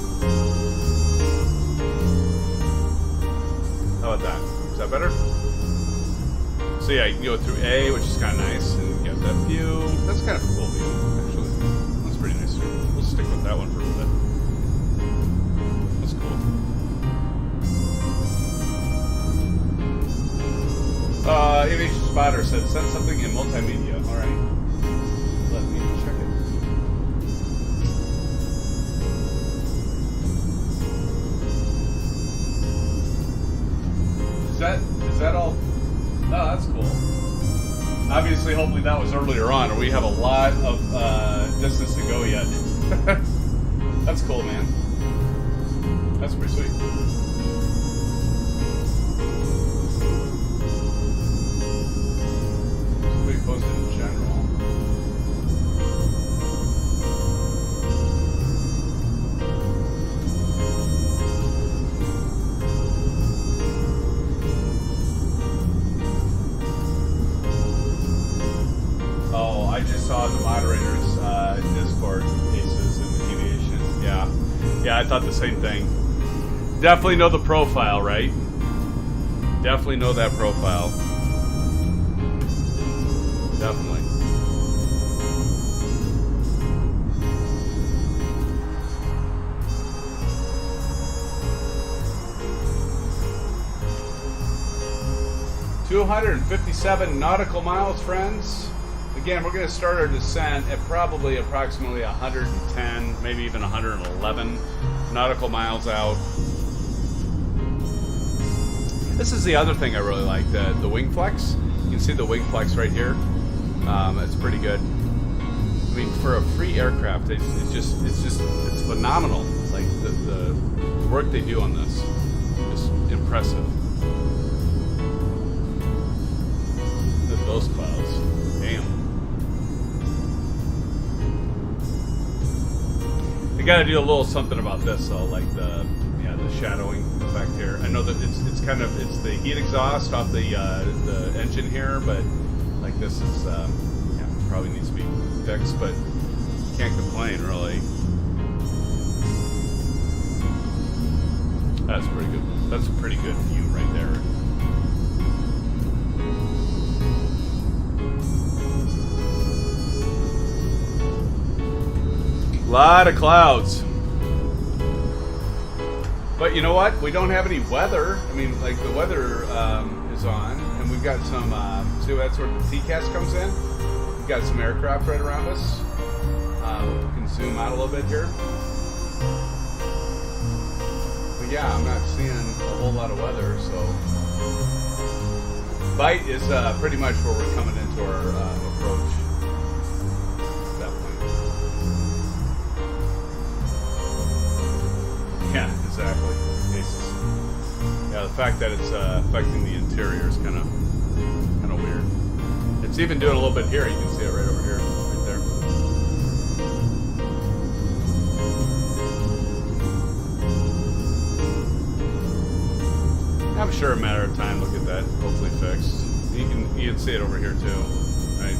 How about that? Is that better? So yeah, you can go through A, which is kind of nice, and you get that view. That's kind of a cool view, actually. That's pretty nice too. We'll stick with that one for a little bit. That's cool. Aviation Spotter said, send something in multimedia. All right. Let me check it. Is that all? Oh, that's cool. Obviously, hopefully that was earlier on, or we have a lot of distance to go yet. That's cool, man. That's pretty sweet. What you posted in general. Oh, I just saw the moderators Discord cases in the aviation. Yeah, I thought the same thing. Definitely know the profile, right? Definitely know that profile. Definitely. $257 nautical miles, friends. Again, we're going to start our descent at probably approximately 110, maybe even 111 nautical miles out. This is the other thing I really like, the wing flex. You can see the wing flex right here. It's pretty good. I mean, for a free aircraft, it's phenomenal. Like the work they do on this is impressive. Look at those clouds. Damn. I got to do a little something about this though, like the shadowing effect here. I know that it's the heat exhaust off the engine here, but like this is probably needs to be fixed, but can't complain really. That's pretty good. That's a pretty good view right there. A lot of clouds. But you know what? We don't have any weather. I mean, like the weather is on, and we've got some. See, that's where the TCAS comes in. We've got some aircraft right around us. We can zoom out a little bit here. But yeah, I'm not seeing a whole lot of weather, so. Bite is pretty much where we're coming into our approach. At that point. Yeah, exactly. Aces. Yeah, the fact that it's affecting the interior is kind of weird. It's even doing a little bit here. You can see it right over here, right there. I'm sure a matter of time we'll get that hopefully fixed. You can see it over here too, right? A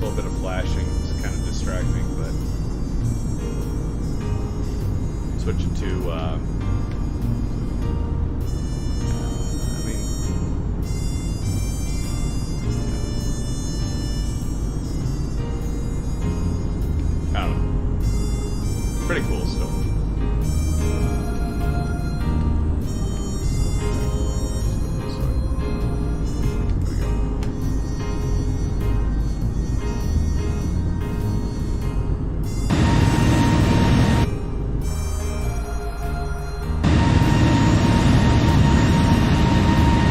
little bit of flashing. It's kind of distracting, but switch it to. I don't know. Pretty cool still.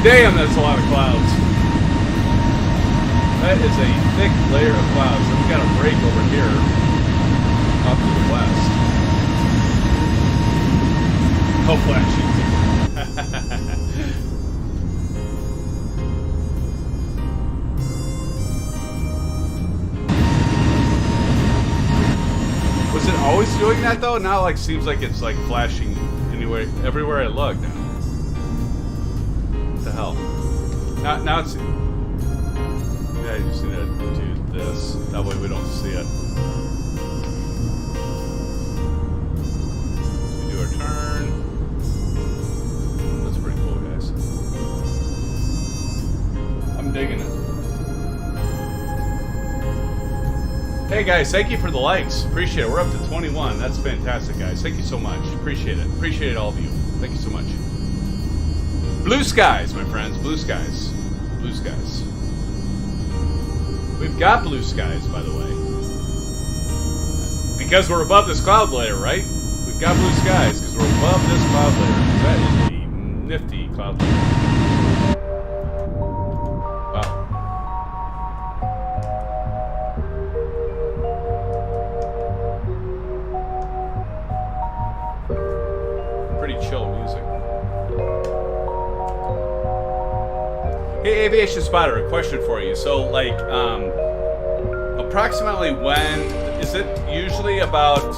Damn, that's a lot of clouds. That is a thick layer of clouds. And we got a break over here, off to the west. Oh, flashing. Was it always doing that though? Now, like, seems like it's like flashing anywhere, everywhere I look now. What the hell? Now it's. Yeah, I just need to do this. That way we don't see it. So we do our turn. That's pretty cool, guys. I'm digging it. Hey guys, thank you for the likes. Appreciate it. We're up to 21. That's fantastic, guys. Thank you so much. Appreciate it. Appreciate all of you. Thank you so much. Blue skies, my friends. Blue skies. Blue skies. We've got blue skies, by the way. Because we're above this cloud layer, right? We've got blue skies because we're above this cloud layer. That is a nifty cloud layer. Wow. Pretty chill music. Hey, Aviation Spotter, a question for you. So, like, approximately when, is it usually about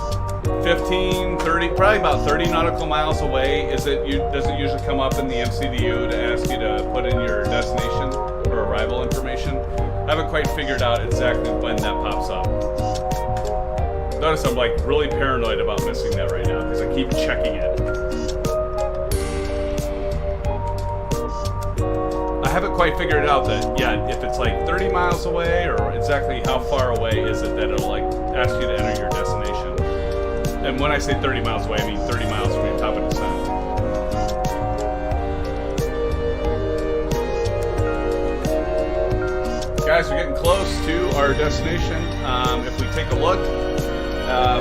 15, 30, probably about 30 nautical miles away? Does it usually come up in the MCDU to ask you to put in your destination or arrival information? I haven't quite figured out exactly when that pops up. Notice I'm, like, really paranoid about missing that right now because I keep checking it. I haven't quite figured it out that yet. If it's like 30 miles away, or exactly how far away is it that it'll like ask you to enter your destination? And when I say 30 miles away, I mean 30 miles from your top of descent. Guys, we're getting close to our destination. If we take a look,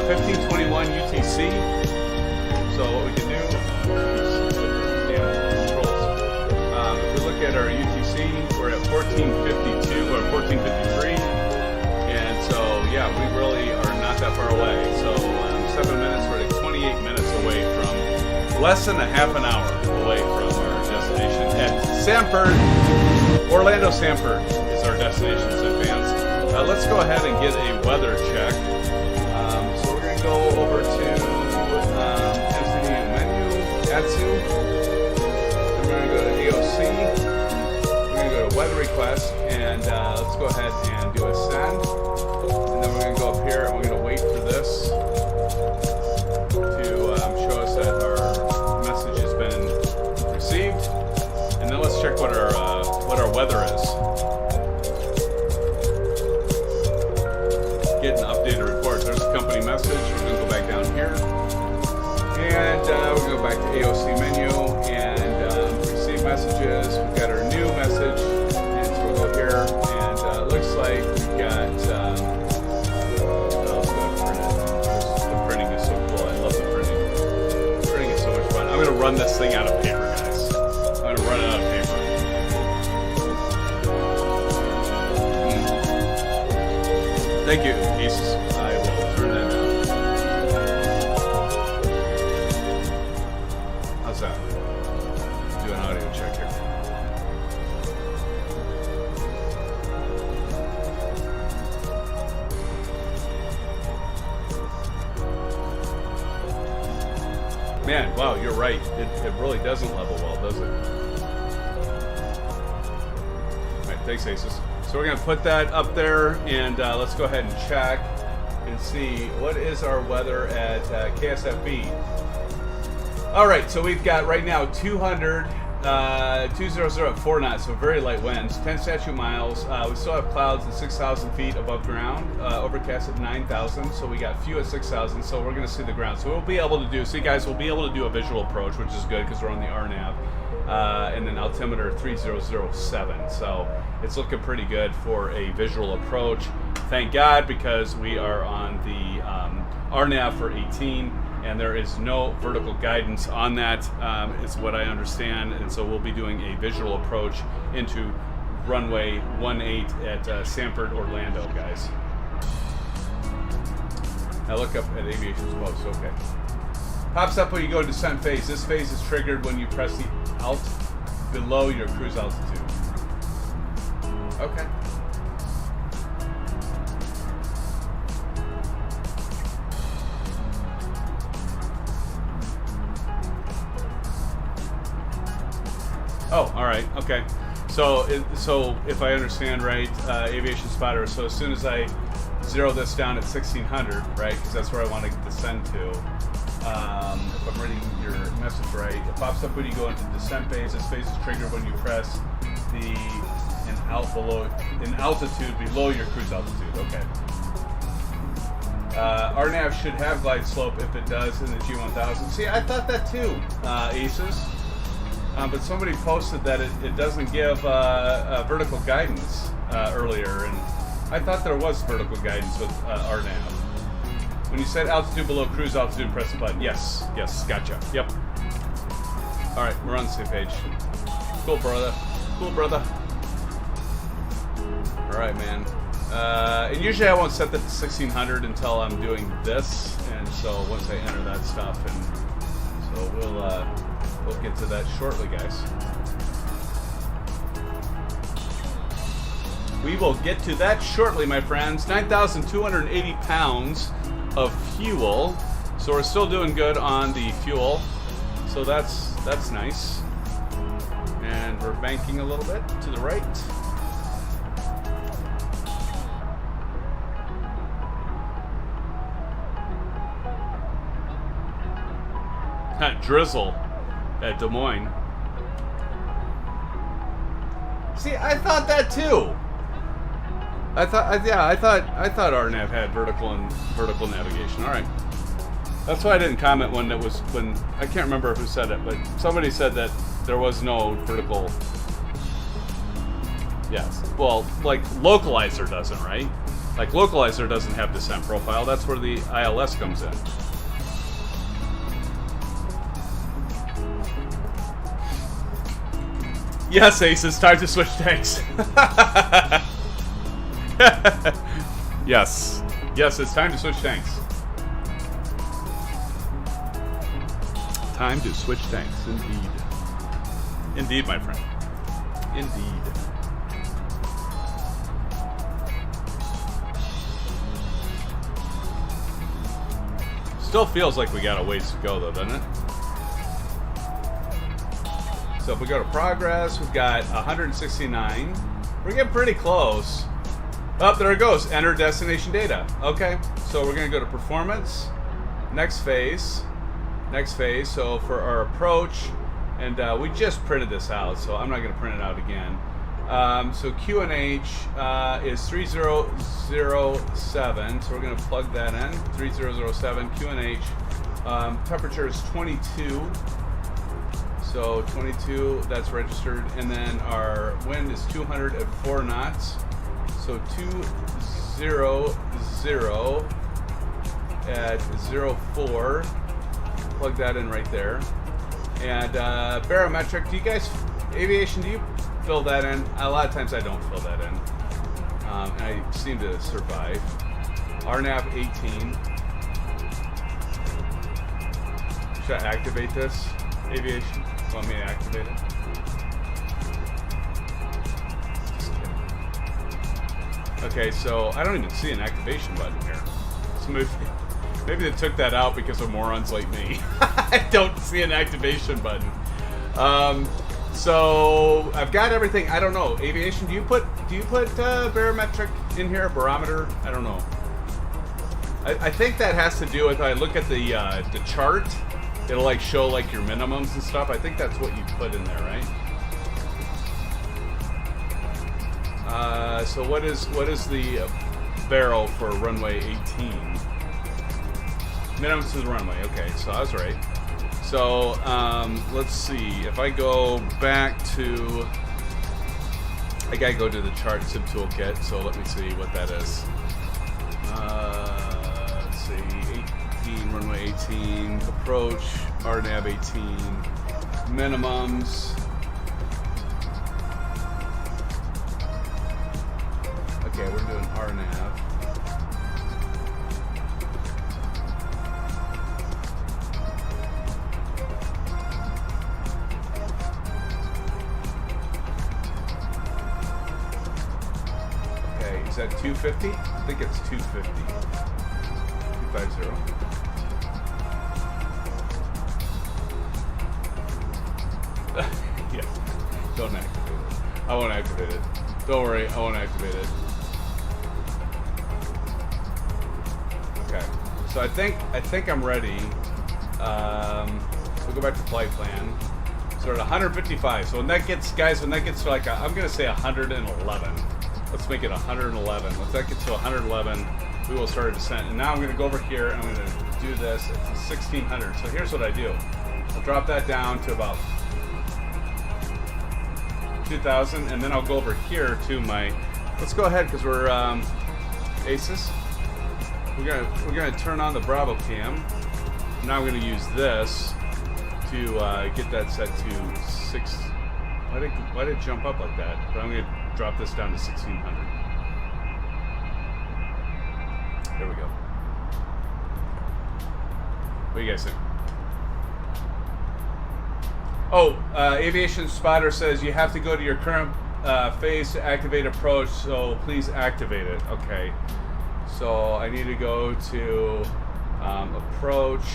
1521 UTC. So what we can do. At our UTC, we're at 1452 or 1453, and so yeah, we really are not that far away. So 7 minutes, we're at 28 minutes away from, less than a half an hour away from our destination at Sanford. Orlando Sanford is our destination, SimFans. Let's go ahead and get a weather check. So we're going to go over to MCDU menu, ATSU. We're going to go to AOC. Weather request, and let's go ahead and do a send, and then we're going to go up here and we're going to wait for this to show us that our message has been received, and then let's check what our weather is. Get an updated report. There's a company message. We're going to go back down here, and we're going to go back to AOC menu and receive messages. We've got our new message. Here, and it looks like we've got what else did I print it? The printing is so cool. I love the printing. The printing is so much fun. I'm gonna run this thing out of paper, guys. I'm gonna run it out of paper. Thank you, Ace. I will turn that down. How's that? Do an audio check here. Man, wow, you're right. It really doesn't level well, does it? All right, thanks, Aces. So we're going to put that up there, and let's go ahead and check and see what is our weather at Ksfb. All right, so we've got right now 200 200 at 4 knots, so very light winds, 10 statute miles. We still have clouds at 6,000 feet above ground, overcast at 9,000, so we got few at 6,000, so we're going to see the ground. So we'll be able to do, see guys, we'll be able to do a visual approach, which is good because we're on the RNAV, and then altimeter 3007. So it's looking pretty good for a visual approach. Thank God, because we are on the RNAV for 18, and there is no vertical guidance on that, is what I understand. And so we'll be doing a visual approach into runway 18 at Sanford, Orlando, guys. Now look up at Aviation's post. Okay. Pops up when you go to descent phase. This phase is triggered when you press the alt below your cruise altitude. Okay. Oh, all right. Okay. So if I understand right, Aviation Spotter. So as soon as I zero this down at 1600, right? Because that's where I want to descend to. If I'm reading your message right, it pops up when you go into descent phase. This phase is triggered when you press an altitude below your cruise altitude. Okay. RNAV should have glide slope if it does in the G1000. See, I thought that too, Aces. But somebody posted that it doesn't give vertical guidance earlier, and I thought there was vertical guidance with RNAV. When you set altitude below cruise altitude, press the button. Yes, gotcha. Yep. All right, we're on the same page. Cool, brother. All right, man. And usually I won't set that to 1600 until I'm doing this, and so once I enter that stuff, and so we'll get to that shortly, guys. We will get to that shortly, my friends. 9,280 pounds of fuel. So we're still doing good on the fuel. So that's nice. And we're banking a little bit to the right. Drizzle at Des Moines. See, I thought that too. I thought RNAV had vertical navigation. All right, that's why I didn't comment when I can't remember who said it, but somebody said that there was no vertical. Yes, well, like Localizer doesn't, right? Like Localizer doesn't have descent profile. That's where the ILS comes in. Yes, Ace, it's time to switch tanks. Yes, it's time to switch tanks. Time to switch tanks, indeed. Indeed, my friend. Indeed. Still feels like we got a ways to go, though, doesn't it? So if we go to progress, we've got 169. We're getting pretty close. Oh, there it goes. Enter destination data. Okay, so we're going to go to performance. Next phase. So for our approach, and we just printed this out, so I'm not going to print it out again. So QNH is 3007. So we're going to plug that in. 3007 QNH. Temperature is 22. So 22, that's registered, and then our wind is 204 knots. So 200 at 04. Plug that in right there. And barometric. Do you guys, Aviation? Do you fill that in? A lot of times I don't fill that in, and I seem to survive. RNAV 18. Should I activate this, Aviation? Want me to activate it? Just kidding. Okay, so I don't even see an activation button here. So maybe they took that out because of morons like me. I don't see an activation button. So I've got everything. I don't know. Aviation, do you put barometric in here? Barometer? I don't know. I think that has to do with, I look at the chart. It'll like show like your minimums and stuff. I think that's what you put in there, right? So what is the barrel for runway 18? Minimums to the runway. Okay, so I was right. So let's see. If I go back to, I gotta go to the chart sim toolkit. So let me see what that is. Let's see, 18 runway 18. 18, approach, RNAV 18, minimums. Okay, we're doing RNAV. Okay, is that 250? I think it's 250. 250. Yeah, don't activate it. I won't activate it. Don't worry, I won't activate it. Okay, so I think I'm ready. We'll go back to flight plan. So we're at 155. So when that gets, guys, when that gets to like, I'm gonna say 111. Let's make it 111. Once that gets to 111, we will start a descent. And now I'm gonna go over here and I'm gonna do this at 1600. So here's what I do. I'll drop that down to about 2000, and then I'll go over here to my. Let's go ahead because we're Aces. We're gonna turn on the Bravo cam. Now I'm gonna use this to get that set to 6. Why did it jump up like that? But I'm gonna drop this down to 1600. There we go. What do you guys think? Oh, Aviation Spotter says you have to go to your current phase to activate approach, so please activate it. Okay. So I need to go to approach,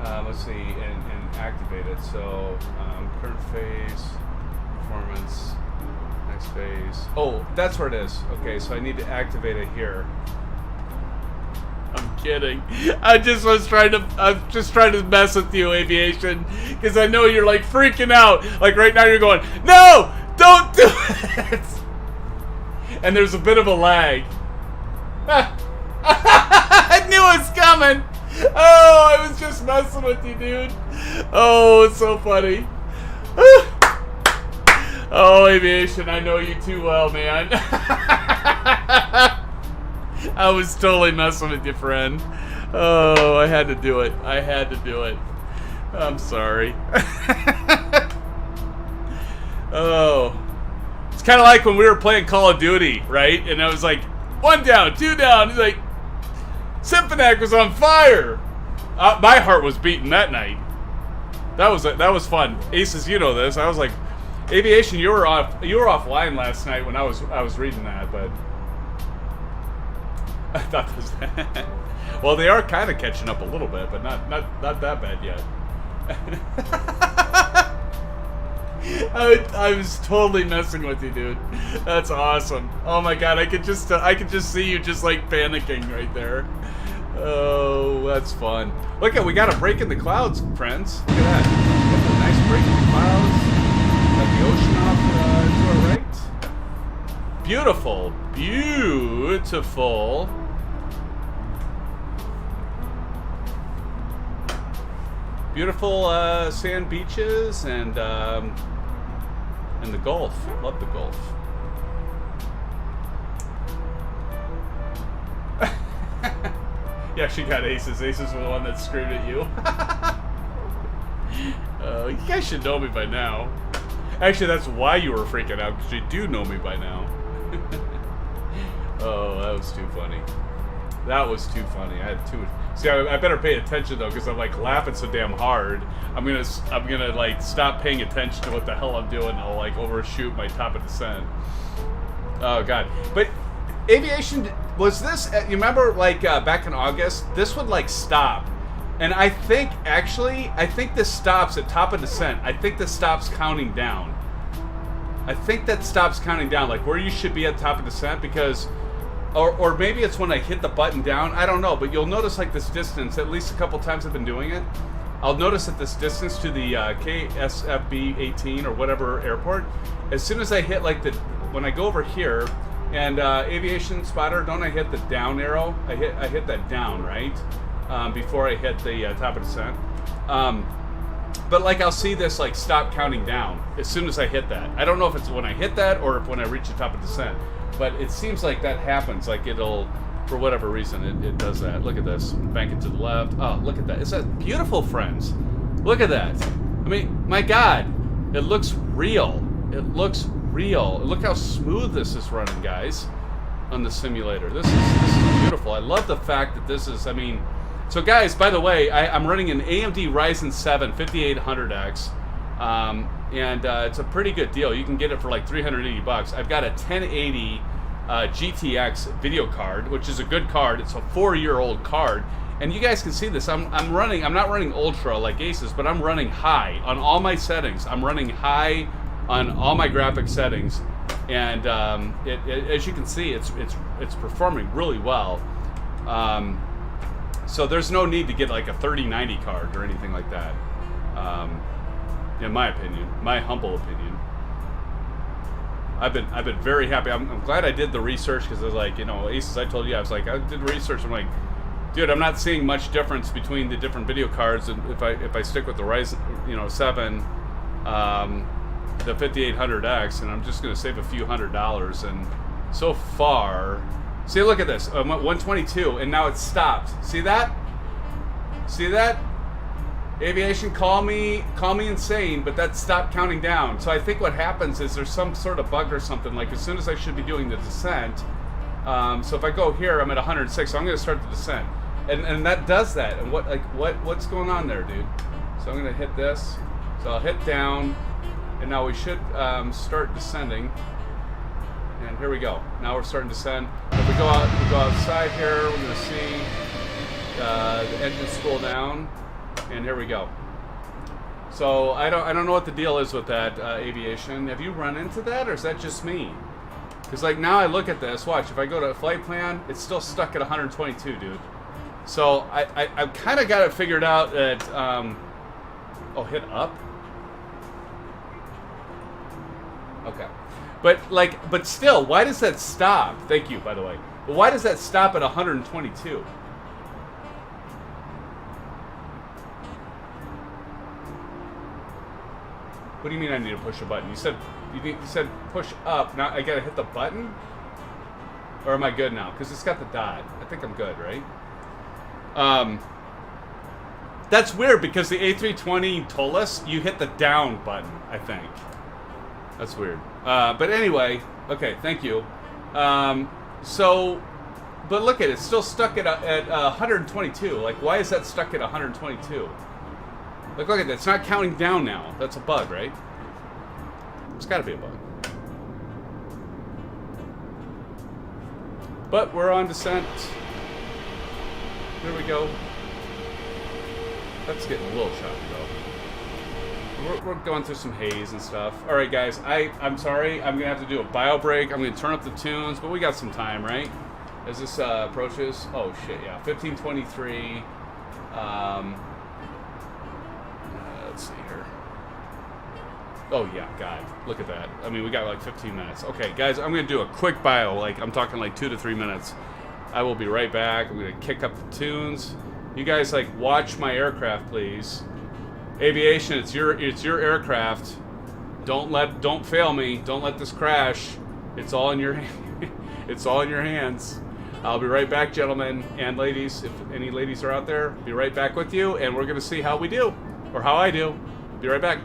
let's see, and activate it. So current phase, performance, next phase. Oh, that's where it is. Okay, so I need to activate it here. I'm kidding. I'm just trying to mess with you, Aviation, because I know you're like freaking out. Like right now, you're going, no, don't do it. And there's a bit of a lag. I knew it was coming. Oh, I was just messing with you, dude. Oh, it's so funny. Oh, Aviation, I know you too well, man. I was totally messing with you, friend. Oh, I had to do it. I had to do it. I'm sorry. Oh. It's kind of like when we were playing Call of Duty, right? And I was like, 1 down, 2 down. He's like, Symphonic was on fire. My heart was beating that night. That was fun. Aces, you know this. I was like, Aviation, you were offline last night when I was reading that, but I thought this. Well, they are kind of catching up a little bit, but not that bad yet. I was totally messing with you, dude. That's awesome. Oh my god, I could just see you just like panicking right there. Oh, that's fun. Look at, we got a break in the clouds, friends. Look at that. Got a nice break in the clouds. Got the ocean off to our right. Beautiful, beautiful. Beautiful sand beaches and the Gulf. Love the Gulf. Yeah, she got Aces. Aces was the one that screamed at you. You guys should know me by now. Actually, that's why you were freaking out, because you do know me by now. Oh, that was too funny. That was too funny. I had too. See, I better pay attention though, because I'm like laughing so damn hard. I'm gonna like stop paying attention to what the hell I'm doing. I'll like overshoot my top of descent. Oh god! But Aviation, was this? You remember like back in August? This would like stop, and I think this stops at top of descent. I think this stops counting down. I think that stops counting down, like where you should be at top of descent, because. Or maybe it's when I hit the button down. I don't know, but you'll notice like this distance, at least a couple times I've been doing it. I'll notice that this distance to the Ksfb 18 or whatever airport, as soon as I hit like when I go over here, and Aviation Spotter, don't I hit the down arrow? I hit that down, right? Before I hit the top of descent. But like I'll see this like stop counting down as soon as I hit that. I don't know if it's when I hit that or if when I reach the top of descent. But it seems like that happens. Like it'll For whatever reason, it does that. Look at this. Bank it to the left. Oh, look at that. Is that beautiful, friends? Look at that. I mean, my God, it looks real. It looks real. Look how smooth this is running, guys, on the simulator. This is beautiful. I love the fact that this is, I mean, so guys, by the way, I'm running an AMD Ryzen 7 5800X, and it's a pretty good deal. You can get it for like $380. I've got a 1080 GTX video card, which is a good card. It's a 4-year-old card, and you guys can see this. I'm not running ultra like Aces, but I'm running high on all my settings. I'm running high on all my graphic settings, and as you can see, it's performing really well. So there's no need to get like a 3090 card or anything like that, in my opinion, my humble opinion. I've been very happy. I'm glad I did the research, because I was like, you know, Aces, I told you, I was like, I did research. I'm like, dude, I'm not seeing much difference between the different video cards, and if I stick with the Ryzen, you know, 7, the 5800X, and I'm just gonna save a few $100. And so far, see, look at this. I'm at 122, and now it's stopped. See that? See that? Aviation, call me insane, but that stopped counting down. So I think what happens is there's some sort of bug or something. Like as soon as I should be doing the descent, so if I go here, I'm at 106. So I'm going to start the descent, and that does that. And what's going on there, dude? So I'm going to hit this. So I'll hit down, and now we should start descending. And here we go. Now we're starting to descend. If we go outside here, we're going to see the engine spool down. And here we go. So I don't know what the deal is with that, Aviation. Have you run into that, or is that just me? Because like now I look at this. Watch, if I go to a flight plan, it's still stuck at 122, dude. So I've kind of got it figured out that. Oh, hit up. Okay, but still, why does that stop? Thank you, by the way. But why does that stop at 122? What do you mean I need to push a button? You said push up. Now I gotta hit the button? Or am I good now? Because it's got the dot. I think I'm good, right? That's weird, because the A320 told us you hit the down button, I think. That's weird. But anyway, okay, thank you. So, but look at it. It's still stuck at 122. Like, why is that stuck at 122? Look at that. It's not counting down now. That's a bug, right? It's got to be a bug. But we're on descent. Here we go. That's getting a little choppy, though. We're going through some haze and stuff. All right, guys. I'm sorry. I'm going to have to do a bio break. I'm going to turn up the tunes, but we got some time, right? As this approaches. Oh, shit, yeah. 1523. Let's see here. Oh yeah, God, look at that. I mean, we got like 15 minutes. Okay, guys, I'm gonna do a quick bio. Like, I'm talking like 2 to 3 minutes. I will be right back. I'm gonna kick up the tunes. You guys, like, watch my aircraft, please. Aviation, it's your aircraft. Don't fail me. Don't let this crash. It's all in your it's all in your hands. I'll be right back, gentlemen and ladies. If any ladies are out there, be right back with you, and we're gonna see how we do. Or how I do. Be right back.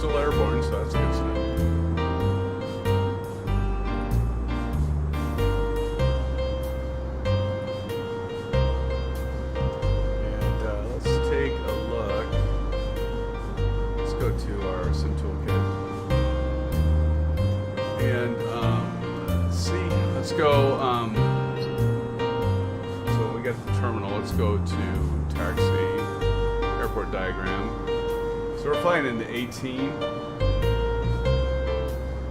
still airborne, so that's a good sign. And let's take a look. Let's go to our Sim Toolkit. And let's see. Let's go. So we got the terminal. Let's go to taxi, airport diagram. So we're flying into 18.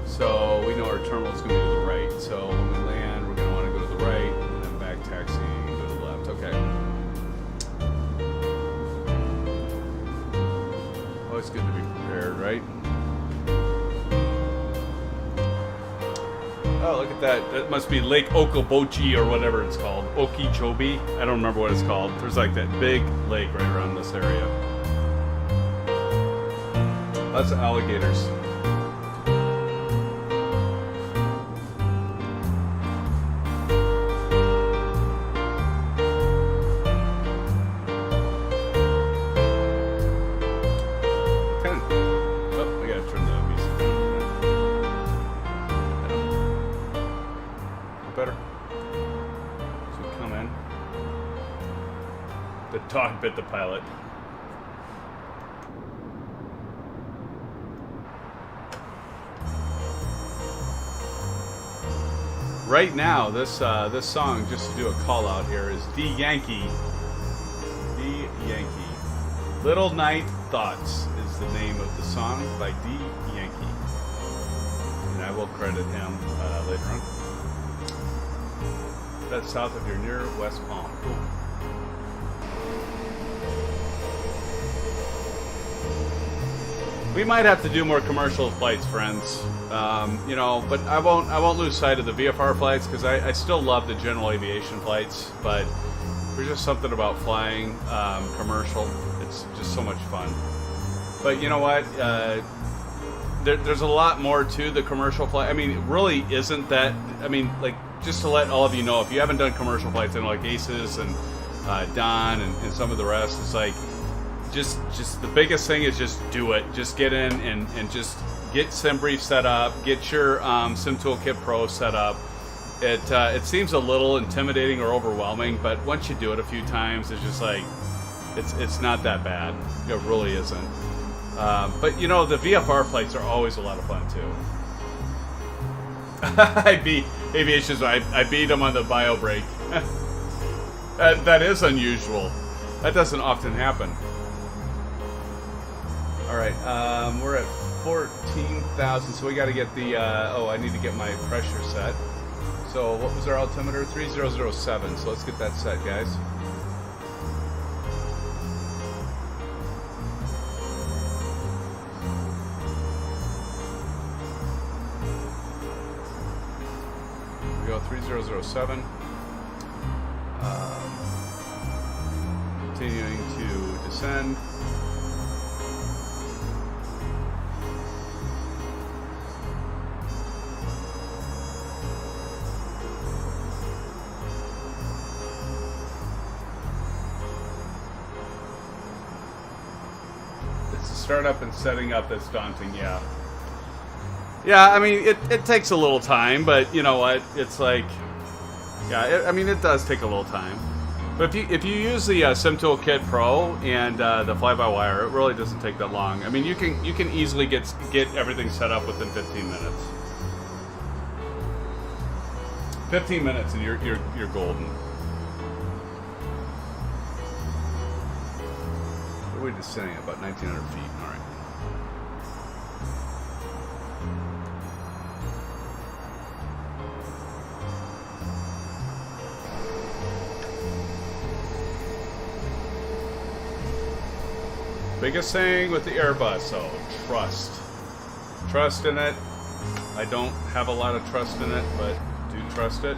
So we know our terminal is going to be to the right. So when we land, we're going to want to go to the right and then back taxi and go to the left. Okay. Always good to be prepared, right? Oh, look at that. That must be Lake Okoboji or whatever it's called. Okeechobee? I don't remember what it's called. There's like that big lake right around this area. Lots of alligators. Dog bit the pilot. Right now, this song, just to do a call out here, is D Yankee. D Yankee. Little Night Thoughts is the name of the song by D Yankee. And I will credit him later on. That's south of your near West Palm. Cool. We might have to do more commercial flights, friends. You know, but I won't lose sight of the VFR flights because I still love the general aviation flights. But there's just something about flying commercial. It's just so much fun. But you know what? There's a lot more to the commercial flight. I mean, it really isn't that. I mean, like, just to let all of you know, if you haven't done commercial flights, and like Aces and Don and some of the rest, it's like. Just the biggest thing is just do it. Just get in and just get SimBrief set up. Get your Sim Toolkit Pro set up. It seems a little intimidating or overwhelming, but once you do it a few times, it's just like it's not that bad. It really isn't. But you know, the VFR flights are always a lot of fun too. I beat aviations. I beat them on the bio break. That is unusual. That doesn't often happen. All right, we're at 14,000, so we got to get the, I need to get my pressure set. So what was our altimeter? 3007, so let's get that set, guys. Here we go, 3007. Continuing to descend. Startup and setting up that's daunting, yeah. Yeah, I mean, it takes a little time, but you know what? It's like, yeah, I mean, it does take a little time. But if you use the Sim Toolkit Pro and the fly-by-wire, it really doesn't take that long. I mean, you can easily get everything set up within 15 minutes. 15 minutes and you're golden. We're descending about 1,900 feet. All right. Biggest thing with the Airbus, trust. Trust in it. I don't have a lot of trust in it, but do trust it.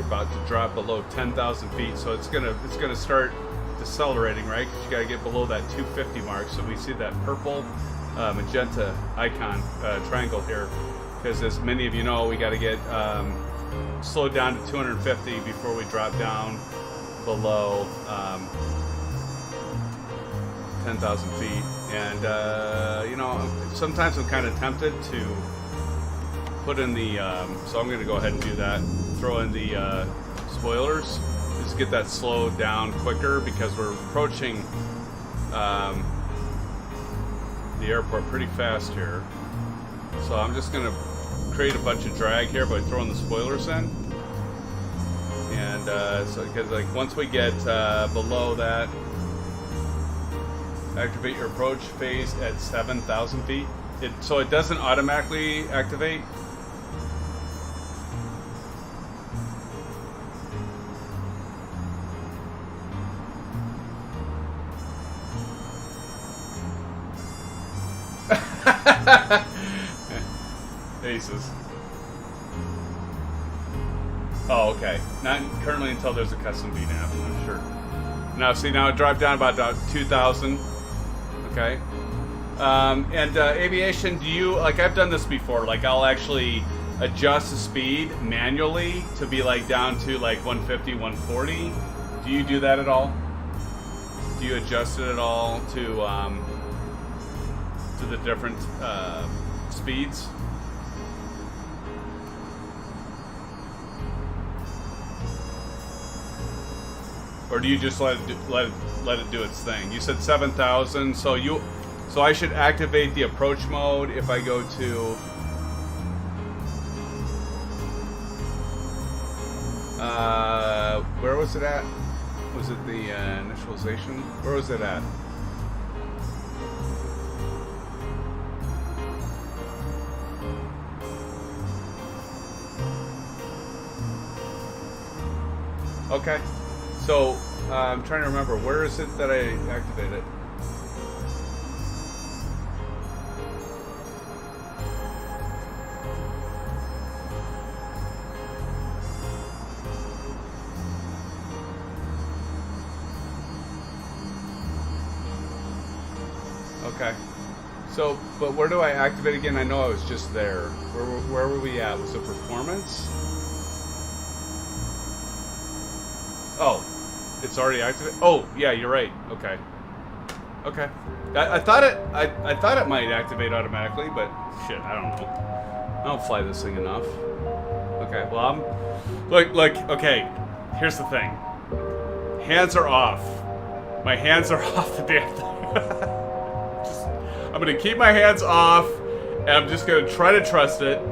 About to drop below 10,000 feet, so it's gonna start decelerating, right? Because you got to get below that 250 mark. So we see that purple magenta icon triangle here, because as many of you know, we got to get slow down to 250 before we drop down below 10,000 feet. And, you know, sometimes I'm kind of tempted to put in the, so I'm going to go ahead and do that. Throw in the spoilers, just get that slowed down quicker because we're approaching the airport pretty fast here. So I'm just going to create a bunch of drag here by throwing the spoilers in. And so because like once we get below that, activate your approach phase at 7,000 feet. So it doesn't automatically activate. Aces. Oh, okay. Not currently until there's a custom beat app. I'm sure. Now, see, now it dropped down about 2,000. Okay. And aviation, do you, like, I've done this before. Like, I'll actually adjust the speed manually to be, like, down to, like, 150, 140. Do you do that at all? Do you adjust it at all to the different speeds? Or do you just let it do its thing? You said 7,000, so I should activate the approach mode if I go to where was it at? Was it the initialization? Where was it at? Okay. So, I'm trying to remember, where is it that I activated? Okay. So, but where do I activate again? I know I was just there. Where were we at? Was it performance? Oh. It's already activated. Oh, yeah, you're right. Okay. Okay. I thought it might activate automatically, but shit, I don't know. I don't fly this thing enough. Okay. Well, I'm okay. Here's the thing. Hands are off. My hands are off the damn thing. I'm gonna keep my hands off, and I'm just gonna try to trust it.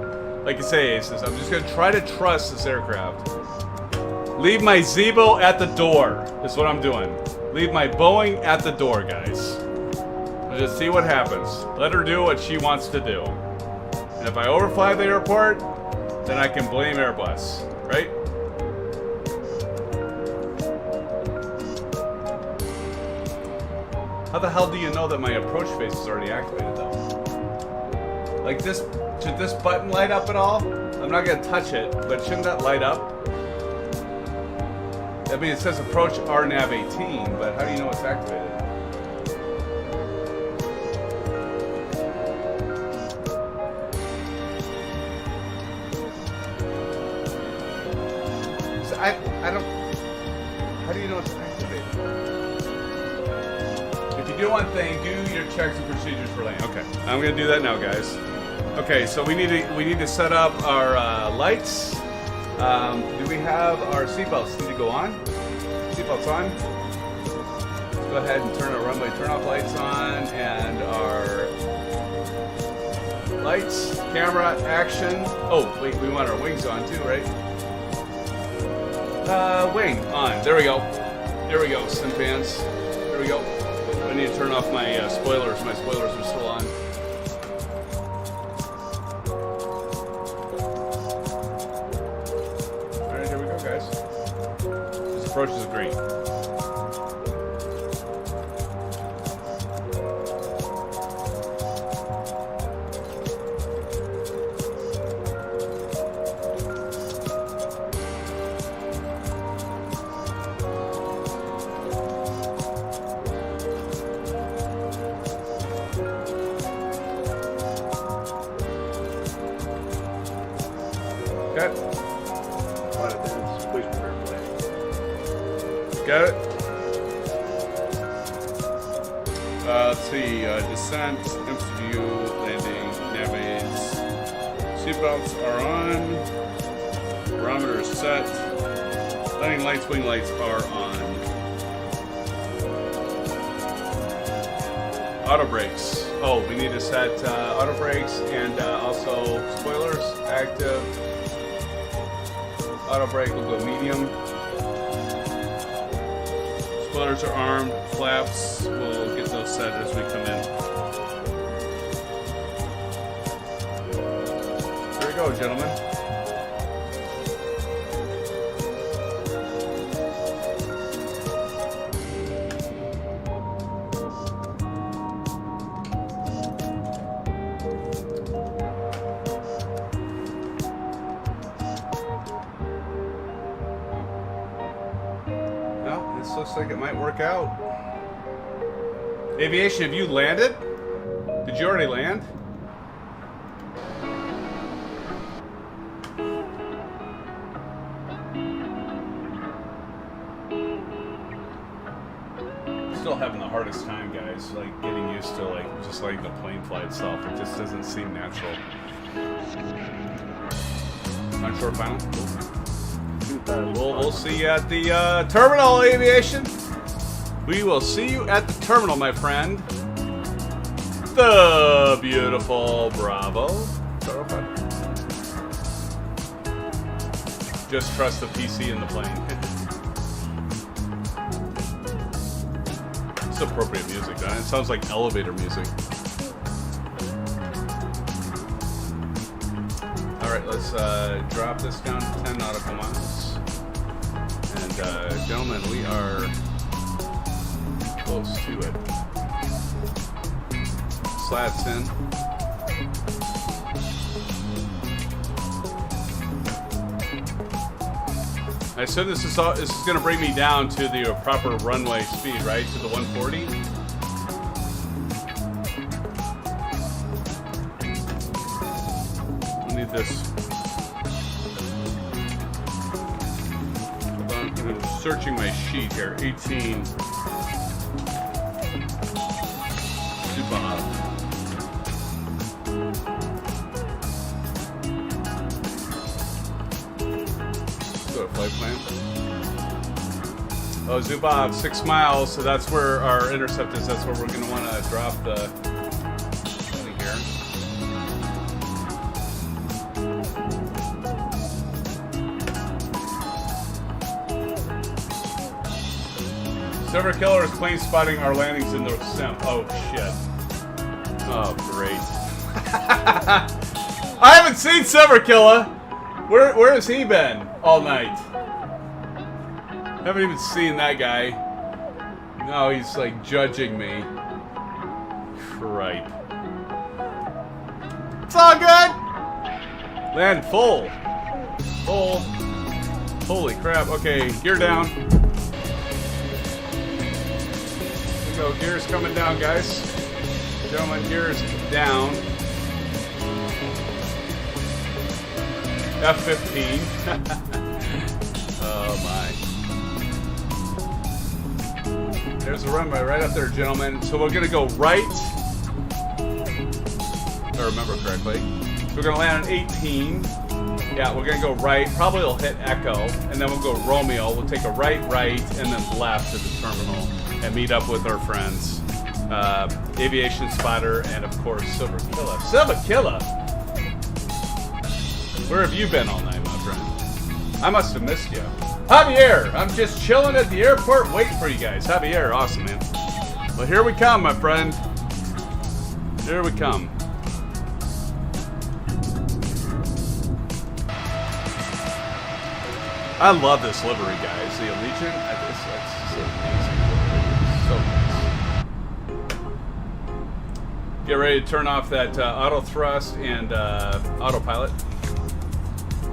Like you say, Aces. I'm just gonna try to trust this aircraft. Leave my Zebo at the door is what I'm doing. Leave my Boeing at the door, guys. I'll just see what happens. Let her do what she wants to do. And if I overfly the airport, then I can blame Airbus, right? How the hell do you know that my approach phase is already activated, though? Like this, should this button light up at all? I'm not gonna touch it, but shouldn't that light up? I mean, it says approach RNAV 18, but how do you know it's activated? So I don't... How do you know it's activated? If you do one thing, do your checks and procedures for landing. Okay, I'm gonna do that now, guys. Okay, so we need to set up our lights. Do we have our seatbelts need to go on? Seatbelts on. Let's go ahead and turn our runway turn-off lights on and our lights, camera, action. Oh, wait, we want our wings on too, right? Wing on. There we go. There we go, SimFans. There we go. I need to turn off my spoilers. My spoilers are still on. Guys. This approach is great. Okay. Flight attendants, please prepare for landing. Got it. Let's see. Descent, empty view, landing, navigate. Seatbelts are on. Barometer is set. Landing lights, wing lights are on. Auto brakes. Oh, we need to set auto brakes and also spoilers active. Auto brake will go medium. Spoilers are armed. Flaps, we'll get those set as we come in. Here we go, gentlemen. Looks like it might work out. Aviation, have you landed? Did you already land? Still having the hardest time, guys. Like getting used to just letting the plane fly itself. It just doesn't seem natural. Onshore final. We'll see you at the terminal, aviation. We will see you at the terminal, my friend. The beautiful Bravo. Just trust the PC in the plane. It's appropriate music, though. It sounds like elevator music. Alright, let's drop this down to 10 nautical miles. And, gentlemen, we are close to it. Slats in. I assume this is going to bring me down to the proper runway speed, right? To the 140? I need this. I'm searching my sheet here. 18. Super. Flight plan. Oh, Zubov, 6 miles, so that's where our intercept is. That's where we're going to want to drop the thing here. Server Killer is plane spotting our landings in the sim. Oh, shit. Oh, great. I haven't seen Server Killer. Where has he been all night? Haven't even seen that guy. No, he's like judging me. Cripe. It's all good. Land full. Full. Holy crap. Okay, gear down. Here we go. Gear's coming down, guys. Gentlemen, gear's down. F-15. Oh my. There's the runway right up there, gentlemen. So we're gonna go right. If I remember correctly. We're gonna land on 18. Yeah, we're gonna go right. Probably we'll hit Echo, and then we'll go Romeo. We'll take a right, and then left at the terminal and meet up with our friends. Aviation Spotter, and of course, Silver Killer. Silver Killer! Where have you been all night, my friend? I must have missed you. Javier, I'm just chilling at the airport waiting for you guys. Javier, awesome, man. Well, here we come, my friend. Here we come. I love this livery, guys. The Allegiant, that's so amazing. So nice. Get ready to turn off that auto thrust and autopilot.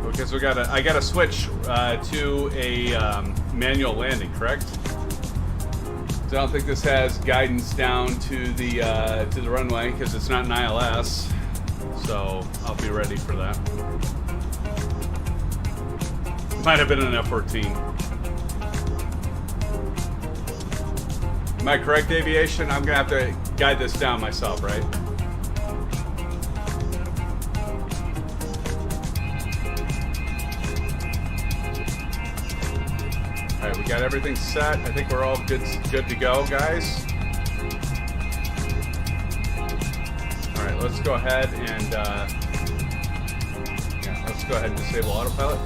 Because I gotta switch to a manual landing, correct? So I don't think this has guidance down to the runway because it's not an ILS. So I'll be ready for that. Might have been an F-14. Am I correct, Aviation? I'm gonna have to guide this down myself, right? All right, we got everything set. I think we're all good to go, guys. All right, let's go ahead and yeah, let's go ahead and disable autopilot.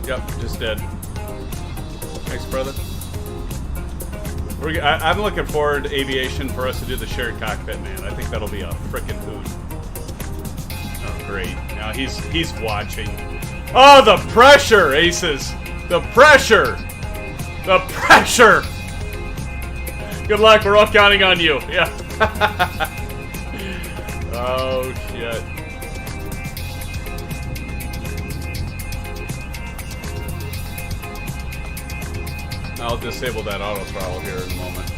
Yep, just did. Thanks, brother. I'm looking forward to Aviation for us to do the shared cockpit, man. I think that'll be a frickin' hoot. Oh, great. Now he's watching. Oh, the pressure, Aces! The pressure! The pressure! Good luck, we're all counting on you. Yeah. Oh, shit. I'll disable that auto throttle here in a moment.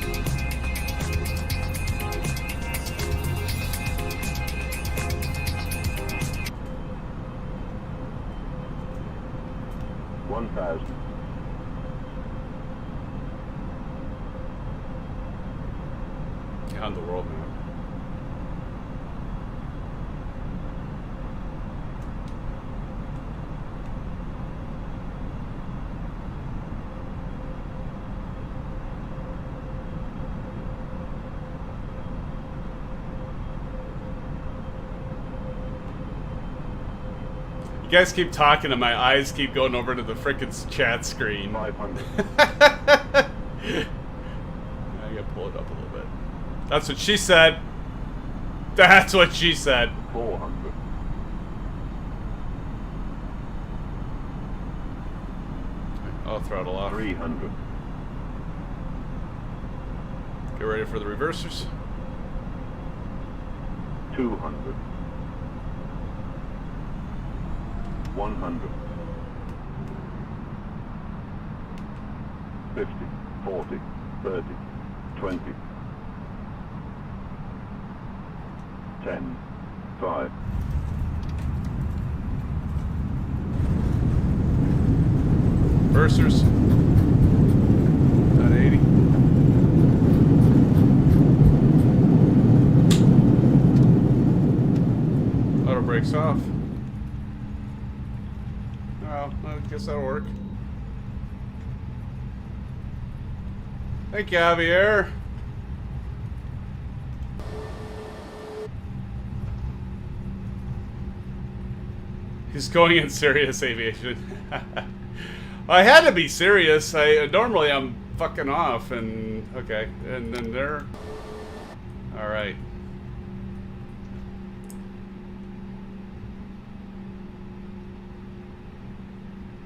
On the world map. You guys keep talking and my eyes keep going over to the frickin' chat screen. 500. I gotta pull it up a little bit. That's what she said. That's what she said. 400. I'll throttle off. 300. Get ready for the reversers. 200. 100. 50. 40. 30. 20. 10, 5. Reversers. At 80. Auto brakes off. Oh, I guess that'll work. Thank you, Javier. He's going in serious, Aviation. I had to be serious. Normally I'm fucking off and okay, and then there. All right.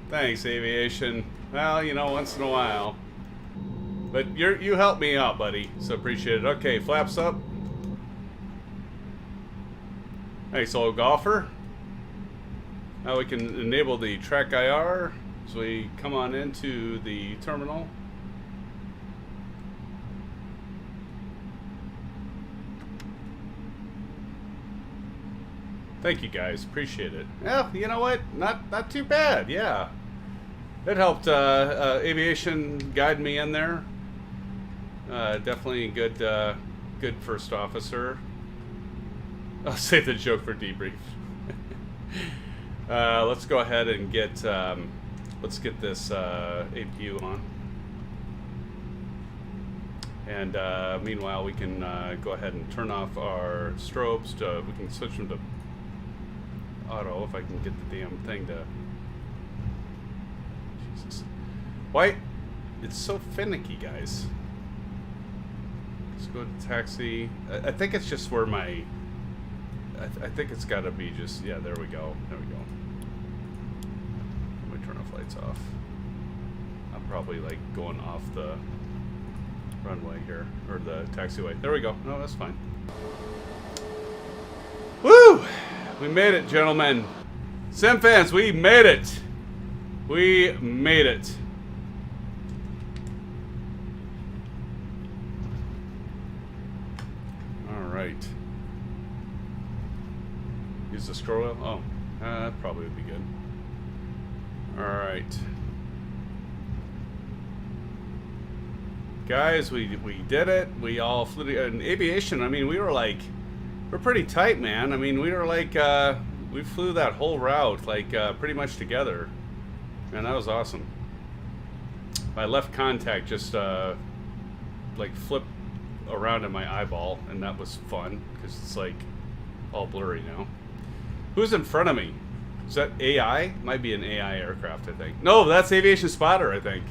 Thanks, Aviation. Well, you know, once in a while. But you helped me out, buddy. So appreciate it. Okay, flaps up. Thanks, old golfer. Now we can enable the track IR as we come on into the terminal. Thank you guys, appreciate it. Yeah, you know what? Not too bad. Yeah, it helped. Aviation guide me in there. Definitely a good first officer. I'll save the joke for debrief. Let's go ahead and get let's get this APU on, and meanwhile we can go ahead and turn off our strobes. We can switch them to auto if I can get the damn thing to. Jesus, why? It's so finicky, guys. Let's go to taxi. I think it's just where my. I think it's got to be just, yeah, there we go. There we go. Let me turn off lights off. I'm probably like going off the runway here, or the taxiway. There we go. No, that's fine. Woo! We made it, gentlemen. SimFans, we made it. We made it. All right. Use the scroll wheel? Oh, that probably would be good. Alright. Guys, we did it. We all flew in aviation. I mean, we're pretty tight, man. I mean, we were like, we flew that whole route, like, pretty much together. Man, that was awesome. My left contact just, like, flipped around in my eyeball, and that was fun, because it's, like, all blurry now. Who's in front of me? Is that AI? Might be an AI aircraft, I think. No, that's Aviation Spotter, I think.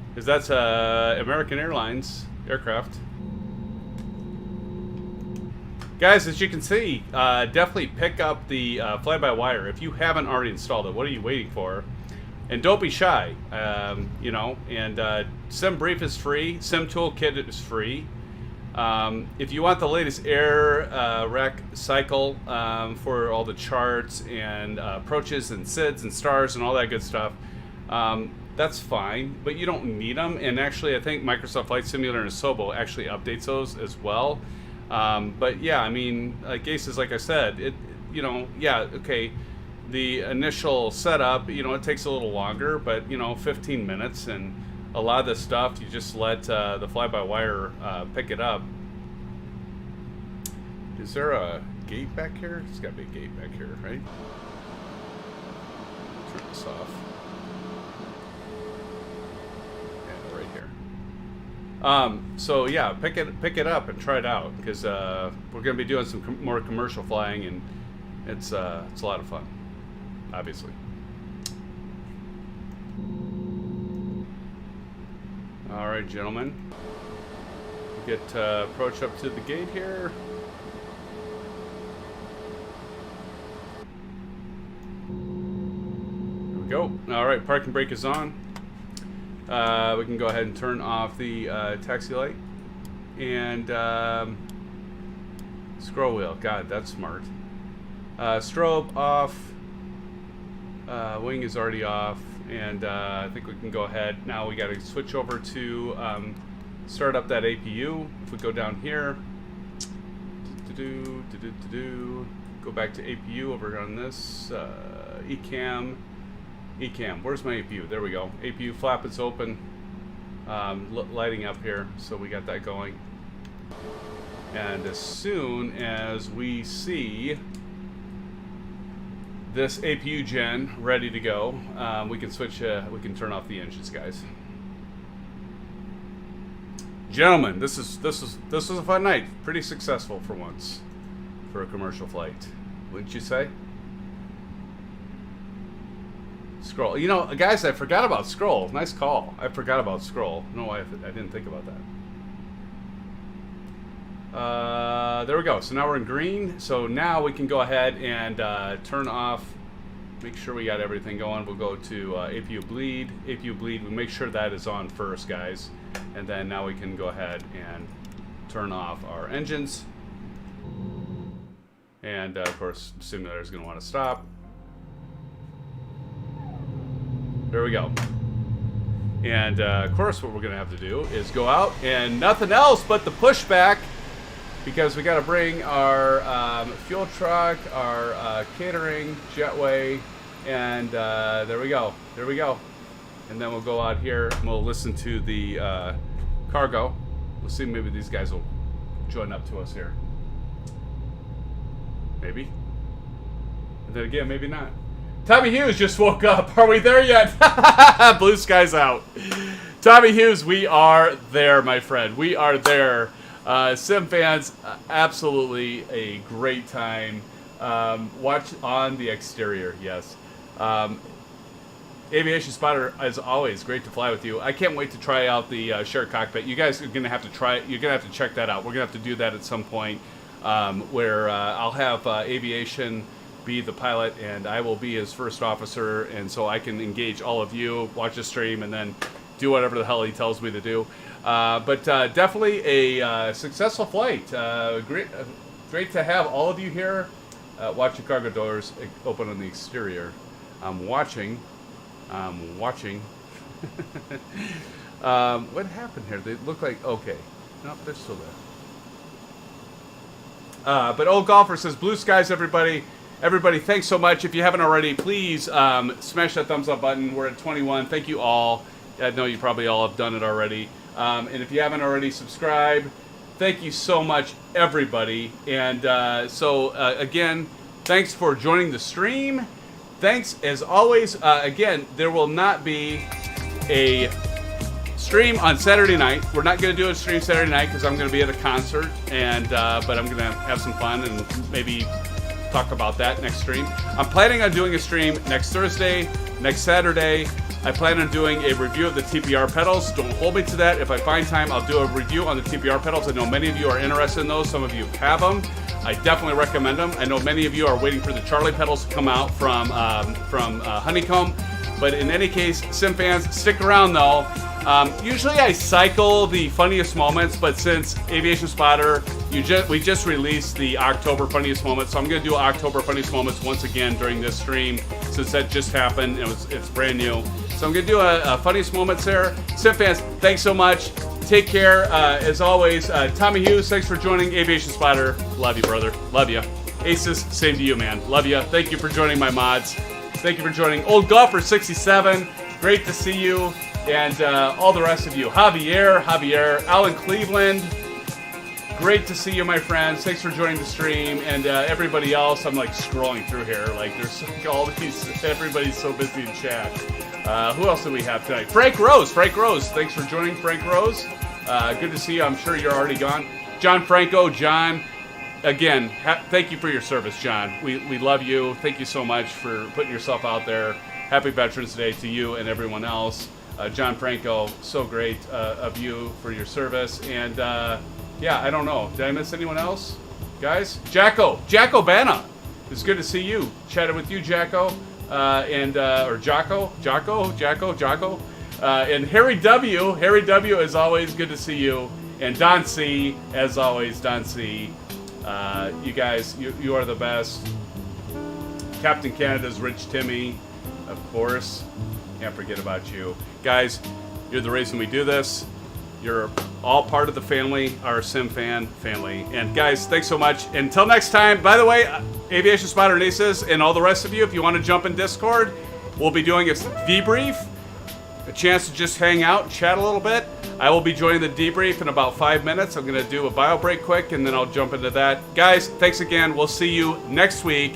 Because that's American Airlines aircraft. Guys, as you can see, definitely pick up the fly-by-wire. If you haven't already installed it, what are you waiting for? And don't be shy, you know. And SimBrief is free. Sim Toolkit is free. If you want the latest air rec cycle for all the charts and approaches and SIDs and stars and all that good stuff, that's fine, but you don't need them. And actually, I think Microsoft Flight Simulator and Asobo actually updates those as well. But yeah, I mean, like Aces, like I said, it, you know, yeah, okay, the initial setup, you know, it takes a little longer, but you know, 15 minutes, and a lot of this stuff you just let the fly-by-wire pick it up. Is there a gate back here? There's got to be a gate back here, right? Turn this off. Yeah, right here. So yeah, pick it up and try it out, because we're going to be doing some more commercial flying, and it's a lot of fun, obviously. All right, gentlemen. Get approach up to the gate here. There we go. All right, parking brake is on. We can go ahead and turn off the taxi light. And scroll wheel. God, that's smart. Strobe off. Wing is already off. And I think we can go ahead. Now we got to switch over to start up that APU. If we go down here, go back to APU over on this ECAM. Where's my APU? There we go. APU flap is open, lighting up here. So we got that going. And as soon as we see this APU gen ready to go, we can switch. We can turn off the engines, guys. Gentlemen, this was a fun night. Pretty successful for once, for a commercial flight, wouldn't you say? Scroll. You know, guys, I forgot about scroll. Nice call. I forgot about scroll. No, I didn't think about that. There we go. So now we're in green. So now we can go ahead and turn off. Make sure we got everything going. We'll go to APU bleed. APU bleed. We make sure that is on first, guys. And then now we can go ahead and turn off our engines. And of course, the simulator is going to want to stop. There we go. And of course, what we're going to have to do is go out and nothing else but the pushback, because we got to bring our fuel truck, our catering, jetway, and there we go. There we go. And then we'll go out here and we'll listen to the cargo. We'll see, maybe these guys will join up to us here. Maybe. And then again, maybe not. Tommy Hughes just woke up. Are we there yet? Blue sky's out. Tommy Hughes, we are there, my friend. We are there. SimFans, absolutely a great time. Watch on the exterior, yes. Aviation Spotter, as always, great to fly with you. I can't wait to try out the shared cockpit. You guys are gonna have to try. You're gonna have to check that out. We're gonna have to do that at some point, where I'll have Aviation be the pilot, and I will be his first officer, and so I can engage all of you, watch the stream, and then do whatever the hell he tells me to do. But definitely a successful flight. Great to have all of you here. Watch the cargo doors open on the exterior. I'm watching. What happened here? They look like, okay. No, they're still there. But Old Golfer says, blue skies, everybody. Everybody, thanks so much. If you haven't already, please smash that thumbs up button. We're at 21. Thank you all. I know you probably all have done it already. And if you haven't already, subscribe. Thank you so much, everybody. And again, thanks for joining the stream. Thanks, as always. Again, there will not be a stream on Saturday night. We're not going to do a stream Saturday night because I'm going to be at a concert, and but I'm going to have some fun and maybe talk about that next stream. I'm planning on doing a stream next Thursday, next Saturday. I plan on doing a review of the TPR pedals. Don't hold me to that. If I find time, I'll do a review on the TPR pedals. I know many of you are interested in those. Some of you have them. I definitely recommend them. I know many of you are waiting for the Charlie pedals to come out from Honeycomb. But in any case, SimFans, stick around though. Usually I cycle the funniest moments, but since Aviation Spotter, we just released the October funniest moments, so I'm going to do October funniest moments once again during this stream, since that just happened. It's brand new. So I'm going to do a funniest moments there. SimFans, thanks so much. Take care. As always, Tommy Hughes, thanks for joining Aviation Spotter. Love you, brother. Love you. Aces, same to you, man. Love you. Thank you for joining my mods. Thank you for joining Old Golfer 67. Great to see you. And all the rest of you. Javier, Alan Cleveland. Great to see you, my friends. Thanks for joining the stream. And everybody else, I'm like scrolling through here. Like there's all these, everybody's so busy in chat. Who else do we have tonight? Frank Rose. Thanks for joining, Frank Rose. Good to see you. I'm sure you're already gone. John Franco, John. Again, thank you for your service, John. We love you. Thank you so much for putting yourself out there. Happy Veterans Day to you and everyone else. John Franco, so great of you for your service. And yeah, I don't know. Did I miss anyone else? Guys? Jacko Banna. It's good to see you. Chatted with you, Jacko. Or Jocko. And Harry W, as always, good to see you. And Don C, as always, Don C. You guys, you are the best. Captain Canada's Rich Timmy, of course. Can't forget about you. Guys, you're the reason we do this. You're all part of the family, our SimFan family. And guys, thanks so much. Until next time, by the way, Aviation Spotter and Aces and all the rest of you, if you want to jump in Discord, we'll be doing a debrief, a chance to just hang out and chat a little bit. I will be joining the debrief in about 5 minutes. I'm going to do a bio break quick, and then I'll jump into that. Guys, thanks again. We'll see you next week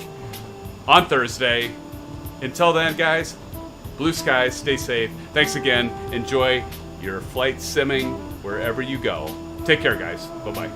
on Thursday. Until then, guys, blue skies, stay safe. Thanks again. Enjoy your flight simming wherever you go. Take care, guys. Bye-bye.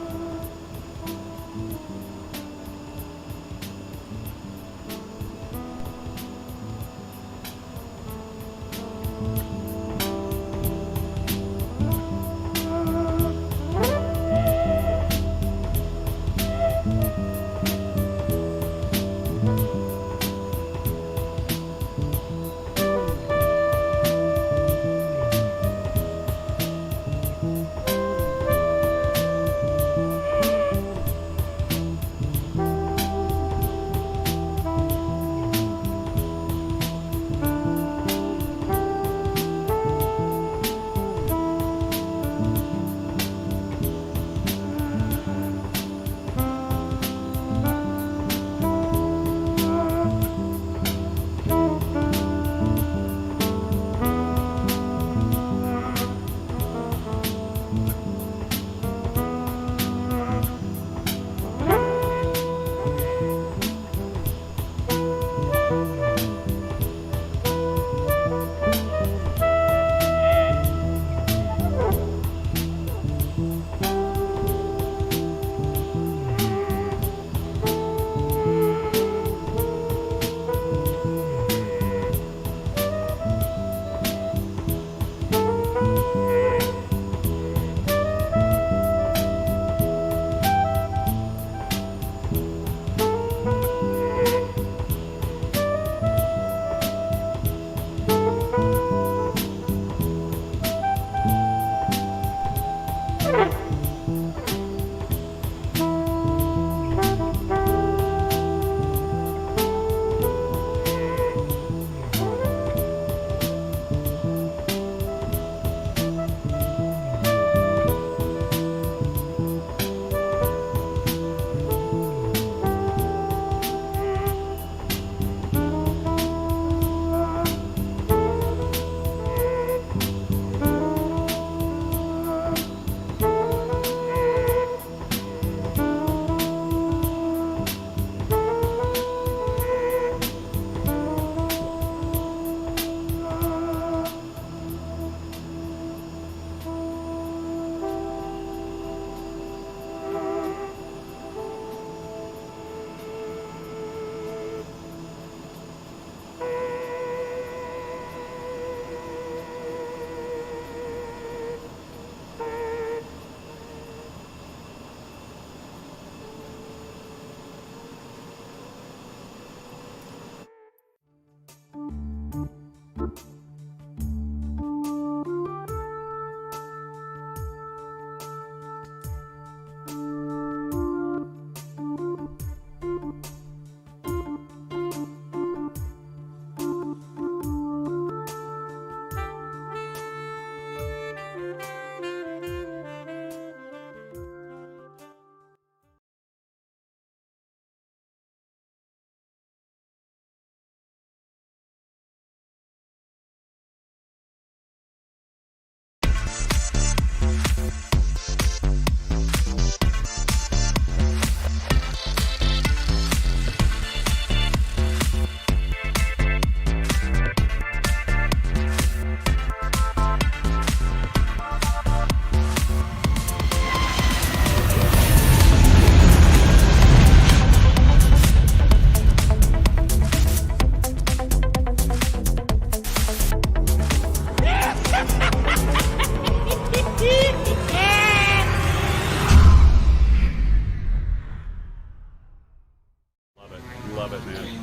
love it, man.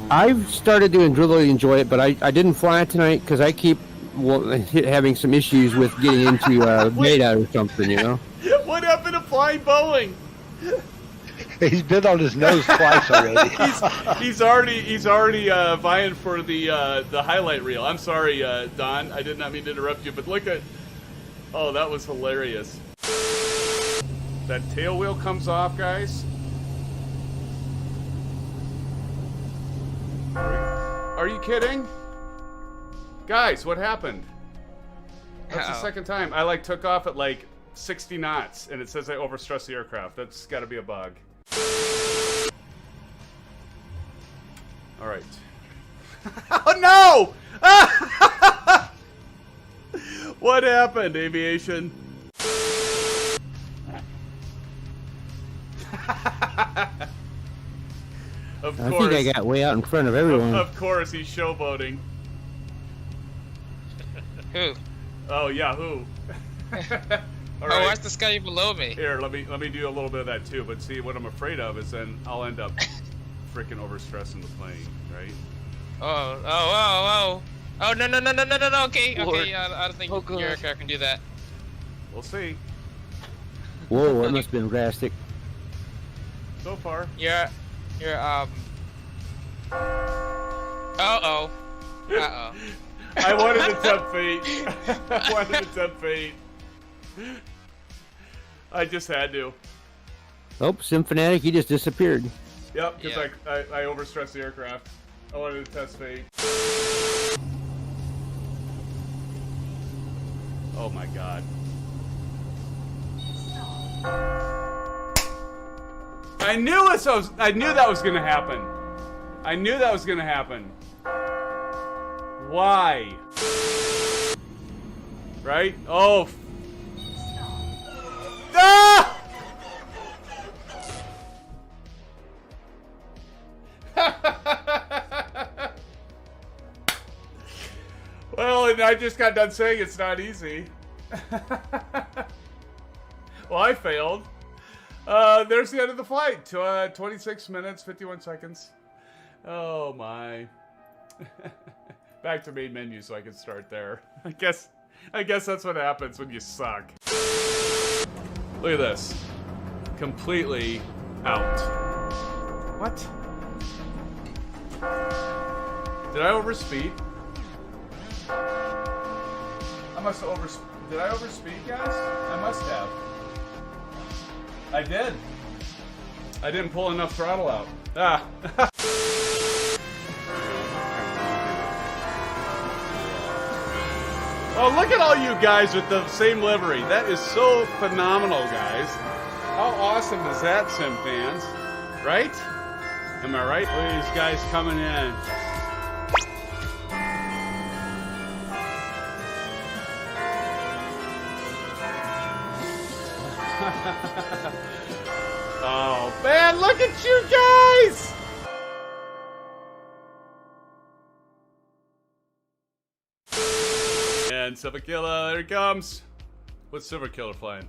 I've started to really enjoy it, but I didn't fly it tonight because I keep having some issues with getting into data or something, you know? What happened to flying Boeing? He's been on his nose twice already. He's already vying for the highlight reel. I'm sorry, Don. I did not mean to interrupt you, but look at. Oh, that was hilarious. That tail wheel comes off, guys. Are you kidding? Guys, what happened? That's the second time. I took off at 60 knots, and it says I overstressed the aircraft. That's got to be a bug. All right. Oh no! What happened, aviation? Of I course. think I got way out in front of everyone. Of course, he's showboating. Who? Oh yeah, who? All Oh, right. why's the sky below me? Here, let me do a little bit of that too. But see, what I'm afraid of is then I'll end up freaking overstressing the plane, right? Oh, no, okay, Lord. okay, I don't think Oh, God. your aircraft can do that. We'll see. Whoa, that must have been drastic. So far. Uh-oh. I wanted to tempt fate. I wanted to tempt fate. I just had to. Oh, Simfanatic, he just disappeared. Yep, because Yeah. I overstressed the aircraft. I wanted to test fate. Oh my god. I knew that was gonna happen. I knew that was gonna happen. Why? Right? Oh. Ah! Well, and I just got done saying it's not easy. Well, I failed. There's the end of the flight. 26 minutes, 51 seconds. Oh my. Back to main menu so I can start there. I guess that's what happens when you suck. Look at this. Completely out. What? Did I overspeed? I must have Did I overspeed, guys? I must have. I did. I didn't pull enough throttle out. Ah. Oh, look at all you guys with the same livery. That is so phenomenal, guys. How awesome is that, SimFans? Right? Am I right? Look at these guys coming in. Oh, man, look at you guys! And Silver Killer, here he comes. What's Silver Killer flying?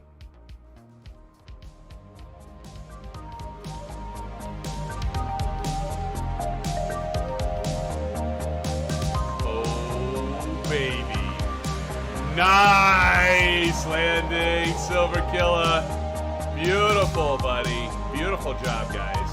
Oh, baby. Nice landing, Silver Killer. Beautiful, buddy. Beautiful job, guys.